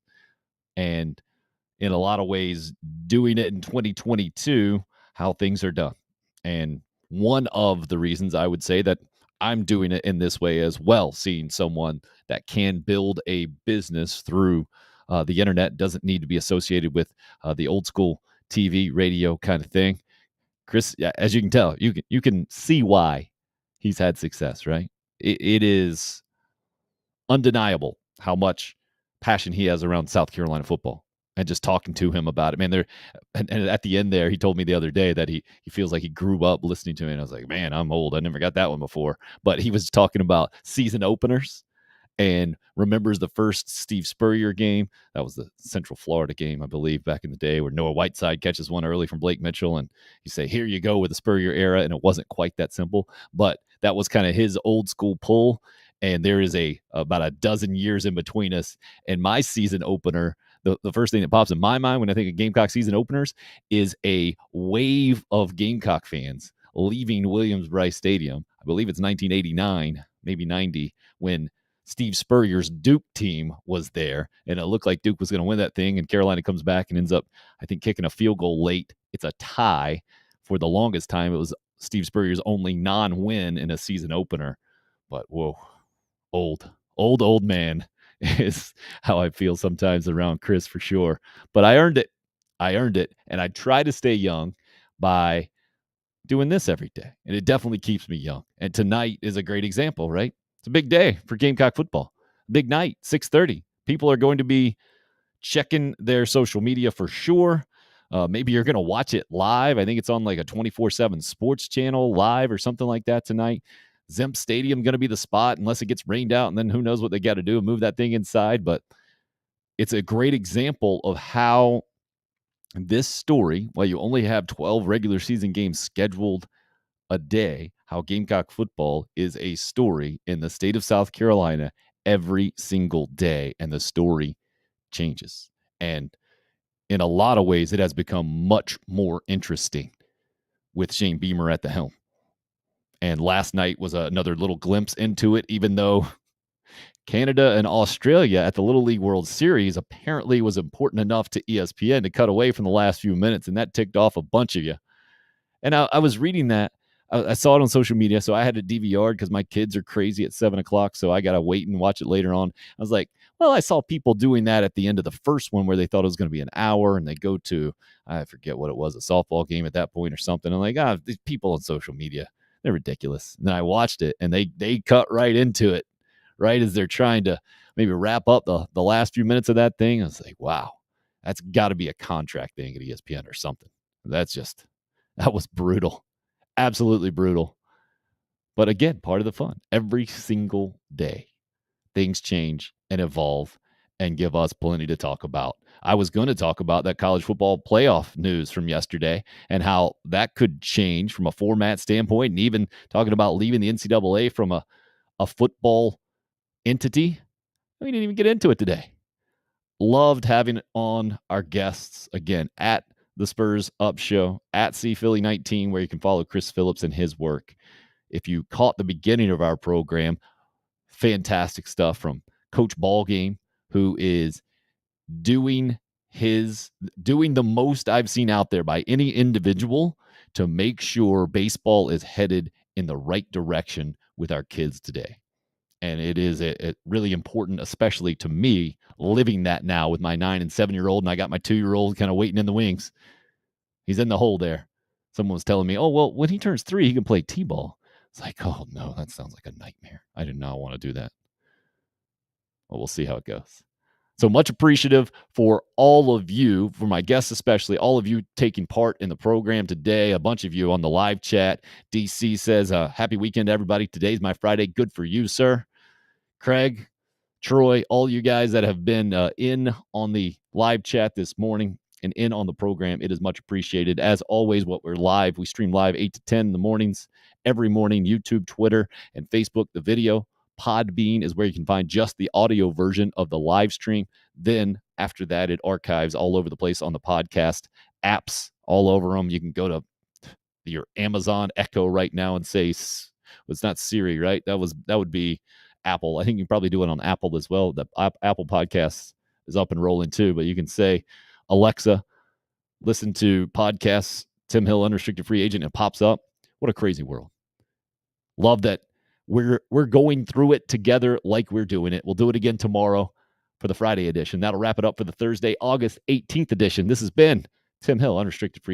And in a lot of ways, doing it in 2022, how things are done. And one of the reasons I would say that I'm doing it in this way as well, seeing someone that can build a business through the internet, doesn't need to be associated with the old school TV, radio kind of thing. Chris, as you can tell, you can see why he's had success, right? It is undeniable how much passion he has around South Carolina football. And just talking to him about it, man. And at the end there, he told me the other day that he feels like he grew up listening to me. And I was like, man, I'm old. I never got that one before. But he was talking about season openers and remembers the first Steve Spurrier game. That was the Central Florida game, I believe, back in the day, where Noah Whiteside catches one early from Blake Mitchell. And you say, here you go with the Spurrier era. And it wasn't quite that simple. But that was kind of his old school pull. And there is about a dozen years in between us. And my season opener, the first thing that pops in my mind when I think of Gamecock season openers is a wave of Gamecock fans leaving Williams-Brice Stadium. I believe it's 1989, maybe 90, when Steve Spurrier's Duke team was there, and it looked like Duke was going to win that thing, and Carolina comes back and ends up, I think, kicking a field goal late. It's a tie. For the longest time, it was Steve Spurrier's only non-win in a season opener. But, whoa, old man is how I feel sometimes around Chris, for sure. But I earned it. And I try to stay young by doing this every day. And it definitely keeps me young. And tonight is a great example, right? It's a big day for Gamecock football. Big night, 6:30. People are going to be checking their social media for sure. Maybe you're going to watch it live. I think it's on like a 24/7 sports channel live or something like that tonight. Zemp Stadium going to be the spot unless it gets rained out, and then who knows what they got to do and move that thing inside. But it's a great example of how this story, while you only have 12 regular season games scheduled a day, how Gamecock football is a story in the state of South Carolina every single day, and the story changes. And in a lot of ways, it has become much more interesting with Shane Beamer at the helm. And last night was another little glimpse into it, even though Canada and Australia at the Little League World Series apparently was important enough to ESPN to cut away from the last few minutes, and that ticked off a bunch of you. And I was reading that. I saw it on social media, so I had to DVR because my kids are crazy at 7 o'clock, so I got to wait and watch it later on. I was like, well, I saw people doing that at the end of the first one where they thought it was going to be an hour, and they go to, I forget what it was, a softball game at that point or something. I'm like, these people on social media, they're ridiculous. And then I watched it, and they cut right into it, right as they're trying to maybe wrap up the last few minutes of that thing. I was like, wow, that's got to be a contract thing at ESPN or something. That was brutal. Absolutely brutal. But again, part of the fun. Every single day, things change and evolve and give us plenty to talk about. I was going to talk about that college football playoff news from yesterday and how that could change from a format standpoint, and even talking about leaving the NCAA from a football entity. We didn't even get into it today. Loved having on our guests again at the Spurs Up Show, at CPhilly19, where you can follow Chris Phillips and his work. If you caught the beginning of our program, fantastic stuff from Coach Ballgame, who is doing the most I've seen out there by any individual to make sure baseball is headed in the right direction with our kids today. And it is a really important, especially to me, living that now with my 9 and 7-year-old, and I got my 2-year-old kind of waiting in the wings. He's in the hole there. Someone was telling me, oh, well, when he turns 3, he can play T-ball. It's like, oh, no, that sounds like a nightmare. I did not want to do that. Well, we'll see how it goes. So much appreciative for all of you, for my guests especially, all of you taking part in the program today, a bunch of you on the live chat. DC says, happy weekend, everybody. Today's my Friday. Good for you, sir. Craig, Troy, all you guys that have been in on the live chat this morning and in on the program, it is much appreciated. As always, we stream live 8 to 10 in the mornings, every morning, YouTube, Twitter, and Facebook. The video Podbean is where you can find just the audio version of the live stream. Then after that, it archives all over the place on the podcast apps, all over them. You can go to your Amazon Echo right now and say, well, it's not Siri, right? That would be Apple. I think you can probably do it on Apple as well. The Apple Podcasts is up and rolling too, but you can say, Alexa, listen to podcasts, Tim Hill, unrestricted free agent, and it pops up. What a crazy world. Love that we're going through it together like we're doing it. We'll do it again tomorrow for the Friday edition. That'll wrap it up for the Thursday, August 18th edition. This has been Tim Hill, unrestricted free agent.